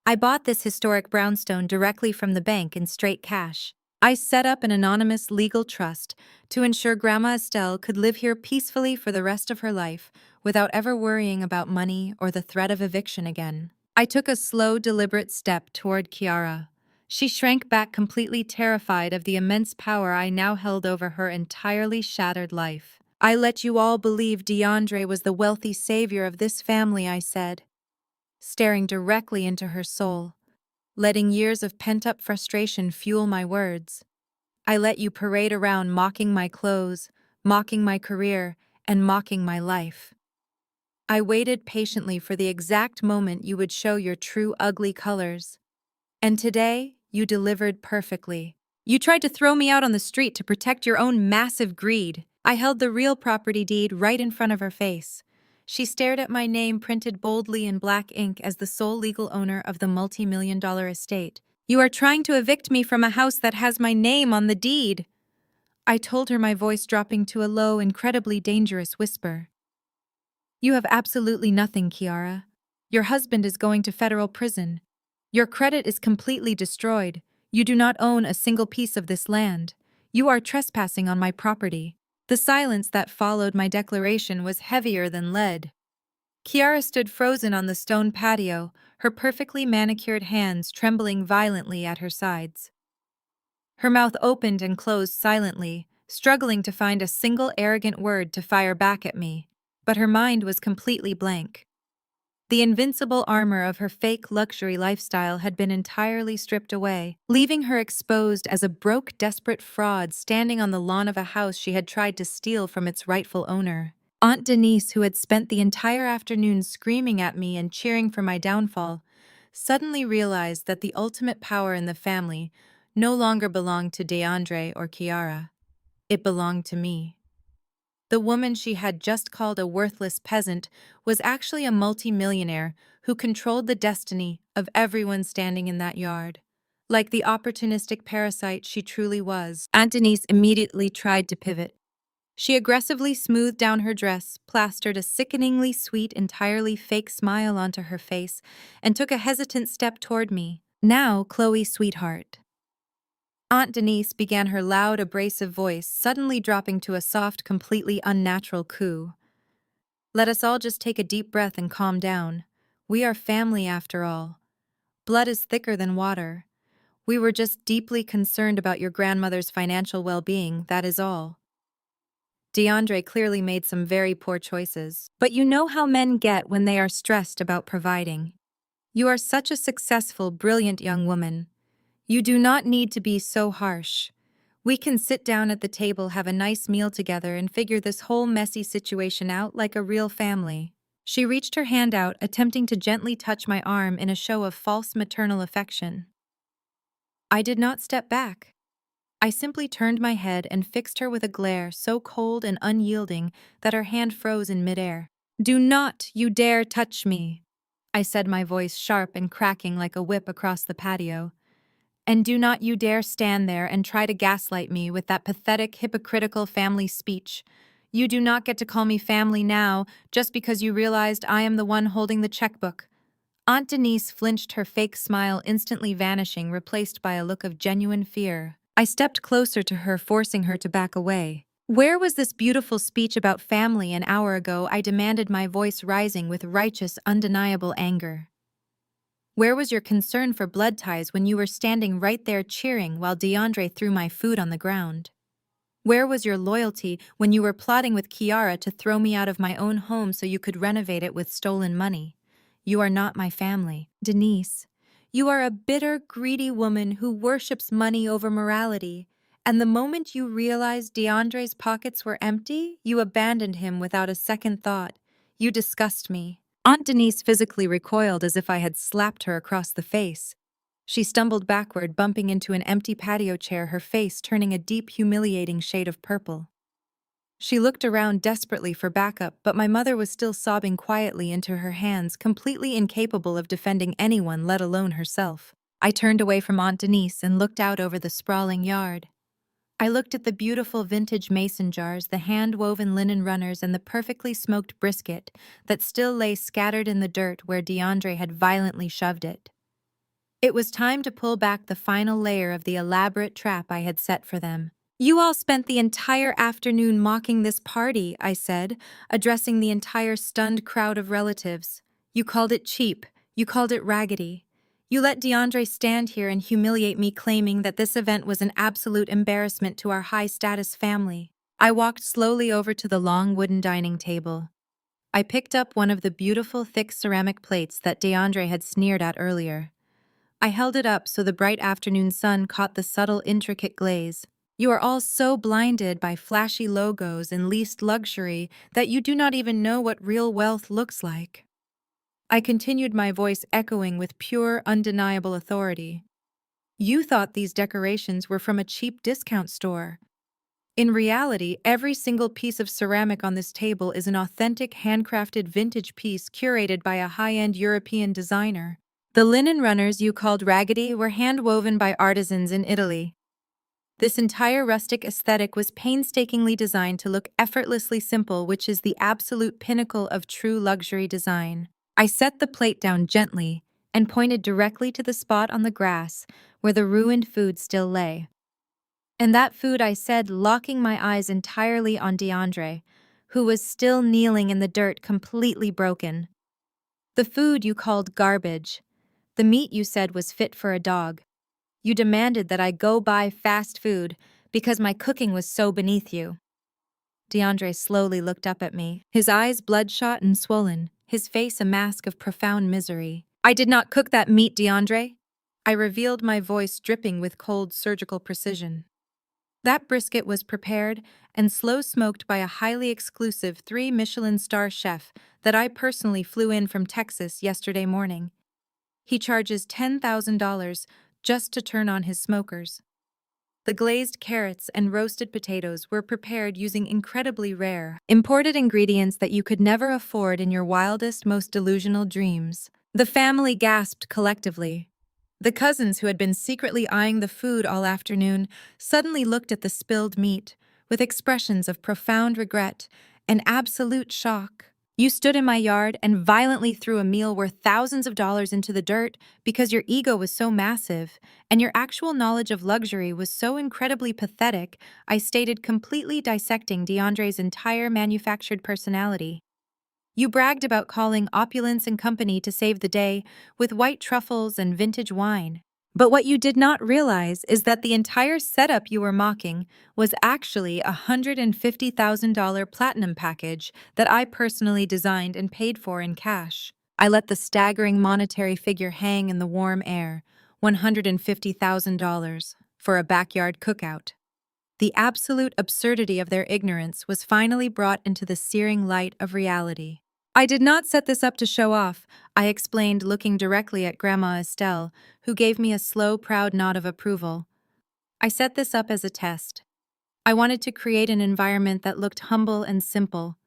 I bought this historic brownstone directly from the bank in straight cash. I set up an anonymous legal trust to ensure Grandma Estelle could live here peacefully for the rest of her life without ever worrying about money or the threat of eviction again. I took a slow, deliberate step toward Kiara. She shrank back, completely terrified of the immense power I now held over her entirely shattered life. I let you all believe DeAndre was the wealthy savior of this family, I said, staring directly into her soul, letting years of pent-up frustration fuel my words. I let you parade around mocking my clothes, mocking my career, and mocking my life. I waited patiently for the exact moment you would show your true ugly colors. And today, you delivered perfectly. You tried to throw me out on the street to protect your own massive greed. I held the real property deed right in front of her face. She stared at my name printed boldly in black ink as the sole legal owner of the multi-million-dollar estate. You are trying to evict me from a house that has my name on the deed. I told her, my voice dropping to a low, incredibly dangerous whisper. You have absolutely nothing, Kiara. Your husband is going to federal prison. Your credit is completely destroyed. You do not own a single piece of this land. You are trespassing on my property. The silence that followed my declaration was heavier than lead. Kiara stood frozen on the stone patio, her perfectly manicured hands trembling violently at her sides. Her mouth opened and closed silently, struggling to find a single arrogant word to fire back at me, but her mind was completely blank. The invincible armor of her fake luxury lifestyle had been entirely stripped away, leaving her exposed as a broke, desperate fraud standing on the lawn of a house she had tried to steal from its rightful owner. Aunt Denise, who had spent the entire afternoon screaming at me and cheering for my downfall, suddenly realized that the ultimate power in the family no longer belonged to DeAndre or Kiara. It belonged to me. The woman she had just called a worthless peasant was actually a multi-millionaire who controlled the destiny of everyone standing in that yard. Like the opportunistic parasite she truly was, Aunt Denise immediately tried to pivot. She aggressively smoothed down her dress, plastered a sickeningly sweet, entirely fake smile onto her face, and took a hesitant step toward me. Now, Chloe, sweetheart. Aunt Denise began, her loud, abrasive voice suddenly dropping to a soft, completely unnatural coo. Let us all just take a deep breath and calm down. We are family after all. Blood is thicker than water. We were just deeply concerned about your grandmother's financial well-being, that is all. DeAndre clearly made some very poor choices, but you know how men get when they are stressed about providing. You are such a successful, brilliant young woman. You do not need to be so harsh. We can sit down at the table, have a nice meal together, and figure this whole messy situation out like a real family. She reached her hand out, attempting to gently touch my arm in a show of false maternal affection. I did not step back. I simply turned my head and fixed her with a glare so cold and unyielding that her hand froze in midair. Do not you dare touch me, I said, my voice sharp and cracking like a whip across the patio. And do not you dare stand there and try to gaslight me with that pathetic, hypocritical family speech. You do not get to call me family now just because you realized I am the one holding the checkbook. Aunt Denise flinched, her fake smile instantly vanishing, replaced by a look of genuine fear. I stepped closer to her, forcing her to back away. Where was this beautiful speech about family an hour ago? I demanded, my voice rising with righteous, undeniable anger. Where was your concern for blood ties when you were standing right there cheering while DeAndre threw my food on the ground? Where was your loyalty when you were plotting with Kiara to throw me out of my own home so you could renovate it with stolen money? You are not my family. Denise, you are a bitter, greedy woman who worships money over morality, And the moment you realized DeAndre's pockets were empty, you abandoned him without a second thought. You disgust me. Aunt Denise physically recoiled as if I had slapped her across the face. She stumbled backward, bumping into an empty patio chair, her face turning a deep, humiliating shade of purple. She looked around desperately for backup, but my mother was still sobbing quietly into her hands, completely incapable of defending anyone, let alone herself. I turned away from Aunt Denise and looked out over the sprawling yard. I looked at the beautiful vintage mason jars, the hand-woven linen runners, and the perfectly smoked brisket that still lay scattered in the dirt where DeAndre had violently shoved it. It was time to pull back the final layer of the elaborate trap I had set for them. "You all spent the entire afternoon mocking this party," I said, addressing the entire stunned crowd of relatives. "You called it cheap. You called it raggedy. You let DeAndre stand here and humiliate me, claiming that this event was an absolute embarrassment to our high-status family." I walked slowly over to the long wooden dining table. I picked up one of the beautiful, thick ceramic plates that DeAndre had sneered at earlier. I held it up so the bright afternoon sun caught the subtle, intricate glaze. "You are all so blinded by flashy logos and leased luxury that you do not even know what real wealth looks like." I continued, my voice echoing with pure, undeniable authority. "You thought these decorations were from a cheap discount store. In reality, every single piece of ceramic on this table is an authentic, handcrafted vintage piece curated by a high-end European designer. The linen runners you called raggedy were hand-woven by artisans in Italy. This entire rustic aesthetic was painstakingly designed to look effortlessly simple, which is the absolute pinnacle of true luxury design." I set the plate down gently and pointed directly to the spot on the grass where the ruined food still lay. "And that food," I said, locking my eyes entirely on DeAndre, who was still kneeling in the dirt, completely broken. "The food you called garbage. The meat you said was fit for a dog. You demanded that I go buy fast food because my cooking was so beneath you." DeAndre slowly looked up at me, his eyes bloodshot and swollen, his face a mask of profound misery. "I did not cook that meat, DeAndre." I revealed, my voice dripping with cold, surgical precision. "That brisket was prepared and slow-smoked by a highly exclusive 3-Michelin-star chef that I personally flew in from Texas yesterday morning. He charges $10,000 just to turn on his smokers. The glazed carrots and roasted potatoes were prepared using incredibly rare, imported ingredients that you could never afford in your wildest, most delusional dreams." The family gasped collectively. The cousins, who had been secretly eyeing the food all afternoon, suddenly looked at the spilled meat with expressions of profound regret and absolute shock. "You stood in my yard and violently threw a meal worth thousands of dollars into the dirt because your ego was so massive and your actual knowledge of luxury was so incredibly pathetic," I stated, completely dissecting DeAndre's entire manufactured personality. "You bragged about calling opulence and company to save the day with white truffles and vintage wine. But what you did not realize is that the entire setup you were mocking was actually a $150,000 platinum package that I personally designed and paid for in cash." I let the staggering monetary figure hang in the warm air. $150,000 for a backyard cookout. The absolute absurdity of their ignorance was finally brought into the searing light of reality. "I did not set this up to show off," I explained, looking directly at Grandma Estelle, who gave me a slow, proud nod of approval. "I set this up as a test. I wanted to create an environment that looked humble and simple.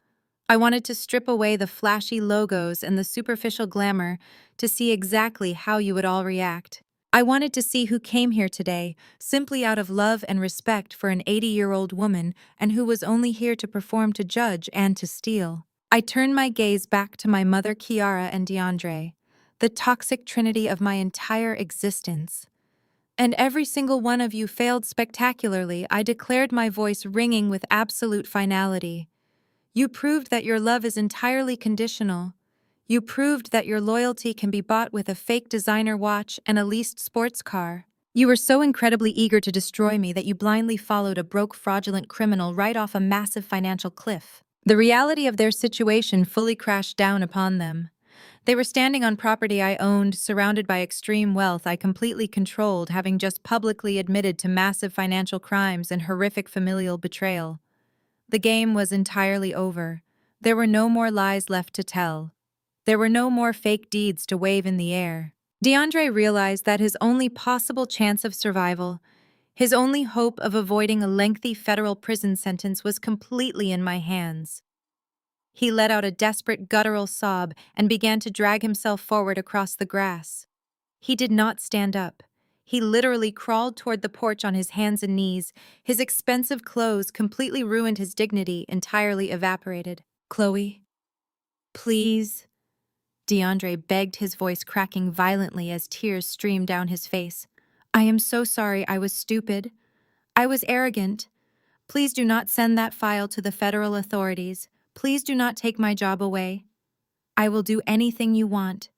I wanted to strip away the flashy logos and the superficial glamour to see exactly how you would all react. I wanted to see who came here today simply out of love and respect for an 80-year-old woman and who was only here to perform, to judge, and to steal." I turned my gaze back to my mother, Kiara, and DeAndre, the toxic trinity of my entire existence. "And every single one of you failed spectacularly," I declared, my voice ringing with absolute finality. "You proved that your love is entirely conditional. You proved that your loyalty can be bought with a fake designer watch and a leased sports car. You were so incredibly eager to destroy me that you blindly followed a broke, fraudulent criminal right off a massive financial cliff." The reality of their situation fully crashed down upon them. They were standing on property I owned, surrounded by extreme wealth I completely controlled, having just publicly admitted to massive financial crimes and horrific familial betrayal. The game was entirely over. There were no more lies left to tell. There were no more fake deeds to wave in the air. DeAndre realized that his only possible chance of survival, his only hope of avoiding a lengthy federal prison sentence, was completely in my hands. He let out a desperate guttural sob and began to drag himself forward across the grass. He did not stand up. He literally crawled toward the porch on his hands and knees. His expensive clothes completely ruined his dignity, entirely evaporated. "Chloe, please," DeAndre begged, his voice cracking violently as tears streamed down his face. "I am so sorry. I was stupid. I was arrogant. Please do not send that file to the federal authorities. Please do not take my job away. I will do anything you want.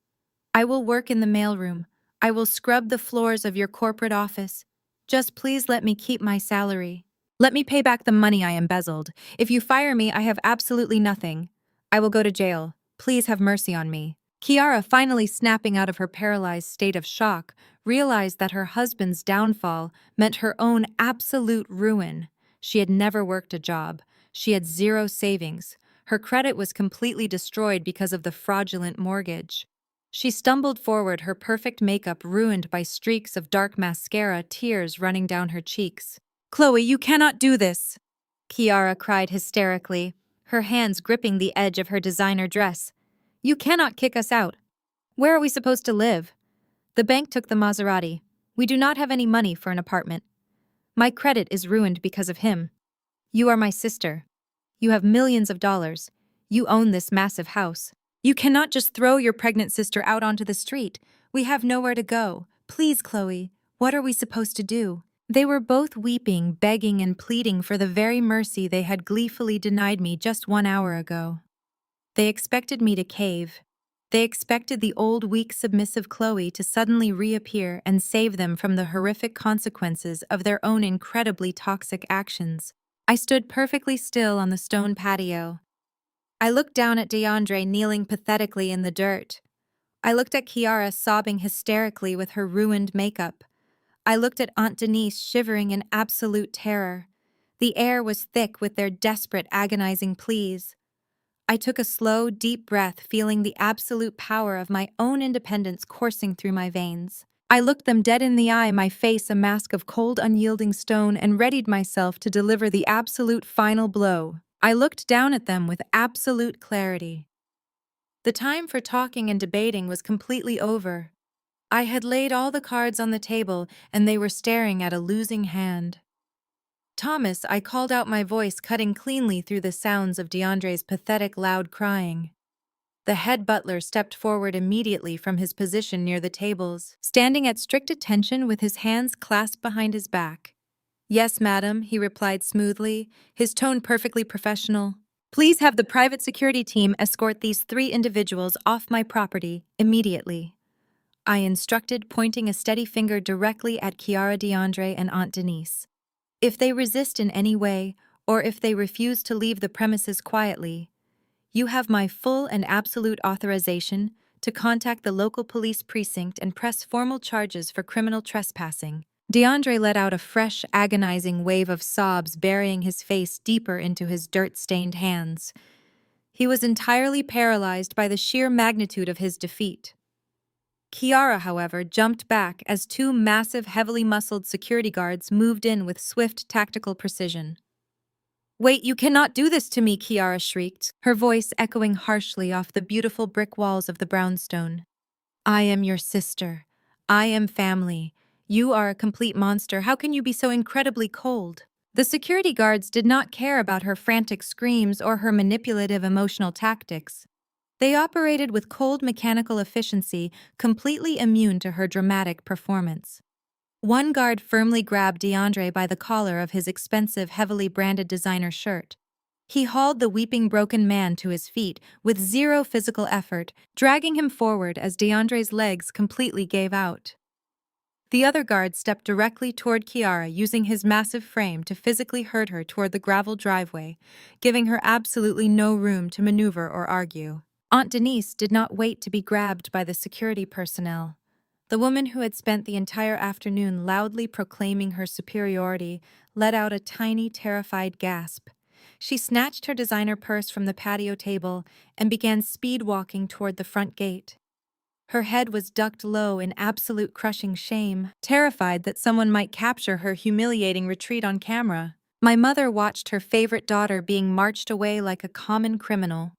I will work in the mailroom. I will scrub the floors of your corporate office. Just please let me keep my salary. Let me pay back the money I embezzled. If you fire me, I have absolutely nothing. I will go to jail. Please have mercy on me." Kiara, finally snapping out of her paralyzed state of shock, realized that her husband's downfall meant her own absolute ruin. She had never worked a job. She had zero savings. Her credit was completely destroyed because of the fraudulent mortgage. She stumbled forward, her perfect makeup ruined by streaks of dark mascara, tears running down her cheeks. "Chloe, you cannot do this!" Kiara cried hysterically, her hands gripping the edge of her designer dress. "You cannot kick us out. Where are we supposed to live? The bank took the Maserati. We do not have any money for an apartment. My credit is ruined because of him. You are my sister. You have millions of dollars. You own this massive house. You cannot just throw your pregnant sister out onto the street. We have nowhere to go. Please, Chloe, what are we supposed to do?" They were both weeping, begging, and pleading for the very mercy they had gleefully denied me just 1 hour ago. They expected me to cave. They expected the old, weak, submissive Chloe to suddenly reappear and save them from the horrific consequences of their own incredibly toxic actions. I stood perfectly still on the stone patio. I looked down at DeAndre kneeling pathetically in the dirt. I looked at Kiara sobbing hysterically with her ruined makeup. I looked at Aunt Denise shivering in absolute terror. The air was thick with their desperate, agonizing pleas. I took a slow, deep breath, feeling the absolute power of my own independence coursing through my veins. I looked them dead in the eye, my face a mask of cold, unyielding stone, and readied myself to deliver the absolute final blow. I looked down at them with absolute clarity. The time for talking and debating was completely over. I had laid all the cards on the table, and they were staring at a losing hand. "Thomas," I called out, my voice cutting cleanly through the sounds of DeAndre's pathetic, loud crying. The head butler stepped forward immediately from his position near the tables, standing at strict attention with his hands clasped behind his back. "Yes, madam," he replied smoothly, his tone perfectly professional. "Please have the private security team escort these 3 individuals off my property immediately," I instructed, pointing a steady finger directly at Kiara, DeAndre, and Aunt Denise. "If they resist in any way, or if they refuse to leave the premises quietly, you have my full and absolute authorization to contact the local police precinct and press formal charges for criminal trespassing." DeAndre let out a fresh, agonizing wave of sobs, burying his face deeper into his dirt-stained hands. He was entirely paralyzed by the sheer magnitude of his defeat. Kiara, however, jumped back as 2 massive, heavily muscled security guards moved in with swift, tactical precision. "Wait, you cannot do this to me!" Kiara shrieked, her voice echoing harshly off the beautiful brick walls of the brownstone. "I am your sister. I am family. You are a complete monster. How can you be so incredibly cold?" The security guards did not care about her frantic screams or her manipulative emotional tactics. They operated with cold mechanical efficiency, completely immune to her dramatic performance. One guard firmly grabbed DeAndre by the collar of his expensive, heavily branded designer shirt. He hauled the weeping, broken man to his feet with zero physical effort, dragging him forward as DeAndre's legs completely gave out. The other guard stepped directly toward Kiara, using his massive frame to physically herd her toward the gravel driveway, giving her absolutely no room to maneuver or argue. Aunt Denise did not wait to be grabbed by the security personnel. The woman who had spent the entire afternoon loudly proclaiming her superiority let out a tiny, terrified gasp. She snatched her designer purse from the patio table and began speed walking toward the front gate. Her head was ducked low in absolute crushing shame, terrified that someone might capture her humiliating retreat on camera. My mother watched her favorite daughter being marched away like a common criminal.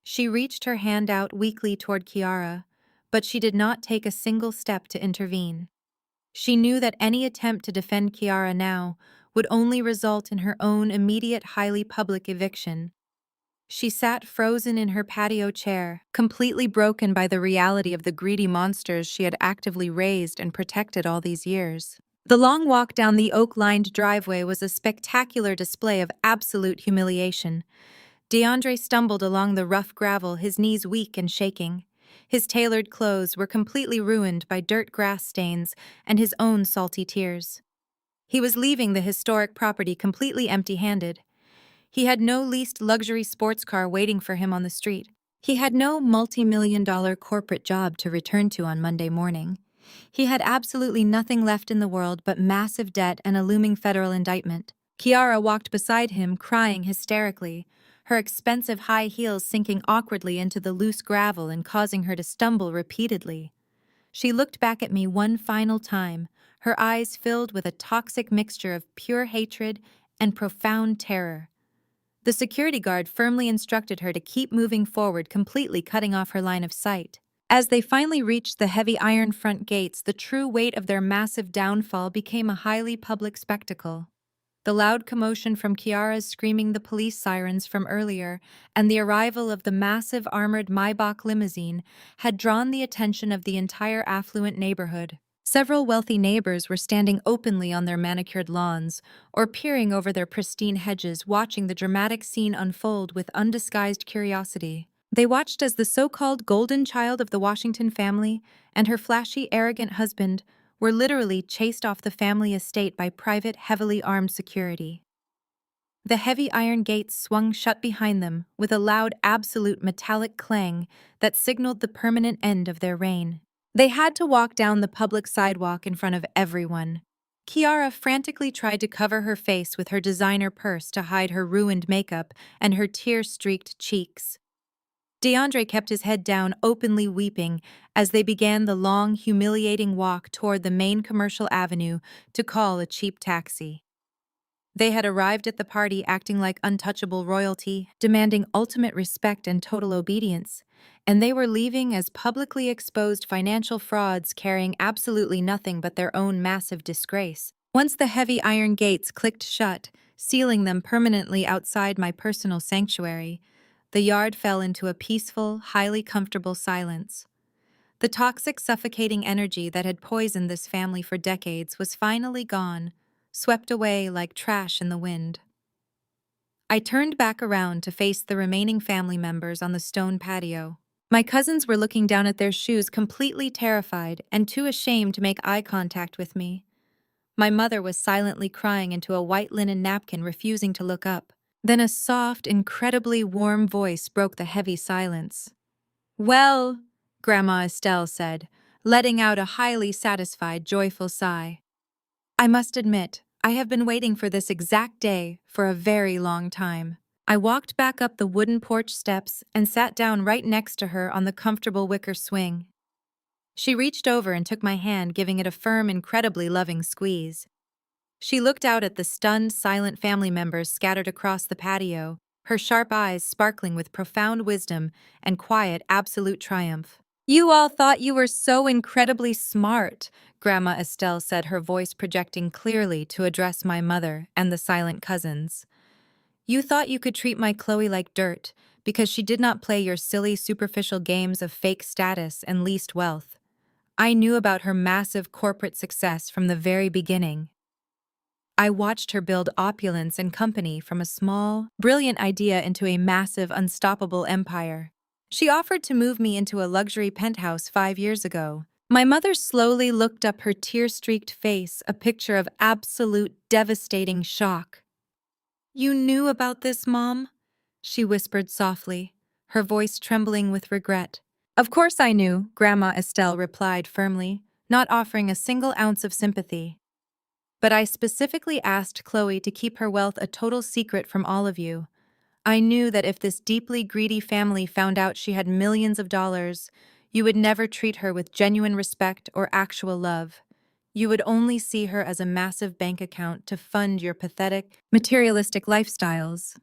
She reached her hand out weakly toward Kiara, but she did not take a single step to intervene. She knew that any attempt to defend Kiara now would only result in her own immediate highly public eviction. She sat frozen in her patio chair, completely broken by the reality of the greedy monsters she had actively raised and protected all these years. The long walk down the oak-lined driveway was a spectacular display of absolute humiliation. DeAndre stumbled along the rough gravel, his knees weak and shaking. His tailored clothes were completely ruined by dirt grass stains and his own salty tears. He was leaving the historic property completely empty-handed. He had no leased luxury sports car waiting for him on the street. He had no multi-million-dollar corporate job to return to on Monday morning. He had absolutely nothing left in the world but massive debt and a looming federal indictment. Kiara walked beside him, crying hysterically, her expensive high heels sinking awkwardly into the loose gravel and causing her to stumble repeatedly. She looked back at me one final time, her eyes filled with a toxic mixture of pure hatred and profound terror. The security guard firmly instructed her to keep moving forward, completely cutting off her line of sight. As they finally reached the heavy iron front gates, the true weight of their massive downfall became a highly public spectacle. The loud commotion from Kiara's screaming the police sirens from earlier and the arrival of the massive armored Maybach limousine had drawn the attention of the entire affluent neighborhood. Several wealthy neighbors were standing openly on their manicured lawns or peering over their pristine hedges, watching the dramatic scene unfold with undisguised curiosity. They watched as the so-called golden child of the Washington family and her flashy, arrogant husband were literally chased off the family estate by private, heavily armed security. The heavy iron gates swung shut behind them with a loud, absolute metallic clang that signaled the permanent end of their reign. They had to walk down the public sidewalk in front of everyone. Kiara frantically tried to cover her face with her designer purse to hide her ruined makeup and her tear-streaked cheeks. DeAndre kept his head down, openly weeping, as they began the long, humiliating walk toward the main commercial avenue to call a cheap taxi. They had arrived at the party acting like untouchable royalty, demanding ultimate respect and total obedience, and they were leaving as publicly exposed financial frauds carrying absolutely nothing but their own massive disgrace. Once the heavy iron gates clicked shut, sealing them permanently outside my personal sanctuary, the yard fell into a peaceful, highly comfortable silence. The toxic, suffocating energy that had poisoned this family for decades was finally gone, swept away like trash in the wind. I turned back around to face the remaining family members on the stone patio. My cousins were looking down at their shoes, completely terrified and too ashamed to make eye contact with me. My mother was silently crying into a white linen napkin, refusing to look up. Then a soft, incredibly warm voice broke the heavy silence. "Well," Grandma Estelle said, letting out a highly satisfied, joyful sigh. "I must admit, I have been waiting for this exact day for a very long time." I walked back up the wooden porch steps and sat down right next to her on the comfortable wicker swing. She reached over and took my hand, giving it a firm, incredibly loving squeeze. She looked out at the stunned, silent family members scattered across the patio, her sharp eyes sparkling with profound wisdom and quiet, absolute triumph. "You all thought you were so incredibly smart," Grandma Estelle said, her voice projecting clearly to address my mother and the silent cousins. "You thought you could treat my Chloe like dirt because she did not play your silly, superficial games of fake status and leased wealth. I knew about her massive corporate success from the very beginning. I watched her build opulence and company from a small, brilliant idea into a massive, unstoppable empire. She offered to move me into a luxury penthouse 5 years ago." My mother slowly looked up, her tear-streaked face a picture of absolute, devastating shock. "You knew about this, Mom?" she whispered softly, her voice trembling with regret. Of course I knew, Grandma Estelle replied firmly, not offering a single ounce of sympathy. But I specifically asked Chloe to keep her wealth a total secret from all of you. I knew that if this deeply greedy family found out she had millions of dollars, you would never treat her with genuine respect or actual love. You would only see her as a massive bank account to fund your pathetic, materialistic lifestyles.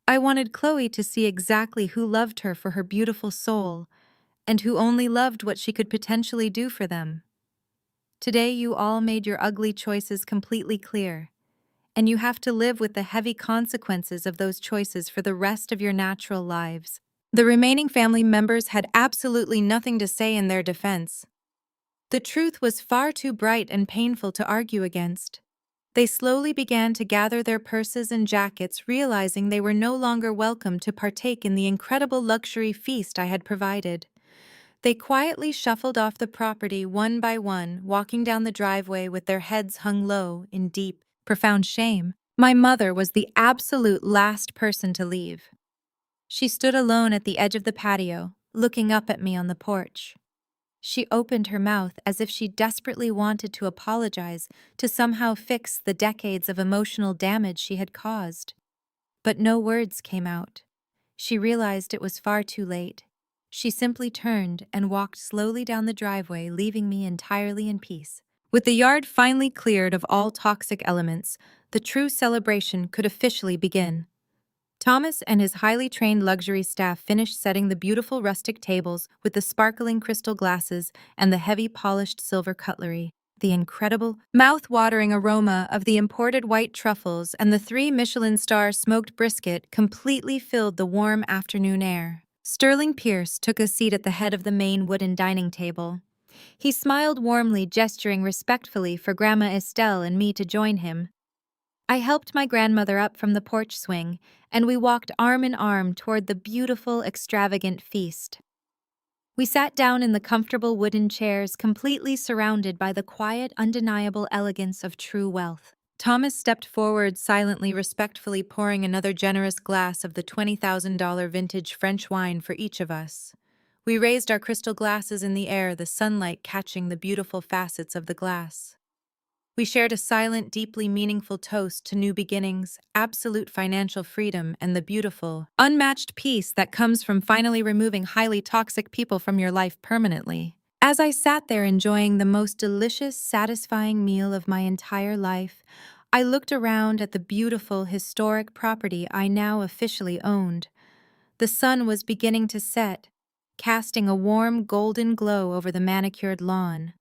I wanted Chloe to see exactly who loved her for her beautiful soul, and who only loved what she could potentially do for them. Today you all made your ugly choices completely clear, and you have to live with the heavy consequences of those choices for the rest of your natural lives. The remaining family members had absolutely nothing to say in their defense. The truth was far too bright and painful to argue against. They slowly began to gather their purses and jackets, realizing they were no longer welcome to partake in the incredible luxury feast I had provided. They quietly shuffled off the property one by one, walking down the driveway with their heads hung low in deep, profound shame. My mother was the absolute last person to leave. She stood alone at the edge of the patio, looking up at me on the porch. She opened her mouth as if she desperately wanted to apologize, to somehow fix the decades of emotional damage she had caused. But no words came out. She realized it was far too late. She simply turned and walked slowly down the driveway, leaving me entirely in peace. With the yard finally cleared of all toxic elements, the true celebration could officially begin. Thomas and his highly trained luxury staff finished setting the beautiful rustic tables with the sparkling crystal glasses and the heavy polished silver cutlery. The incredible, mouth-watering aroma of the imported white truffles and the 3 Michelin-star smoked brisket completely filled the warm afternoon air. Sterling Pierce took a seat at the head of the main wooden dining table. He smiled warmly, gesturing respectfully for Grandma Estelle and me to join him. I helped my grandmother up from the porch swing, and we walked arm in arm toward the beautiful, extravagant feast. We sat down in the comfortable wooden chairs, completely surrounded by the quiet, undeniable elegance of true wealth. Thomas stepped forward, silently, respectfully pouring another generous glass of the $20,000 vintage French wine for each of us. We raised our crystal glasses in the air, the sunlight catching the beautiful facets of the glass. We shared a silent, deeply meaningful toast to new beginnings, absolute financial freedom, and the beautiful, unmatched peace that comes from finally removing highly toxic people from your life permanently. As I sat there enjoying the most delicious, satisfying meal of my entire life, I looked around at the beautiful, historic property I now officially owned. The sun was beginning to set, casting a warm, golden glow over the manicured lawn.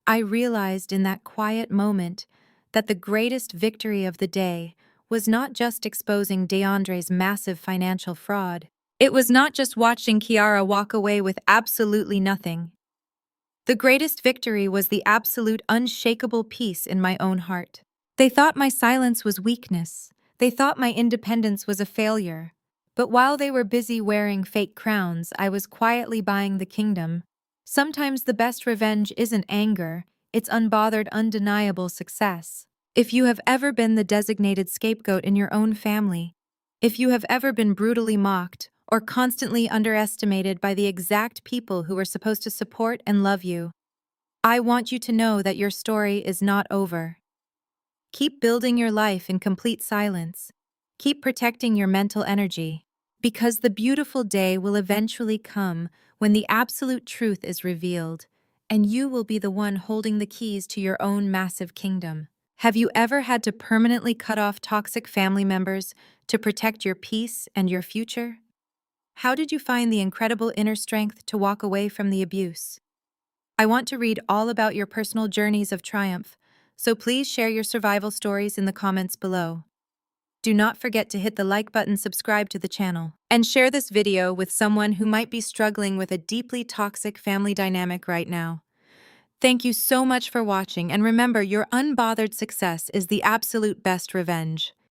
I realized in that quiet moment that the greatest victory of the day was not just exposing DeAndre's massive financial fraud. It was not just watching Kiara walk away with absolutely nothing. The greatest victory was the absolute unshakable peace in my own heart. They thought my silence was weakness. They thought my independence was a failure. But while they were busy wearing fake crowns, I was quietly buying the kingdom. Sometimes the best revenge isn't anger, it's unbothered, undeniable success. If you have ever been the designated scapegoat in your own family, if you have ever been brutally mocked or constantly underestimated by the exact people who were supposed to support and love you, I want you to know that your story is not over. Keep building your life in complete silence. Keep protecting your mental energy, because the beautiful day will eventually come when the absolute truth is revealed, and you will be the one holding the keys to your own massive kingdom. Have you ever had to permanently cut off toxic family members to protect your peace and your future? How did you find the incredible inner strength to walk away from the abuse? I want to read all about your personal journeys of triumph, so please share your survival stories in the comments below. Do not forget to hit the like button, subscribe to the channel, and share this video with someone who might be struggling with a deeply toxic family dynamic right now. Thank you so much for watching, and remember, your unbothered success is the absolute best revenge.